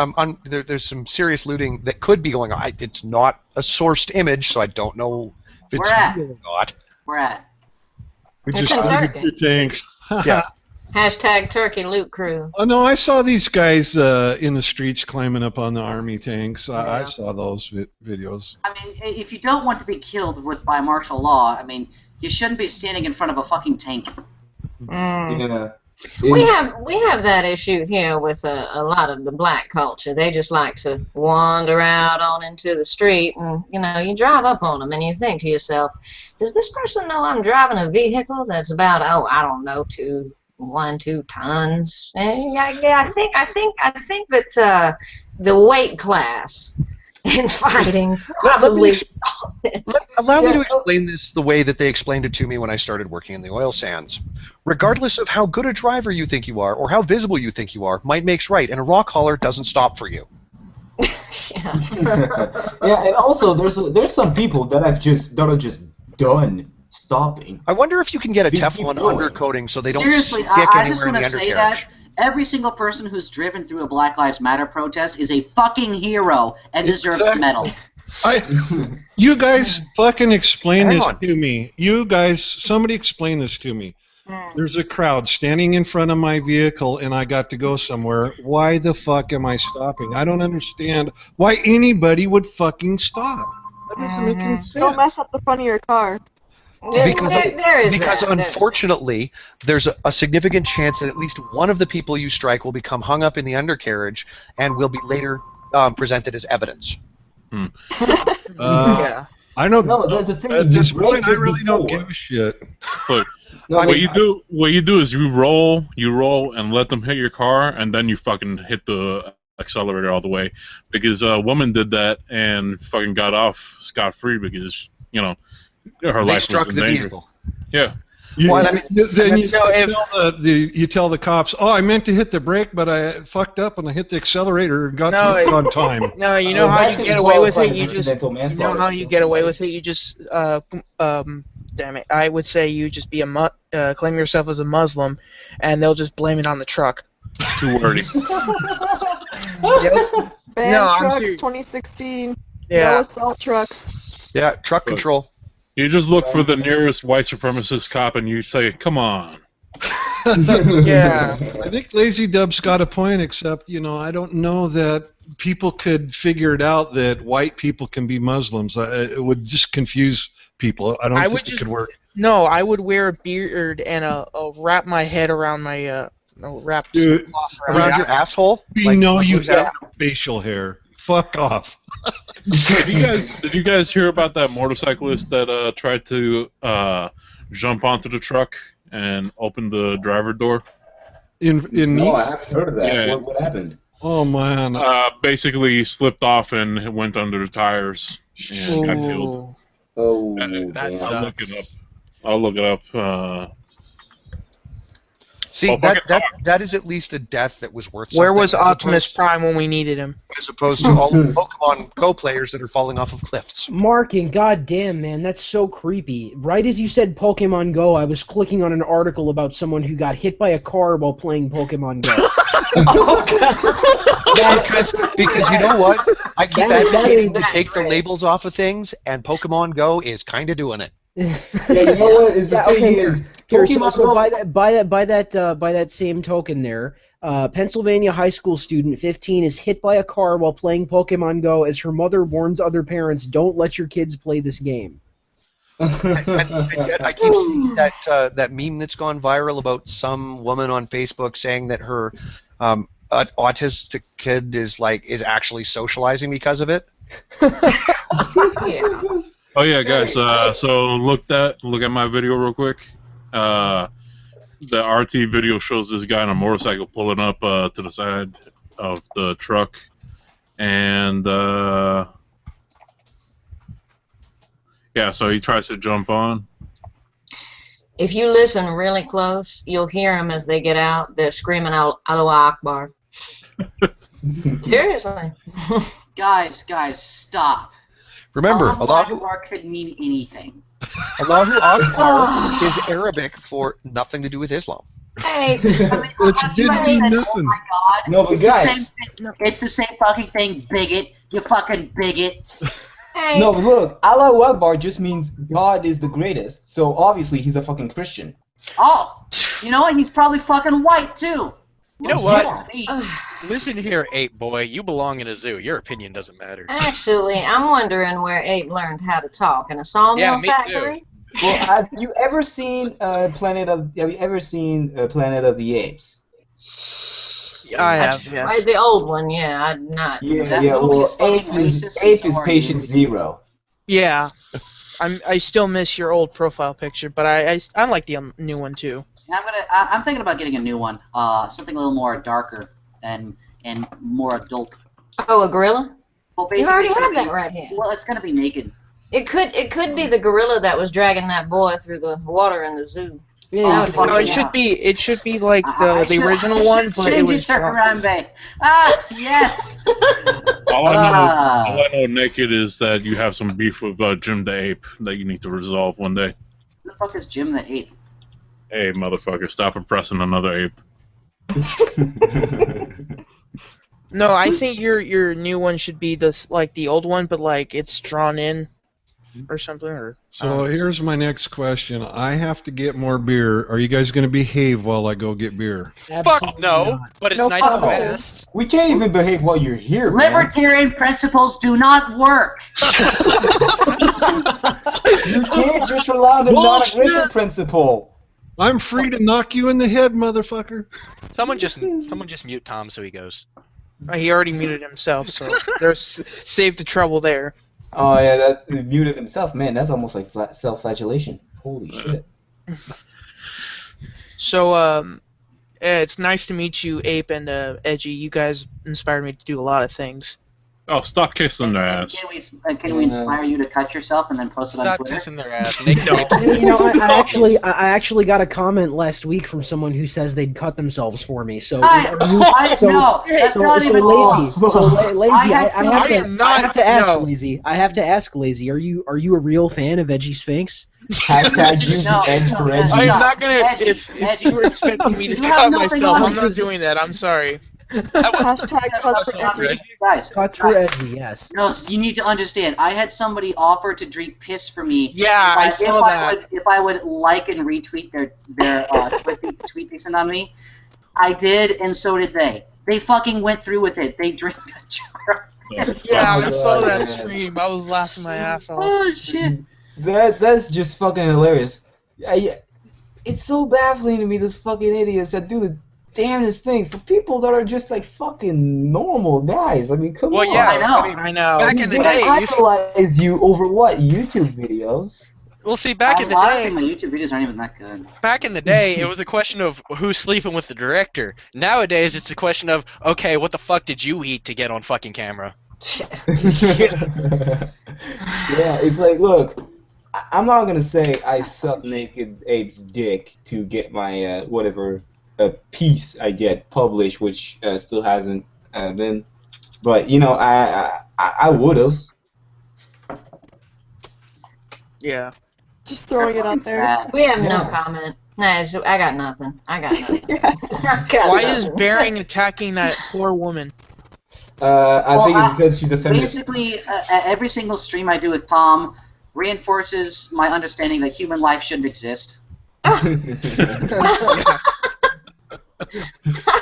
[SPEAKER 12] there's some serious looting that could be going on. It's not a sourced image, so I don't know if it's real or not.
[SPEAKER 11] Where at?
[SPEAKER 3] We
[SPEAKER 4] It's
[SPEAKER 3] just
[SPEAKER 4] in Turkey.
[SPEAKER 3] the tanks.
[SPEAKER 12] Yeah.
[SPEAKER 4] Hashtag Turkey Loot Crew.
[SPEAKER 3] Oh no, I saw these guys in the streets climbing up on the army tanks. I saw those videos.
[SPEAKER 11] I mean, if you don't want to be killed by martial law, I mean, you shouldn't be standing in front of a fucking tank.
[SPEAKER 1] Yeah.
[SPEAKER 4] We have that issue here with a lot of the black culture. They just like to wander out on into the street, and you drive up on them, and you think to yourself, does this person know I'm driving a vehicle that's about 2 tons? And I think that the weight class and fighting
[SPEAKER 12] Let
[SPEAKER 4] probably
[SPEAKER 12] me allow me to explain this the way that they explained it to me when I started working in the oil sands. Regardless of how good a driver you think you are or how visible you think you are, might makes right, and a rock hauler doesn't stop for you.
[SPEAKER 1] Yeah, and also there's some people that are just done stopping.
[SPEAKER 12] I wonder if you can get a
[SPEAKER 1] They keep
[SPEAKER 12] Teflon
[SPEAKER 1] going.
[SPEAKER 12] undercoating so they don't
[SPEAKER 11] Seriously,
[SPEAKER 12] stick
[SPEAKER 11] I
[SPEAKER 12] anywhere
[SPEAKER 11] just
[SPEAKER 12] in
[SPEAKER 11] want
[SPEAKER 12] the
[SPEAKER 11] to say
[SPEAKER 12] undercarriage.
[SPEAKER 11] that every single person who's driven through a Black Lives Matter protest is a fucking hero and deserves a medal.
[SPEAKER 3] You guys fucking explain
[SPEAKER 12] Hang
[SPEAKER 3] this
[SPEAKER 12] on.
[SPEAKER 3] to me. You guys, somebody explain this to me. There's a crowd standing in front of my vehicle and I got to go somewhere. Why the fuck am I stopping? I don't understand why anybody would fucking stop. That doesn't make any sense.
[SPEAKER 10] Don't mess up the front of your car.
[SPEAKER 12] Because unfortunately, there's a significant chance that at least one of the people you strike will become hung up in the undercarriage and will be later presented as evidence.
[SPEAKER 8] Yeah.
[SPEAKER 3] I know.
[SPEAKER 1] No, there's the thing.
[SPEAKER 3] At
[SPEAKER 1] you
[SPEAKER 3] this
[SPEAKER 1] brake
[SPEAKER 3] point, I
[SPEAKER 1] just
[SPEAKER 3] really don't
[SPEAKER 1] before.
[SPEAKER 3] give a shit.
[SPEAKER 7] Look,
[SPEAKER 1] No,
[SPEAKER 7] what you do is you roll and let them hit your car, and then you fucking hit the accelerator all the way. Because a woman did that and fucking got off scot-free because, you know, her
[SPEAKER 12] They
[SPEAKER 7] life
[SPEAKER 12] struck
[SPEAKER 7] was in
[SPEAKER 12] the
[SPEAKER 7] danger.
[SPEAKER 12] vehicle.
[SPEAKER 7] Yeah.
[SPEAKER 3] You tell the cops, oh, I meant to hit the brake, but I fucked up and I hit the accelerator and got to it on time.
[SPEAKER 8] No, you know how you get away with it. You just damn it. I would say you just be claim yourself as a Muslim, and they'll just blame it on the truck.
[SPEAKER 7] Too wordy.
[SPEAKER 10] Ban
[SPEAKER 8] No, I'm
[SPEAKER 10] trucks,
[SPEAKER 8] serious.
[SPEAKER 10] 2016.
[SPEAKER 8] Yeah.
[SPEAKER 10] No assault trucks.
[SPEAKER 12] Yeah, truck control.
[SPEAKER 7] You just look for the nearest white supremacist cop and you say, "Come on."
[SPEAKER 8] Yeah.
[SPEAKER 3] I think LazyDub's got a point, except, you know, I don't know that people could figure it out that white people can be Muslims. It would just confuse people. I don't think it could work.
[SPEAKER 8] No, I would wear a beard and wrap my head around my wrap
[SPEAKER 3] Dude,
[SPEAKER 8] cloth
[SPEAKER 12] around your asshole.
[SPEAKER 3] We know you have facial hair. Fuck off.
[SPEAKER 7] Did you guys hear about that motorcyclist that tried to jump onto the truck and open the driver door?
[SPEAKER 1] No, I haven't heard of that.
[SPEAKER 7] Yeah.
[SPEAKER 1] What happened?
[SPEAKER 3] Oh man.
[SPEAKER 7] Basically, he slipped off and went under the tires and got killed.
[SPEAKER 1] Oh,
[SPEAKER 7] I'll look it up.
[SPEAKER 12] See, that is at least a death that was worth something.
[SPEAKER 8] Where was Optimus Prime when we needed him?
[SPEAKER 12] As opposed to all the Pokemon Go players that are falling off of cliffs.
[SPEAKER 9] Marking, goddamn, man, that's so creepy. Right as you said Pokemon Go, I was clicking on an article about someone who got hit by a car while playing Pokemon Go.
[SPEAKER 12] because you know what? I keep advocating to take the labels off of things, and Pokemon Go is kind of doing it.
[SPEAKER 1] Yeah, you know what? The thing is,
[SPEAKER 9] Here, so by that same token there, Pennsylvania high school student 15 is hit by a car while playing Pokemon Go as her mother warns other parents, don't let your kids play this game.
[SPEAKER 12] and yet I keep seeing that meme that's gone viral about some woman on Facebook saying that her autistic kid is actually socializing because of it.
[SPEAKER 7] Oh yeah, guys. So look at my video real quick. The RT video shows this guy on a motorcycle pulling up to the side of the truck, and yeah, so he tries to jump on.
[SPEAKER 4] If you listen really close, you'll hear them as they get out. They're screaming out Allahu Akbar. Seriously.
[SPEAKER 11] Guys, stop.
[SPEAKER 12] Remember,
[SPEAKER 11] Allahu Akbar could mean anything.
[SPEAKER 12] Allahu Akbar is Arabic for nothing to do with Islam.
[SPEAKER 11] Hey,
[SPEAKER 3] It didn't mean nothing.
[SPEAKER 11] Oh my God.
[SPEAKER 1] No, but
[SPEAKER 11] it's
[SPEAKER 1] guys.
[SPEAKER 11] the same thing. It's the same fucking thing, bigot. You fucking bigot. Hey.
[SPEAKER 1] No, but look, Allahu Akbar just means God is the greatest. So obviously he's a fucking Christian.
[SPEAKER 11] Oh, you know what? He's probably fucking white too.
[SPEAKER 2] You know what? Listen here, ape boy. You belong in a zoo. Your opinion doesn't matter.
[SPEAKER 4] Actually, I'm wondering where Ape learned how to talk in a sawmill factory.
[SPEAKER 1] Well, have you ever seen Planet of the Apes?
[SPEAKER 8] I have, yes.
[SPEAKER 4] Right, the old one, yeah. I'm not.
[SPEAKER 1] Yeah. Well, Ape is patient zero.
[SPEAKER 8] Yeah, I still miss your old profile picture, but I like the new one too.
[SPEAKER 11] I'm thinking about getting a new one. Something a little more darker and more adult.
[SPEAKER 4] Oh, a gorilla?
[SPEAKER 11] Well,
[SPEAKER 4] You
[SPEAKER 11] basically,
[SPEAKER 4] already
[SPEAKER 11] it's gonna
[SPEAKER 4] have
[SPEAKER 11] be,
[SPEAKER 4] that right here.
[SPEAKER 11] well, it's gonna be naked.
[SPEAKER 4] It could be the gorilla that was dragging that boy through the water in the zoo.
[SPEAKER 8] Yeah,
[SPEAKER 11] Oh, fuck
[SPEAKER 8] no, it
[SPEAKER 11] yeah.
[SPEAKER 8] should be like
[SPEAKER 11] I
[SPEAKER 8] the
[SPEAKER 11] should-
[SPEAKER 8] original
[SPEAKER 11] I
[SPEAKER 8] one,
[SPEAKER 11] should
[SPEAKER 8] but it
[SPEAKER 11] change
[SPEAKER 8] was
[SPEAKER 11] to
[SPEAKER 8] drunk.
[SPEAKER 11] Harambe. Ah, yes.
[SPEAKER 7] All I
[SPEAKER 11] Ah.
[SPEAKER 7] know naked is that you have some beef with Jim the Ape that you need to resolve one day.
[SPEAKER 11] Who the fuck is Jim the Ape?
[SPEAKER 7] Hey, motherfucker, stop impressing another ape.
[SPEAKER 8] No, I think your new one should be like the old one, but like it's drawn in or something. Or
[SPEAKER 3] So here's my next question. I have to get more beer. Are you guys going to behave while I go get beer?
[SPEAKER 2] Fuck no, but it's nice to ask.
[SPEAKER 1] We can't even behave while you're here, man.
[SPEAKER 11] Libertarian principles do not work.
[SPEAKER 1] You can't just rely on the non-aggression principle.
[SPEAKER 3] I'm free to knock you in the head, motherfucker.
[SPEAKER 2] Someone just mute Tom so he goes.
[SPEAKER 8] He already muted himself, so there's saved the trouble there.
[SPEAKER 1] Oh yeah, that muted himself, man. That's almost like self-flagellation. Holy shit.
[SPEAKER 8] So it's nice to meet you, Ape and Edgy. You guys inspired me to do a lot of things.
[SPEAKER 7] Oh, stop kissing their ass.
[SPEAKER 11] Can we inspire you to cut yourself and then post it on
[SPEAKER 2] Stop
[SPEAKER 11] Twitter?
[SPEAKER 2] kissing their ass.
[SPEAKER 9] You know, I actually got a comment last week from someone who says they'd cut themselves for me. So,
[SPEAKER 11] No, that's not even
[SPEAKER 9] Lazy. So, Lazy, I have to ask
[SPEAKER 8] no.
[SPEAKER 9] Lazy. I have to ask Lazy. Are you a real fan of Edgy Sphinx?
[SPEAKER 1] Hashtag use
[SPEAKER 11] No,
[SPEAKER 1] the edge for
[SPEAKER 11] no,
[SPEAKER 1] edgy.
[SPEAKER 8] I'm not gonna.
[SPEAKER 11] Edgy,
[SPEAKER 8] If
[SPEAKER 11] Edgy.
[SPEAKER 8] you were expecting me to
[SPEAKER 11] You have
[SPEAKER 8] cut
[SPEAKER 11] nothing
[SPEAKER 8] myself,
[SPEAKER 11] on
[SPEAKER 8] I'm
[SPEAKER 11] me.
[SPEAKER 8] not doing that. I'm sorry.
[SPEAKER 10] Hashtag cuts for edgy.
[SPEAKER 11] Guys,
[SPEAKER 9] Cuts for Edgy, yes.
[SPEAKER 11] no, you need to understand. I had somebody offer to drink piss for me.
[SPEAKER 8] Yeah, I saw that.
[SPEAKER 11] If I would like and retweet their tweet they sent on me, I did, and so did they. They fucking went through with it. They drank a jar.
[SPEAKER 8] Yeah, I
[SPEAKER 1] Oh,
[SPEAKER 8] saw
[SPEAKER 1] God,
[SPEAKER 8] that
[SPEAKER 1] man.
[SPEAKER 8] stream. I was laughing my ass off.
[SPEAKER 11] Oh shit!
[SPEAKER 1] That's just fucking hilarious. It's so baffling to me, those fucking idiots that do the damnedest thing for people that are just like fucking normal guys. I mean, come
[SPEAKER 2] Well,
[SPEAKER 1] on.
[SPEAKER 2] yeah,
[SPEAKER 8] I know.
[SPEAKER 2] Back in the
[SPEAKER 1] They
[SPEAKER 2] day,
[SPEAKER 1] idolize you over what? YouTube videos?
[SPEAKER 2] well, see, back in the
[SPEAKER 11] Honestly,
[SPEAKER 2] day,
[SPEAKER 11] my YouTube videos aren't even that good.
[SPEAKER 2] back in the day, it was a question of who's sleeping with the director. Nowadays, it's a question of, okay, what the fuck did you eat to get on fucking camera?
[SPEAKER 1] Yeah, it's like, look, I'm not gonna say I suck Naked Ape's dick to get my whatever piece I get published, which still hasn't been, but you know, I would have.
[SPEAKER 8] Yeah.
[SPEAKER 10] Just throwing it out there.
[SPEAKER 4] We have no
[SPEAKER 1] Yeah.
[SPEAKER 4] comment. Nah, I got nothing. I got nothing.
[SPEAKER 8] Why is Bering attacking that poor woman?
[SPEAKER 1] I think it's because she's a feminist.
[SPEAKER 11] Basically, every single stream I do with Tom reinforces my understanding that human life shouldn't exist.
[SPEAKER 4] I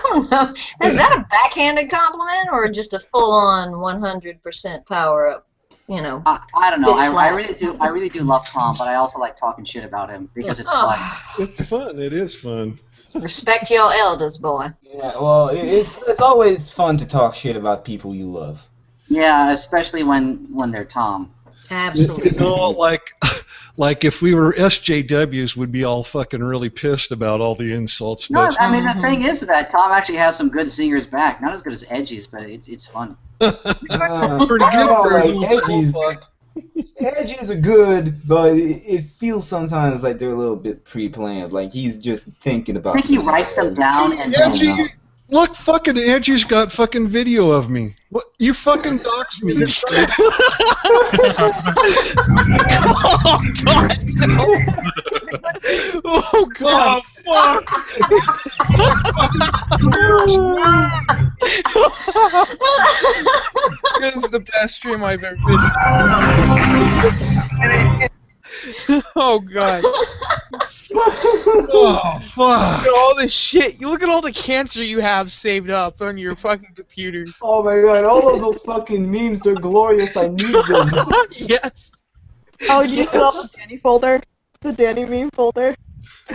[SPEAKER 4] don't know. Is that a backhanded compliment or just a full-on 100% power up? You know.
[SPEAKER 11] I don't know.
[SPEAKER 4] Bitch
[SPEAKER 11] I
[SPEAKER 4] slap.
[SPEAKER 11] really do love Tom, but I also like talking shit about him because it's
[SPEAKER 4] Oh.
[SPEAKER 11] fun.
[SPEAKER 3] It's fun. It is fun.
[SPEAKER 4] Respect your elders, boy.
[SPEAKER 1] Yeah, well, it's always fun to talk shit about people you love.
[SPEAKER 11] Yeah, especially when they're Tom.
[SPEAKER 4] Absolutely.
[SPEAKER 3] You know, like if we were SJWs, we'd be all fucking really pissed about all the insults.
[SPEAKER 11] No,
[SPEAKER 3] But
[SPEAKER 11] I mean the thing is that Tom actually has some good singers back. Not as good as Edgy's, but it's fun.
[SPEAKER 3] pretty good
[SPEAKER 1] Oh,
[SPEAKER 3] for a
[SPEAKER 1] like,
[SPEAKER 3] little
[SPEAKER 1] edges are good, but it feels sometimes like they're a little bit pre-planned. Like he's just thinking about.
[SPEAKER 11] I think he writes them down and
[SPEAKER 3] Edgy,
[SPEAKER 11] then,
[SPEAKER 3] look, fucking Edgy's got fucking video of me. What? You fucking doxed me. You straight.
[SPEAKER 8] Oh God! No. Oh God!
[SPEAKER 7] Oh, fuck!
[SPEAKER 8] This is the best stream I've ever been. Oh God!
[SPEAKER 3] Oh fuck!
[SPEAKER 8] Look at all this shit. You look at all the cancer you have saved up on your fucking computer.
[SPEAKER 1] Oh my god! All of those fucking memes, they're glorious. I need them.
[SPEAKER 8] Yes.
[SPEAKER 10] Oh, did you fill out the Danny folder? The Danny meme folder?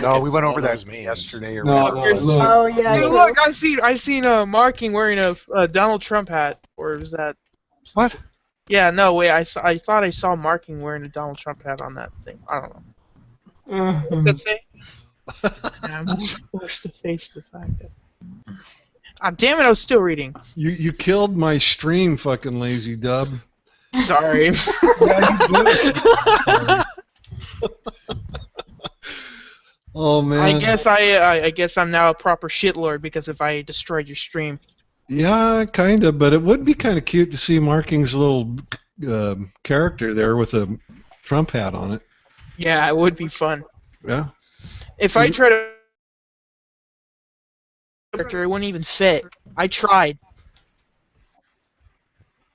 [SPEAKER 5] No, we went over
[SPEAKER 12] All
[SPEAKER 5] that
[SPEAKER 12] those memes.
[SPEAKER 5] yesterday. Or
[SPEAKER 1] No,
[SPEAKER 5] whatever.
[SPEAKER 1] no, look.
[SPEAKER 10] Oh, yeah.
[SPEAKER 8] Hey,
[SPEAKER 10] yeah.
[SPEAKER 8] look, I seen Marking wearing a Donald Trump hat, or was that?
[SPEAKER 5] What?
[SPEAKER 8] Yeah, no, wait, I thought I saw Marking wearing a Donald Trump hat on that thing. I don't know. That's it. I'm forced to face the fact that. Ah, damn it! I was still reading.
[SPEAKER 3] You killed my stream, fucking LazyDub.
[SPEAKER 8] Sorry.
[SPEAKER 3] Oh man.
[SPEAKER 8] I guess I'm now a proper shitlord because if I destroyed your stream.
[SPEAKER 3] Yeah, kind of, but it would be kind of cute to see Marking's little character there with a Trump hat on it.
[SPEAKER 8] Yeah, it would be fun.
[SPEAKER 3] Yeah.
[SPEAKER 8] If I tried to character, it wouldn't even fit. I tried.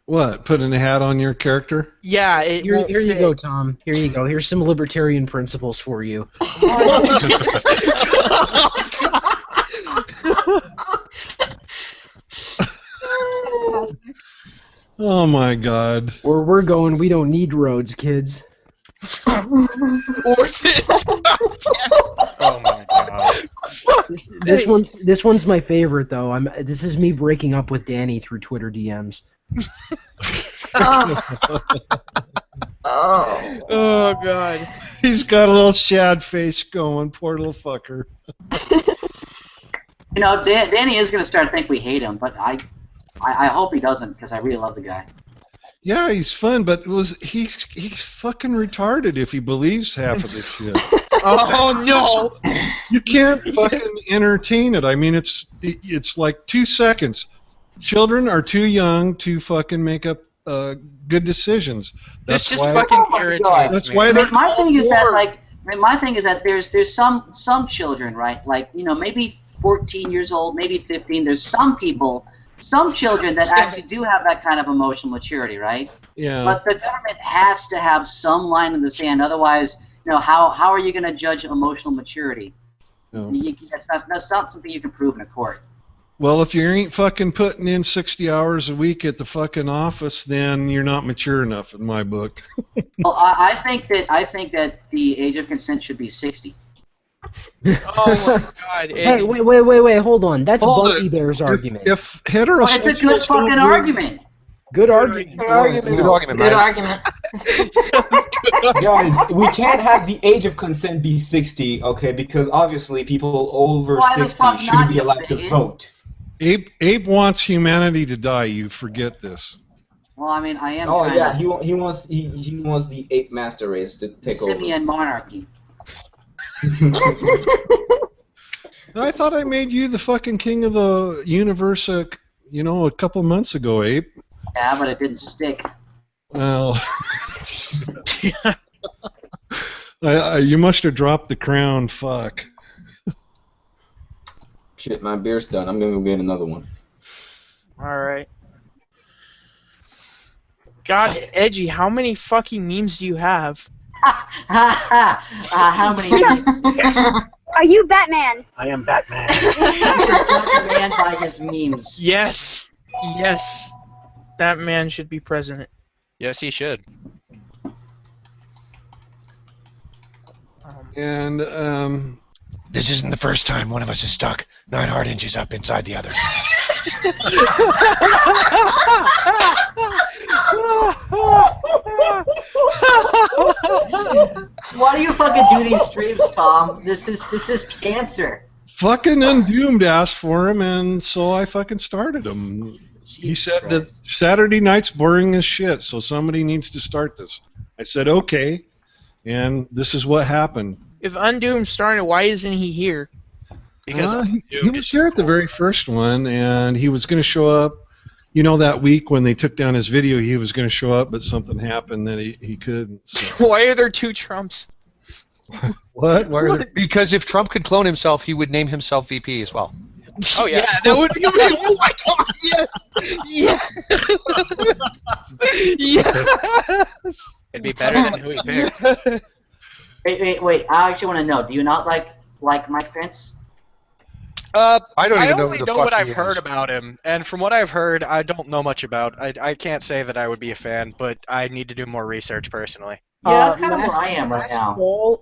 [SPEAKER 3] What? Putting a hat on your character?
[SPEAKER 8] Yeah, it
[SPEAKER 9] Here
[SPEAKER 8] won't
[SPEAKER 9] you
[SPEAKER 8] fit.
[SPEAKER 9] go, Tom. Here you go. Here's some libertarian principles for you.
[SPEAKER 3] Oh my God.
[SPEAKER 9] Where we're going, we don't need roads, kids.
[SPEAKER 8] Horses.
[SPEAKER 2] Oh my god.
[SPEAKER 9] This one's my favorite though. This is me breaking up with Danny through Twitter DMs.
[SPEAKER 8] Oh god.
[SPEAKER 3] He's got a little shad face going, poor little fucker.
[SPEAKER 11] You know, Danny is going to start to think we hate him, but I hope he doesn't, because I really love the guy.
[SPEAKER 3] Yeah, he's fun, but he's fucking retarded if he believes half of this shit.
[SPEAKER 8] Oh no!
[SPEAKER 3] You can't fucking entertain it. I mean, it's like 2 seconds. Children are too young to fucking make up good decisions.
[SPEAKER 2] This just fucking irritates me.
[SPEAKER 3] That's why
[SPEAKER 11] my thing is that there's some children, right? Like, you know, maybe 14 years old, maybe 15. There's some people. Some children that actually do have that kind of emotional maturity, right?
[SPEAKER 3] Yeah.
[SPEAKER 11] But the government has to have some line in the sand. Otherwise, you know, how are you going to judge emotional maturity?
[SPEAKER 3] No.
[SPEAKER 11] That's not something you can prove in a court.
[SPEAKER 3] Well, if you ain't fucking putting in 60 hours a week at the fucking office, then you're not mature enough in my book.
[SPEAKER 11] Well, I think that the age of consent should be 60.
[SPEAKER 8] Oh my god.
[SPEAKER 9] Hey, wait, hold on. That's Bucky Bear's argument.
[SPEAKER 3] If heterosexuals
[SPEAKER 11] Well, it's a good fucking argument.
[SPEAKER 9] Good argument.
[SPEAKER 12] Good argument,
[SPEAKER 4] Good
[SPEAKER 12] Mike.
[SPEAKER 4] argument.
[SPEAKER 1] Guys, we can't have the age of consent be 60, okay? Because obviously people over
[SPEAKER 11] Why the
[SPEAKER 1] 60
[SPEAKER 11] fuck
[SPEAKER 1] shouldn't
[SPEAKER 11] not,
[SPEAKER 1] be
[SPEAKER 11] you
[SPEAKER 1] allowed to
[SPEAKER 11] idiot?
[SPEAKER 1] vote.
[SPEAKER 3] Abe wants humanity to die. You forget this.
[SPEAKER 11] Well, I mean, I am
[SPEAKER 1] Oh
[SPEAKER 11] trying
[SPEAKER 1] yeah,
[SPEAKER 11] to
[SPEAKER 1] he wants the ape master race to take over.
[SPEAKER 11] simian monarchy.
[SPEAKER 3] I thought I made you the fucking king of the universe, a couple months ago, Abe.
[SPEAKER 11] Yeah, but it didn't stick.
[SPEAKER 3] Well, you must have dropped the crown. Fuck.
[SPEAKER 1] Shit, my beer's done. I'm gonna go get another one.
[SPEAKER 8] Alright. God, Edgy, how many fucking memes do you have?
[SPEAKER 11] How many memes?
[SPEAKER 14] Are you Batman?
[SPEAKER 15] I am Batman.
[SPEAKER 11] That man by his memes.
[SPEAKER 8] Yes. Yes. That man should be president.
[SPEAKER 2] Yes, he should.
[SPEAKER 3] And
[SPEAKER 12] This isn't the first time one of us is stuck 9 hard inches up inside the other.
[SPEAKER 11] Why do you fucking do these streams, Tom? This is cancer.
[SPEAKER 3] fucking Undoomed asked for him, and so I fucking started him. He said that Saturday night's boring as shit, so somebody needs to start this. I said, okay, and this is what happened.
[SPEAKER 8] If Undoom's starting, why isn't he here?
[SPEAKER 2] Because
[SPEAKER 3] he was here at the very first one, and he was going to show up. You know, that week when they took down his video, he was going to show up, but something happened that he couldn't. So.
[SPEAKER 8] Why are there 2 Trumps?
[SPEAKER 3] What? Why are there...
[SPEAKER 12] Because if Trump could clone himself, he would name himself VP as well.
[SPEAKER 2] Oh yeah,
[SPEAKER 8] Yeah, that would be amazing. Oh my god, yes! Yes! Yes!
[SPEAKER 2] it'd be better than who he picked.
[SPEAKER 11] Wait. I actually want to know. Do you not like Mike Pence?
[SPEAKER 12] I don't even know
[SPEAKER 2] only
[SPEAKER 12] who the
[SPEAKER 2] know
[SPEAKER 12] fuck
[SPEAKER 2] what I've
[SPEAKER 12] he
[SPEAKER 2] heard
[SPEAKER 12] is.
[SPEAKER 2] about him, and from what I've heard, I don't know much about. I can't say that I would be a fan, but I need to do more research personally.
[SPEAKER 11] Yeah, that's kind of where I am right now.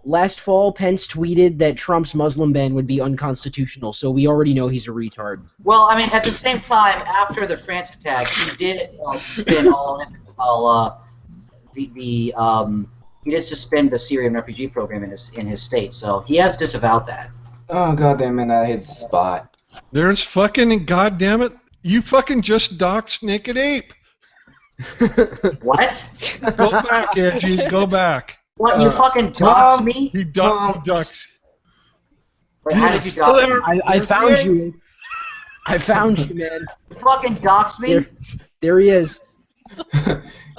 [SPEAKER 9] Last fall, Pence tweeted that Trump's Muslim ban would be unconstitutional, so we already know he's a retard.
[SPEAKER 11] Well, I mean, at the same time, after the France attack, he did suspend he did suspend the Syrian refugee program in his state, so he has disavowed that.
[SPEAKER 1] Oh goddamn man, that hits the spot.
[SPEAKER 3] There's fucking, goddamn it, you fucking just doxed Naked Ape.
[SPEAKER 11] What?
[SPEAKER 3] Go back, Edgy. Go back.
[SPEAKER 11] What, you fucking doxed me?
[SPEAKER 3] He ducks.
[SPEAKER 11] Wait, how did you dox me?
[SPEAKER 9] I found you. I found you, man.
[SPEAKER 11] You fucking doxed me?
[SPEAKER 9] There he is.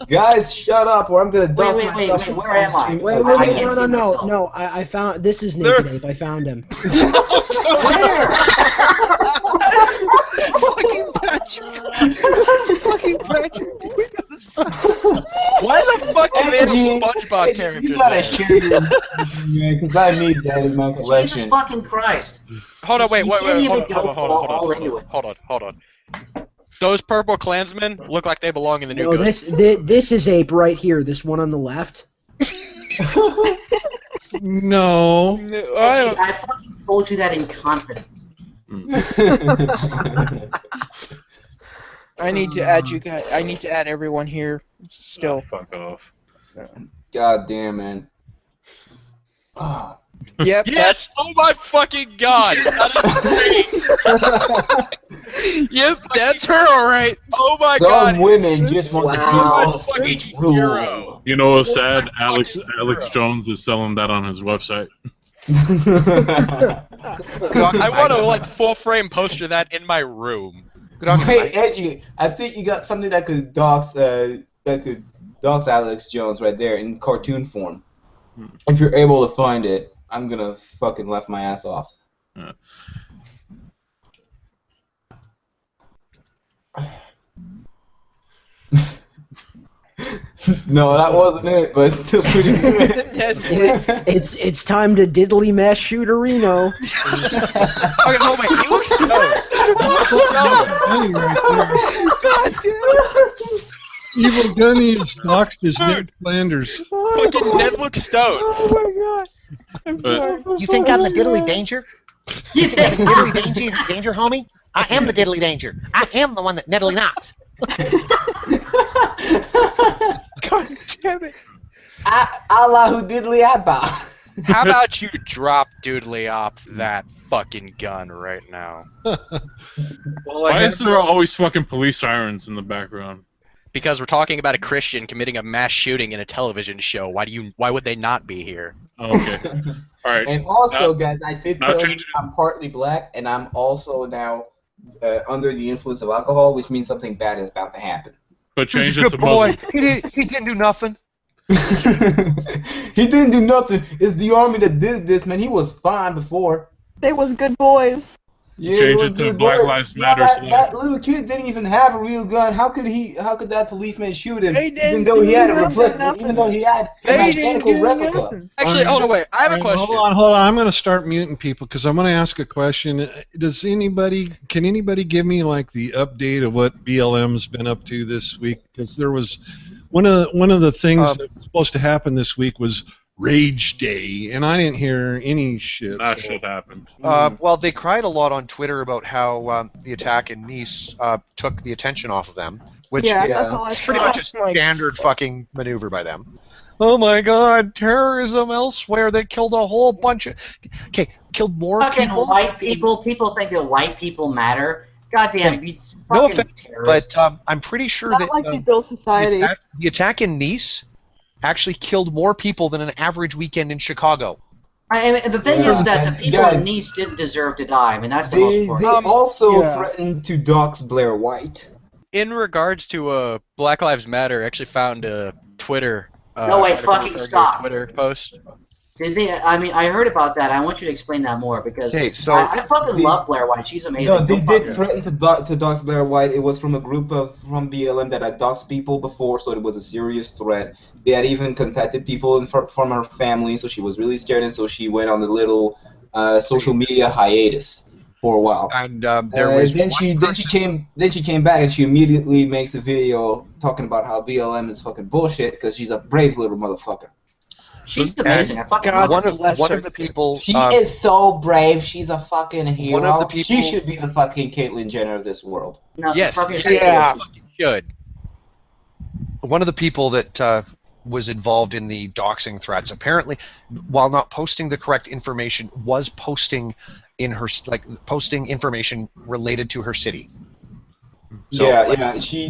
[SPEAKER 1] Guys, shut up, or I'm gonna dox
[SPEAKER 11] Wait,
[SPEAKER 1] myself.
[SPEAKER 11] where am I?
[SPEAKER 9] Wait,
[SPEAKER 11] I can't see myself.
[SPEAKER 9] no. I found. This is Naked Ape. I found him.
[SPEAKER 11] Where?
[SPEAKER 5] Fucking Patrick. Fucking Patrick.
[SPEAKER 2] Why the fuck is there a
[SPEAKER 1] Edgy,
[SPEAKER 2] SpongeBob character
[SPEAKER 1] you gotta
[SPEAKER 2] there?
[SPEAKER 1] share your man, because I need that in my collection.
[SPEAKER 11] Jesus fucking Christ.
[SPEAKER 2] Hold on, wait,
[SPEAKER 11] You can't even
[SPEAKER 2] hold
[SPEAKER 11] go all into it.
[SPEAKER 2] on. Those purple Klansmen look like they belong in the new
[SPEAKER 9] No,
[SPEAKER 2] Ghost.
[SPEAKER 9] this is Ape right here. This one on the left.
[SPEAKER 3] No.
[SPEAKER 11] Actually, I fucking told you that in confidence.
[SPEAKER 8] I need to add you guys. I need to add everyone here. Still.
[SPEAKER 7] Fuck off.
[SPEAKER 1] God damn, man.
[SPEAKER 8] Yep.
[SPEAKER 2] Yes! Oh my fucking god! That is
[SPEAKER 8] Yep, that's her, all right.
[SPEAKER 2] oh my
[SPEAKER 1] Some
[SPEAKER 2] god!
[SPEAKER 1] women just want to see all
[SPEAKER 2] Fucking
[SPEAKER 1] states rule.
[SPEAKER 2] hero.
[SPEAKER 7] You know what's sad? Alex Jones is selling that on his website.
[SPEAKER 2] I want to like full-frame poster that in my room.
[SPEAKER 1] Hey, Edgy, I think you got something that could dox Alex Jones right there in cartoon form. If you're able to find it, I'm gonna fucking laugh my ass off.
[SPEAKER 7] Yeah.
[SPEAKER 1] No, that wasn't it, but it's still pretty good.
[SPEAKER 9] It's time to diddly mash shooterino.
[SPEAKER 2] Okay, hold on, he looks stoned. He looks stoned.
[SPEAKER 3] Evil Gunny is doxed as Ned Flanders.
[SPEAKER 2] Fucking Ned looks stoned.
[SPEAKER 8] Oh my god. I'm sorry.
[SPEAKER 14] You think I'm the diddly danger? You think diddly danger, homie? I am the diddly danger. I am the one that nettily knocks.
[SPEAKER 8] God damn it.
[SPEAKER 1] Allahu diddly abba.
[SPEAKER 2] How about you drop doodly op that fucking gun right now?
[SPEAKER 7] Why is there always fucking police sirens in the background?
[SPEAKER 2] Because we're talking about a Christian committing a mass shooting in a television show. Why would they not be here?
[SPEAKER 7] Okay. All right.
[SPEAKER 1] And also, guys, I did
[SPEAKER 7] now
[SPEAKER 1] tell you
[SPEAKER 7] change it.
[SPEAKER 1] I'm partly black, and I'm also now under the influence of alcohol, which means something bad is about to happen.
[SPEAKER 7] But
[SPEAKER 12] He's
[SPEAKER 7] change
[SPEAKER 12] a
[SPEAKER 7] it
[SPEAKER 12] good
[SPEAKER 7] to
[SPEAKER 12] boy.
[SPEAKER 7] Muslim.
[SPEAKER 12] He didn't do nothing.
[SPEAKER 1] He didn't do nothing. It's the army that did this, man. He was fine before.
[SPEAKER 10] They was good boys.
[SPEAKER 1] Yeah,
[SPEAKER 7] Change
[SPEAKER 1] was
[SPEAKER 7] it to
[SPEAKER 1] good
[SPEAKER 7] Black
[SPEAKER 1] boys.
[SPEAKER 7] Lives
[SPEAKER 1] Yeah,
[SPEAKER 7] Matter.
[SPEAKER 1] that little kid didn't even have a real gun. How could that policeman shoot him?
[SPEAKER 8] They didn't
[SPEAKER 1] Even though he had a
[SPEAKER 8] do
[SPEAKER 1] replica, even though he had an
[SPEAKER 8] They didn't
[SPEAKER 1] identical
[SPEAKER 8] do
[SPEAKER 1] replica.
[SPEAKER 8] nothing.
[SPEAKER 2] Actually, hold on, wait. I have a question.
[SPEAKER 3] Hold on. I'm going to start muting people because I'm going to ask a question. Can anybody give me like the update of what BLM's been up to this week? Because there was one of the things that was supposed to happen this week was Rage Day, and I didn't hear any shit.
[SPEAKER 7] That shit happened.
[SPEAKER 12] Well, they cried a lot on Twitter about how the attack in Nice took the attention off of them, which
[SPEAKER 10] Yeah, that's all I
[SPEAKER 12] is pretty
[SPEAKER 10] saw.
[SPEAKER 12] much a standard fucking maneuver by them. Oh my God, terrorism elsewhere. They killed a whole bunch of... Okay, killed more
[SPEAKER 11] Fucking
[SPEAKER 12] people.
[SPEAKER 11] white people. People think that white people matter. Goddamn, it's
[SPEAKER 12] No
[SPEAKER 11] fucking
[SPEAKER 12] offense,
[SPEAKER 11] terrorists.
[SPEAKER 12] but I'm pretty sure
[SPEAKER 10] Not
[SPEAKER 12] that
[SPEAKER 10] like we built society.
[SPEAKER 12] the attack in Nice actually killed more people than an average weekend in Chicago.
[SPEAKER 11] I mean, the thing is that the people in Nice didn't deserve to die. I mean, that's the most
[SPEAKER 1] They
[SPEAKER 11] important.
[SPEAKER 1] also threatened to dox Blair White.
[SPEAKER 2] In regards to Black Lives Matter, I actually found a Twitter.
[SPEAKER 11] No, wait,
[SPEAKER 2] article
[SPEAKER 11] fucking
[SPEAKER 2] regarding a
[SPEAKER 11] stop.
[SPEAKER 2] Twitter post.
[SPEAKER 11] Did they? I mean, I heard about that. I want you to explain that more because
[SPEAKER 12] Okay, so
[SPEAKER 11] I fucking love Blair White. She's amazing.
[SPEAKER 1] No, they
[SPEAKER 11] Go fuck
[SPEAKER 1] did
[SPEAKER 11] her.
[SPEAKER 1] threaten to dox Blair White. It was from a group from BLM that had doxed people before, so it was a serious threat. They had even contacted people from her family, so she was really scared, and so she went on a little social media hiatus for a while.
[SPEAKER 12] And there was
[SPEAKER 1] then she came back and she immediately makes a video talking about how BLM is fucking bullshit because she's a brave little motherfucker.
[SPEAKER 11] She's amazing. I fucking love
[SPEAKER 12] one
[SPEAKER 11] her.
[SPEAKER 12] of the people.
[SPEAKER 1] She is so brave. She's a fucking hero.
[SPEAKER 12] One of the people-
[SPEAKER 1] She should be the fucking Caitlyn Jenner of this world.
[SPEAKER 11] No,
[SPEAKER 2] Yes,
[SPEAKER 11] fucking
[SPEAKER 2] yeah,
[SPEAKER 11] ridiculous.
[SPEAKER 2] should.
[SPEAKER 12] One of the people that was involved in the doxing threats. Apparently, while not posting the correct information, was posting in her posting information related to her city. So,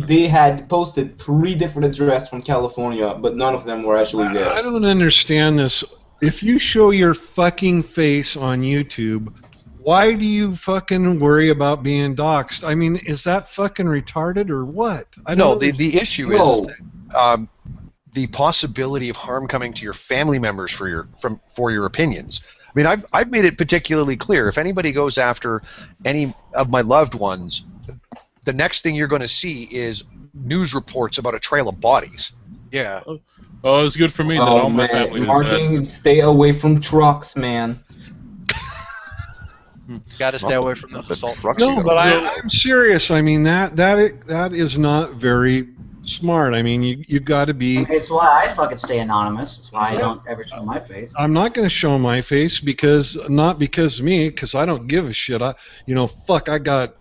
[SPEAKER 1] they had posted 3 different addresses from California, but none of them were actually there.
[SPEAKER 3] I don't understand this. If you show your fucking face on YouTube, why do you fucking worry about being doxxed? I mean, is that fucking retarded or what?
[SPEAKER 12] The issue is the possibility of harm coming to your family members for your opinions. I mean, I've made it particularly clear. If anybody goes after any of my loved ones, the next thing you're going to see is news reports about a trail of bodies.
[SPEAKER 2] Yeah.
[SPEAKER 7] Oh, it's good for me that all my family is
[SPEAKER 1] Marking,
[SPEAKER 7] dead.
[SPEAKER 1] stay away from trucks, man.
[SPEAKER 2] Gotta stay away from the assault.
[SPEAKER 3] No, but I'm serious. I mean, that is not very smart. I mean, you got to be.
[SPEAKER 11] It's why I fucking stay anonymous. It's why I don't ever show my face.
[SPEAKER 3] I'm not going to show my face because of me, because I don't give a shit. I got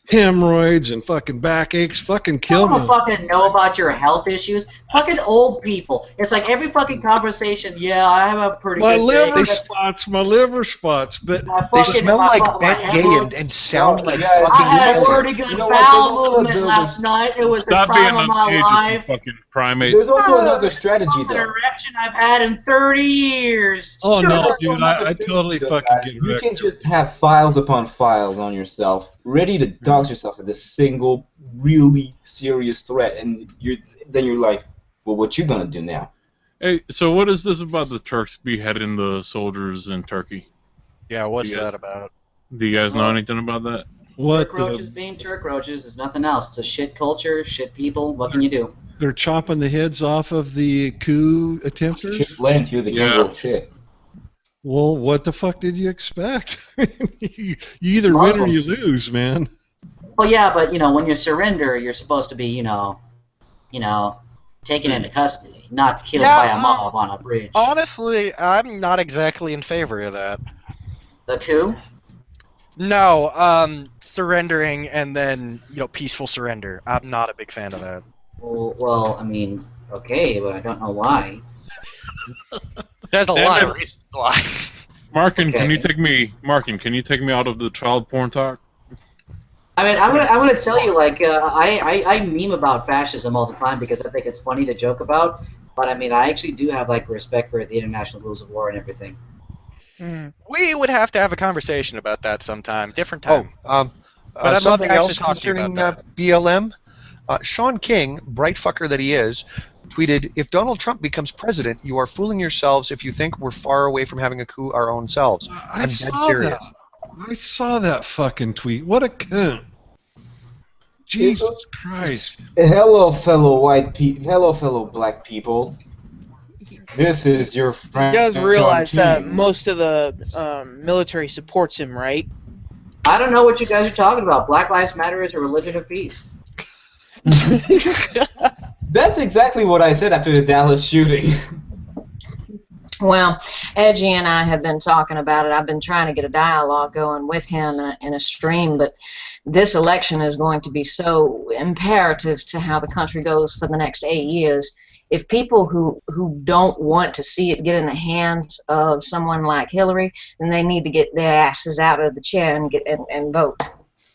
[SPEAKER 3] hemorrhoids and fucking backaches. Fucking kill me.
[SPEAKER 11] I don't fucking know about your health issues. Fucking old people. It's like every fucking conversation. Yeah, I have a pretty
[SPEAKER 3] my
[SPEAKER 11] good
[SPEAKER 3] liver
[SPEAKER 11] day.
[SPEAKER 3] spots, my liver spots, but
[SPEAKER 12] they smell like Ben Gay and sound like fucking.
[SPEAKER 11] I had a pretty good bowel movement last night. It was the time of my life.
[SPEAKER 7] Fucking primate.
[SPEAKER 1] There's also another strategy, though.
[SPEAKER 11] Erection I've had in 30 years.
[SPEAKER 3] Oh no, dude! I totally fucking get
[SPEAKER 1] You
[SPEAKER 3] wrecked.
[SPEAKER 1] can just have files upon files on yourself, ready to dox yourself at this single really serious threat, and you're like, well, what you gonna do now?
[SPEAKER 7] Hey, so what is this about the Turks beheading the soldiers in Turkey?
[SPEAKER 2] Yeah, what's that about?
[SPEAKER 7] Do you guys know anything about that?
[SPEAKER 11] Turk roaches being Turk roaches is nothing else. It's a shit culture, shit people. What can you do?
[SPEAKER 3] They're chopping the heads off of the coup attempters.
[SPEAKER 1] Shit land here, the jungle shit.
[SPEAKER 3] Well, what the fuck did you expect? You either win or you lose, man.
[SPEAKER 11] Well, yeah, but when you surrender, you're supposed to be, taken into custody, not killed by a mob on a bridge.
[SPEAKER 2] Honestly, I'm not exactly in favor of that.
[SPEAKER 11] The coup?
[SPEAKER 2] No, surrendering and then, peaceful surrender. I'm not a big fan of that.
[SPEAKER 11] Well, I mean, okay, but I don't know why.
[SPEAKER 2] There's a lot of reasons why.
[SPEAKER 7] Markin, can you take me out of the child porn talk?
[SPEAKER 11] I mean, I'm gonna tell you, like, I meme about fascism all the time because I think it's funny to joke about. But I mean, I actually do have like respect for the international rules of war and everything.
[SPEAKER 2] We would have to have a conversation about that sometime, different time.
[SPEAKER 12] But
[SPEAKER 2] I'd love
[SPEAKER 12] something
[SPEAKER 2] to actually
[SPEAKER 12] else
[SPEAKER 2] talk to you
[SPEAKER 12] concerning
[SPEAKER 2] about
[SPEAKER 12] BLM. Sean King, bright fucker that he is, tweeted, "If Donald Trump becomes president, you are fooling yourselves if you think we're far away from having a coup our own selves." I'm dead serious.
[SPEAKER 3] I saw that fucking tweet. What a cunt. Jesus Christ.
[SPEAKER 1] Hello, fellow hello, fellow black people. This is your friend.
[SPEAKER 8] He does realize
[SPEAKER 1] John
[SPEAKER 8] that
[SPEAKER 1] King.
[SPEAKER 8] most of the military supports him, right?
[SPEAKER 11] I don't know what you guys are talking about. Black Lives Matter is a religion of peace.
[SPEAKER 1] That's exactly what I said after the Dallas shooting.
[SPEAKER 4] Well, Edgy and I have been talking about it. I've been trying to get a dialogue going with him in a stream, but this election is going to be so imperative to how the country goes for the next 8 years. If people who don't want to see it get in the hands of someone like Hillary, then they need to get their asses out of the chair and and vote.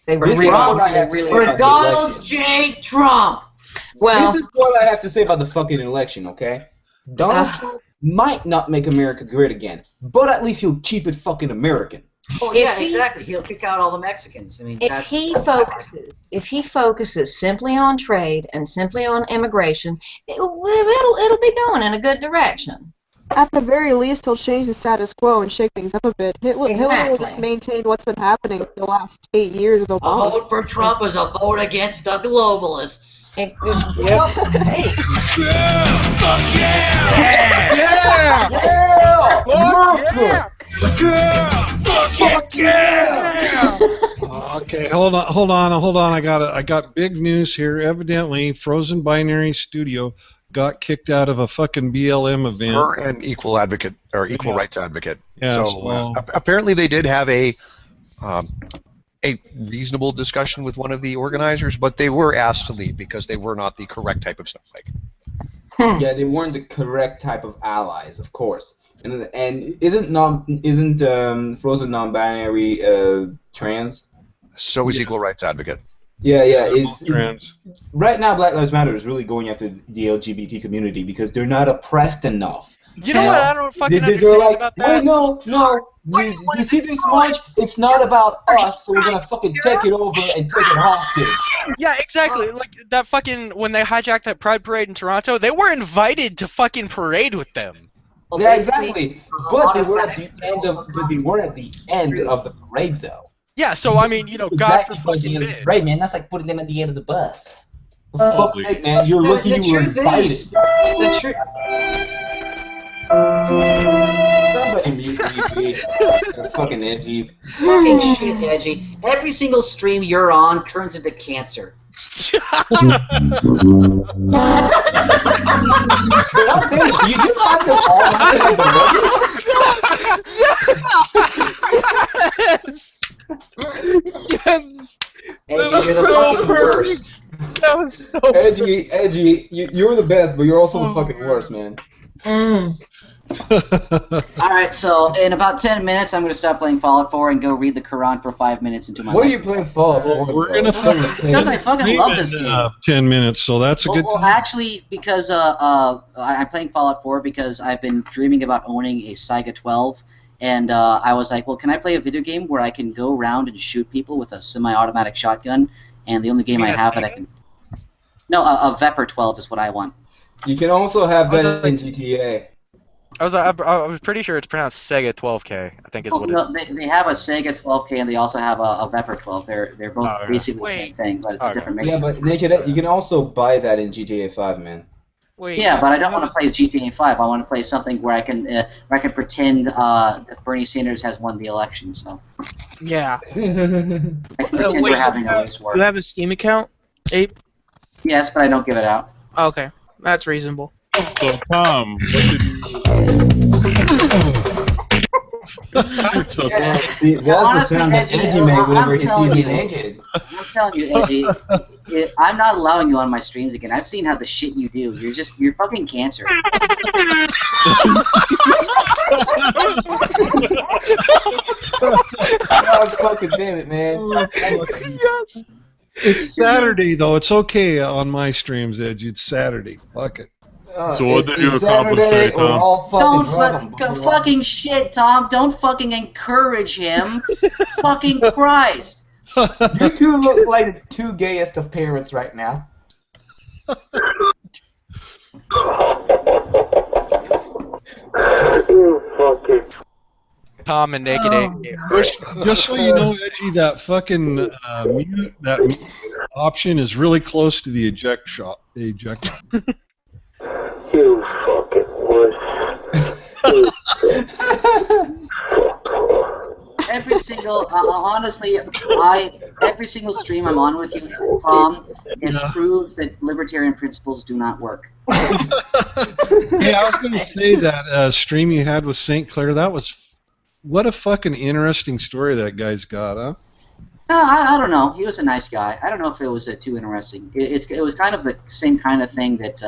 [SPEAKER 4] They really
[SPEAKER 11] For Donald J. Trump.
[SPEAKER 4] Well,
[SPEAKER 1] this is what I have to say about the fucking election, okay? Donald Trump might not make America great again, but at least he'll keep it fucking American.
[SPEAKER 11] Oh yeah, exactly. He'll kick out all the Mexicans. I mean,
[SPEAKER 4] if he focuses simply on trade and simply on immigration, it'll be going in a good direction.
[SPEAKER 10] At the very least, he'll change the status quo and shake things up a bit. Hillary will just maintain what's been happening for the last 8 years of
[SPEAKER 11] A
[SPEAKER 10] Obama.
[SPEAKER 11] vote for Trump is a vote against the globalists.
[SPEAKER 3] Okay, hold on. I got big news here. Evidently, Frozen Binary Studio got kicked out of a fucking BLM event.
[SPEAKER 12] Her an equal advocate or equal rights advocate.
[SPEAKER 3] Yeah,
[SPEAKER 12] so apparently they did have a reasonable discussion with one of the organizers, but they were asked to leave because they were not the correct type of snowflake.
[SPEAKER 1] Yeah, they weren't the correct type of allies, of course. And isn't Frozen non-binary trans?
[SPEAKER 12] So is Equal Rights Advocate.
[SPEAKER 1] Yeah,
[SPEAKER 3] Both trans.
[SPEAKER 1] right now Black Lives Matter is really going after the LGBT community because they're not oppressed enough.
[SPEAKER 2] You know what I don't fucking
[SPEAKER 1] They're
[SPEAKER 2] understand
[SPEAKER 1] like,
[SPEAKER 2] about that?
[SPEAKER 1] wait, no, you see this march? It's not about us, so we're gonna fucking take it over and take it hostage.
[SPEAKER 2] Yeah, exactly. Like that fucking when they hijacked that Pride Parade in Toronto, they were invited to fucking parade with them.
[SPEAKER 11] Well,
[SPEAKER 1] Yeah,
[SPEAKER 11] basically,
[SPEAKER 1] exactly.
[SPEAKER 11] a
[SPEAKER 1] But
[SPEAKER 11] lot
[SPEAKER 1] they
[SPEAKER 11] of
[SPEAKER 1] were at
[SPEAKER 11] Feminist
[SPEAKER 1] the end of the parade, though.
[SPEAKER 2] Yeah, so I mean, you know, God
[SPEAKER 1] Exactly,
[SPEAKER 2] forbid.
[SPEAKER 1] right, man. That's like putting them at the end of the bus. For fuck's sake, man. You're lucky
[SPEAKER 11] the
[SPEAKER 1] you were
[SPEAKER 11] truth
[SPEAKER 1] invited.
[SPEAKER 11] is, the truth.
[SPEAKER 1] Somebody mute me. They're fucking edgy.
[SPEAKER 11] Fucking shit, Edgy. Every single stream you're on turns into cancer.
[SPEAKER 1] You just got them all on
[SPEAKER 8] Yes. Yes.
[SPEAKER 11] Edgy, you're the fucking worst.
[SPEAKER 8] That was so
[SPEAKER 1] Edgy, you're the best, but you're also the fucking worst, man.
[SPEAKER 11] Alright, so in about 10 minutes, I'm going to stop playing Fallout 4 and go read the Quran for 5 minutes into my
[SPEAKER 1] What are
[SPEAKER 11] life.
[SPEAKER 1] you playing Fallout 4?
[SPEAKER 3] We're gonna
[SPEAKER 11] Because I fucking love this game.
[SPEAKER 3] 10 minutes, so that's a good.
[SPEAKER 11] Well, actually, because I'm playing Fallout 4 because I've been dreaming about owning a Saiga 12, and I was like, well, can I play a video game where I can go around and shoot people with a semi-automatic shotgun? And the only game I have that I can... No, a Vepr 12 is what I want.
[SPEAKER 1] You can also have that in GTA.
[SPEAKER 2] I was pretty sure it's pronounced Sega 12K. I think is what
[SPEAKER 11] No,
[SPEAKER 2] it is.
[SPEAKER 11] they have a Sega 12K and they also have a Vepr 12. They're both basically the same thing, but it's a different maker.
[SPEAKER 1] Yeah, but Naked, you can also buy that in GTA 5, man.
[SPEAKER 8] Wait,
[SPEAKER 11] yeah, but I don't want to play GTA 5. I want to play something where I can pretend that Bernie Sanders has won the election. So
[SPEAKER 8] yeah.
[SPEAKER 11] I can pretend we're having a race war.
[SPEAKER 8] You have a Steam account, Ape?
[SPEAKER 11] Yes, but I don't give it out.
[SPEAKER 8] Okay, that's reasonable.
[SPEAKER 7] So Tom, what did you? So,
[SPEAKER 1] Yeah, see, that's
[SPEAKER 11] Honestly,
[SPEAKER 1] the sound that
[SPEAKER 11] Edgy,
[SPEAKER 1] Edgy made whenever he
[SPEAKER 11] telling
[SPEAKER 1] sees me
[SPEAKER 11] you,
[SPEAKER 1] naked.
[SPEAKER 11] I'm telling you, Edgy, I'm not allowing you on my streams again. I've seen how the shit you do. You're fucking cancer.
[SPEAKER 1] Oh, fucking damn it, man.
[SPEAKER 8] Yes.
[SPEAKER 3] It's Saturday though. It's okay on my streams, Edge. It's Saturday. Fuck it.
[SPEAKER 7] So what did you
[SPEAKER 1] It's
[SPEAKER 7] accomplish
[SPEAKER 1] Saturday,
[SPEAKER 7] today, Tom?
[SPEAKER 1] we're all fucking
[SPEAKER 11] Don't
[SPEAKER 1] drunk.
[SPEAKER 11] fucking shit, Tom. Don't fucking encourage him. Fucking Christ.
[SPEAKER 1] You two look like the two gayest of parents right now.
[SPEAKER 2] Tom and Naked Ape.
[SPEAKER 3] Just so you know, Edgy, that fucking mute option is really close to the eject shot. Eject.
[SPEAKER 15] You fucking wuss.
[SPEAKER 11] Every single, honestly, every single stream I'm on with you, Tom, it proves that libertarian principles do not work.
[SPEAKER 3] Hey, I was going to say that stream you had with St. Clair, that was, what a fucking interesting story that guy's got, huh?
[SPEAKER 11] I don't know. He was a nice guy. I don't know if it was too interesting. It was kind of the same kind of thing that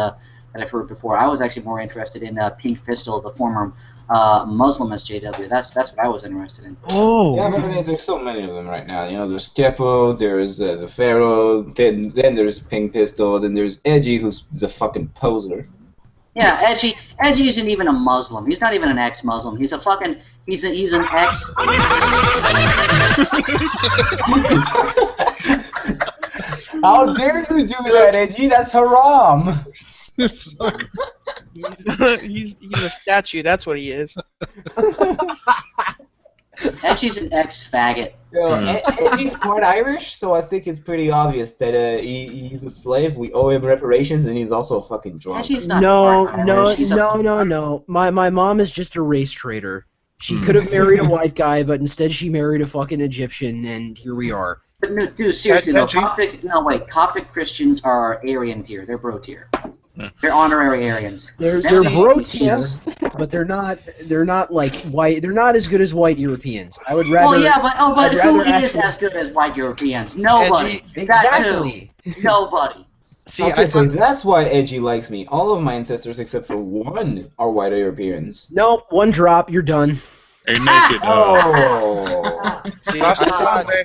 [SPEAKER 11] I've heard before. I was actually more interested in Pink Pistol, the former Muslim SJW. That's what I was interested in.
[SPEAKER 3] Oh.
[SPEAKER 1] Yeah, but I mean, there's so many of them right now. You know, there's Skepo, there's the Pharaoh, then there's Pink Pistol, then there's Edgy, who's a fucking poser.
[SPEAKER 11] Yeah, Edgy isn't even a Muslim. He's not even an ex-Muslim. He's a fucking he's an ex.
[SPEAKER 1] How dare you do that, Edgy? That's haram.
[SPEAKER 8] he's a statue. That's what he is.
[SPEAKER 11] Edgy's an ex-faggot.
[SPEAKER 1] Edgy's part Irish, so I think it's pretty obvious that he's a slave. We owe him reparations, and he's also a fucking drunk.
[SPEAKER 11] Edgy's not
[SPEAKER 9] No. My mom is just a race traitor. She could have married a white guy, but instead she married a fucking Egyptian, and here we are.
[SPEAKER 11] But no, dude, seriously, Coptic Christians are Aryan tier. They're bro tier. They're honorary Aryans.
[SPEAKER 9] They're bro tier, but they're not like white. They're not as good as white Europeans. I would rather.
[SPEAKER 11] Well, yeah, but who is
[SPEAKER 9] actually-
[SPEAKER 11] as good as white Europeans? Nobody.
[SPEAKER 9] Exactly.
[SPEAKER 11] That too. Nobody.
[SPEAKER 2] See,
[SPEAKER 1] Okay, so that's why Edgy likes me. All of my ancestors except for one are white Europeans.
[SPEAKER 9] Nope, one drop, you're done.
[SPEAKER 7] A naked.
[SPEAKER 1] Oh.
[SPEAKER 2] See,
[SPEAKER 11] Trust the family.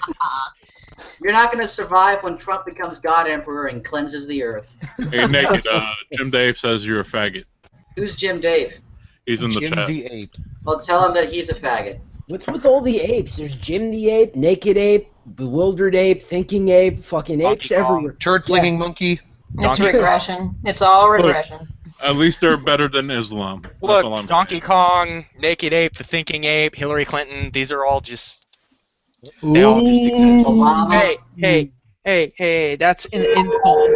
[SPEAKER 11] You're not going to survive when Trump becomes God Emperor and cleanses the earth.
[SPEAKER 7] A naked. Jim Dave says you're a faggot.
[SPEAKER 11] Who's Jim Dave?
[SPEAKER 7] He's in the
[SPEAKER 12] Jim
[SPEAKER 7] chat.
[SPEAKER 12] the Ape.
[SPEAKER 11] Well, tell him that he's a faggot.
[SPEAKER 9] What's with all the apes? There's Jim the Ape, Naked Ape, Bewildered Ape, Thinking Ape, fucking apes everywhere.
[SPEAKER 12] Turd flinging monkey.
[SPEAKER 4] It's regression. It's all regression.
[SPEAKER 7] At least they're better than Islam. That's
[SPEAKER 2] Look,
[SPEAKER 7] all I'm
[SPEAKER 2] Donkey Kong, Naked Ape, the Thinking Ape, Hillary Clinton, these are all just... They all just exist.
[SPEAKER 11] Obama.
[SPEAKER 8] Hey, that's an insult.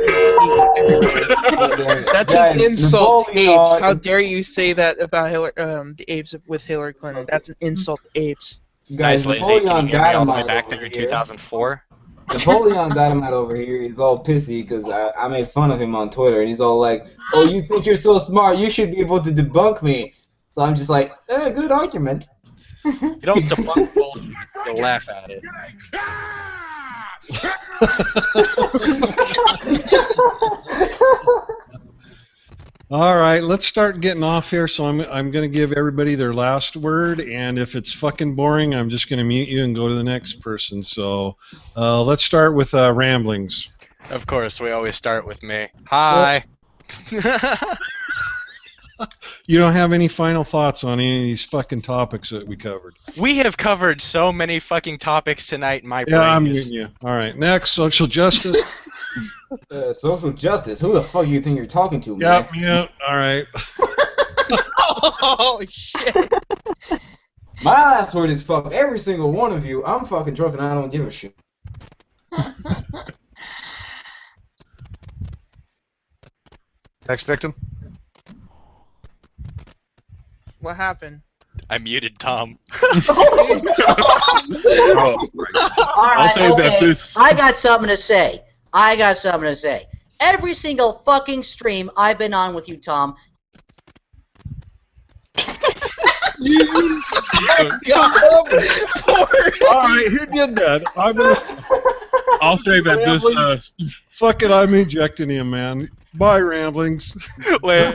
[SPEAKER 8] That's an insult to apes.
[SPEAKER 1] Napoleon-
[SPEAKER 8] How dare you say that about the apes with Hillary Clinton? That's an insult to apes.
[SPEAKER 2] Nice, Lazy. Can
[SPEAKER 1] Napoleon
[SPEAKER 2] you hear me all the way
[SPEAKER 1] Dynamite
[SPEAKER 2] back
[SPEAKER 1] over
[SPEAKER 2] there in
[SPEAKER 1] here.
[SPEAKER 2] 2004?
[SPEAKER 1] Napoleon Dynamite over here is all pissy because I made fun of him on Twitter, and he's all like, "Oh, you think you're so smart? You should be able to debunk me." So I'm just like, "Good argument."
[SPEAKER 2] You don't debunk bullshit, you laugh at it.
[SPEAKER 3] All right, let's start getting off here. So I'm going to give everybody their last word, and if it's fucking boring, I'm just going to mute you and go to the next person. So let's start with Ramblings.
[SPEAKER 2] Of course, we always start with me. Hi.
[SPEAKER 3] You don't have any final thoughts on any of these fucking topics that we covered?
[SPEAKER 2] We have covered so many fucking topics tonight, my brain.
[SPEAKER 3] Yeah, I'm muting you. All right, next, social justice.
[SPEAKER 1] Social justice? Who the fuck do you think you're talking to, man?
[SPEAKER 3] Yep, mute. All right.
[SPEAKER 8] Oh shit!
[SPEAKER 1] My last word is fuck every single one of you. I'm fucking drunk and I don't give a shit.
[SPEAKER 12] Next victim.
[SPEAKER 8] What happened?
[SPEAKER 2] I muted Tom.
[SPEAKER 7] Oh,
[SPEAKER 11] Alright,
[SPEAKER 7] say that
[SPEAKER 11] okay.
[SPEAKER 7] this-
[SPEAKER 11] I got something to say. Every single fucking stream I've been on with you, Tom.
[SPEAKER 3] All right, who did that?
[SPEAKER 7] I'll say that this.
[SPEAKER 3] Fuck it, I'm ejecting him, man. Bye, Ramblings.
[SPEAKER 2] Wait.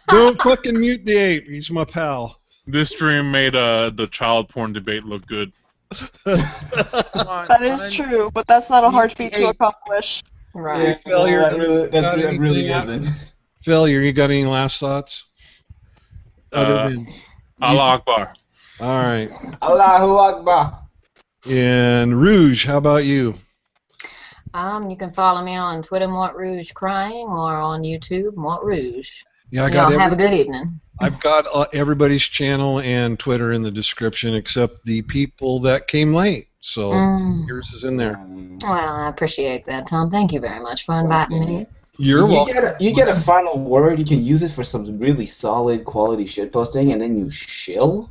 [SPEAKER 3] Don't fucking mute the ape. He's my pal.
[SPEAKER 7] This stream made the child porn debate look good.
[SPEAKER 10] That is true, but that's not a hard feat to accomplish.
[SPEAKER 1] Right.
[SPEAKER 3] Failure.
[SPEAKER 1] That really isn't.
[SPEAKER 3] Failure, you got any last thoughts? Other than
[SPEAKER 7] Allah Akbar.
[SPEAKER 3] all right.
[SPEAKER 1] Allahu Akbar.
[SPEAKER 3] And Rouge, how about you?
[SPEAKER 4] You can follow me on Twitter, Mort Rouge Crying, or on YouTube, Mort Rouge.
[SPEAKER 3] Yeah, I got
[SPEAKER 4] Y'all have a good evening.
[SPEAKER 3] I've got everybody's channel and Twitter in the description except the people that came late. So yours is in there.
[SPEAKER 4] Well, I appreciate that, Tom. Thank you very much for inviting me.
[SPEAKER 3] You're welcome.
[SPEAKER 1] You get a final word. You can use it for some really solid quality shitposting, and then you shill.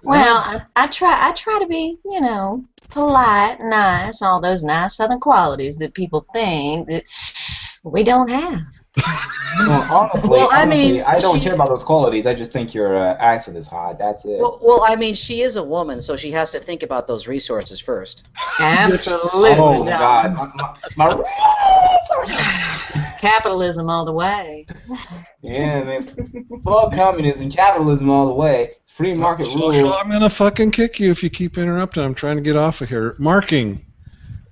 [SPEAKER 4] Well, I try to be, polite, nice, all those nice Southern qualities that people think that we don't have.
[SPEAKER 1] Well, honestly,
[SPEAKER 11] I mean,
[SPEAKER 1] I don't care about those qualities. I just think your accent is hot. That's it.
[SPEAKER 11] Well, I mean, she is a woman, so she has to think about those resources first.
[SPEAKER 4] Absolutely.
[SPEAKER 1] Oh my God, my
[SPEAKER 4] Capitalism all the way.
[SPEAKER 1] yeah, man. Fuck communism, capitalism all the way. Free market rules.
[SPEAKER 3] I'm gonna fucking kick you if you keep interrupting. I'm trying to get off of here. Marking.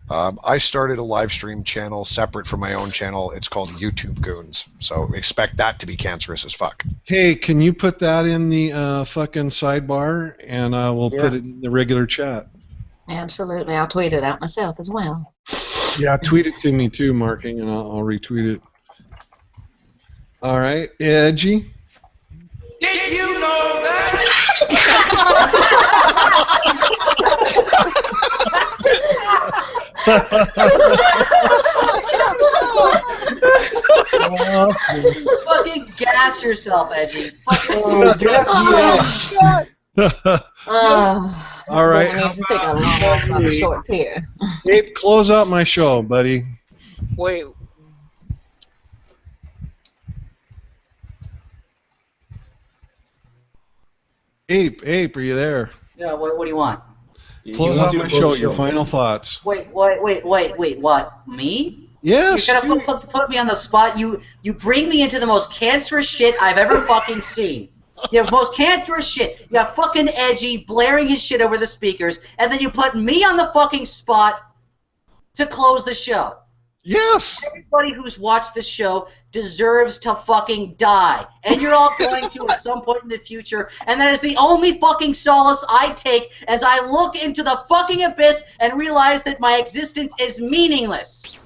[SPEAKER 12] I started a live stream channel separate from my own channel. It's called YouTube Goons. So expect that to be cancerous as fuck.
[SPEAKER 3] Hey, can you put that in the fucking sidebar, and we'll put it in the regular chat.
[SPEAKER 4] Absolutely. I'll tweet it out myself as well.
[SPEAKER 3] Yeah, tweet it to me too, Marking, and I'll retweet it. All right, Edgy.
[SPEAKER 14] Did you know that?
[SPEAKER 11] Fucking gas yourself, Edgy. Fucking
[SPEAKER 3] All right.
[SPEAKER 4] I need to take a long walk on a short pier.
[SPEAKER 3] Ape, close out my show, buddy.
[SPEAKER 8] Wait.
[SPEAKER 3] Ape, are you there?
[SPEAKER 11] Yeah, what do you want?
[SPEAKER 3] Close out my show. Your final thoughts.
[SPEAKER 11] Wait, what? Me?
[SPEAKER 3] Yes.
[SPEAKER 11] You're gonna put me on the spot. You bring me into the most cancerous shit I've ever fucking seen. You have most cancerous shit. You have fucking Edgy blaring his shit over the speakers, and then you put me on the fucking spot to close the show.
[SPEAKER 3] Yes.
[SPEAKER 11] Everybody who's watched this show deserves to fucking die. And you're all going to at some point in the future. And that is the only fucking solace I take as I look into the fucking abyss and realize that my existence is meaningless.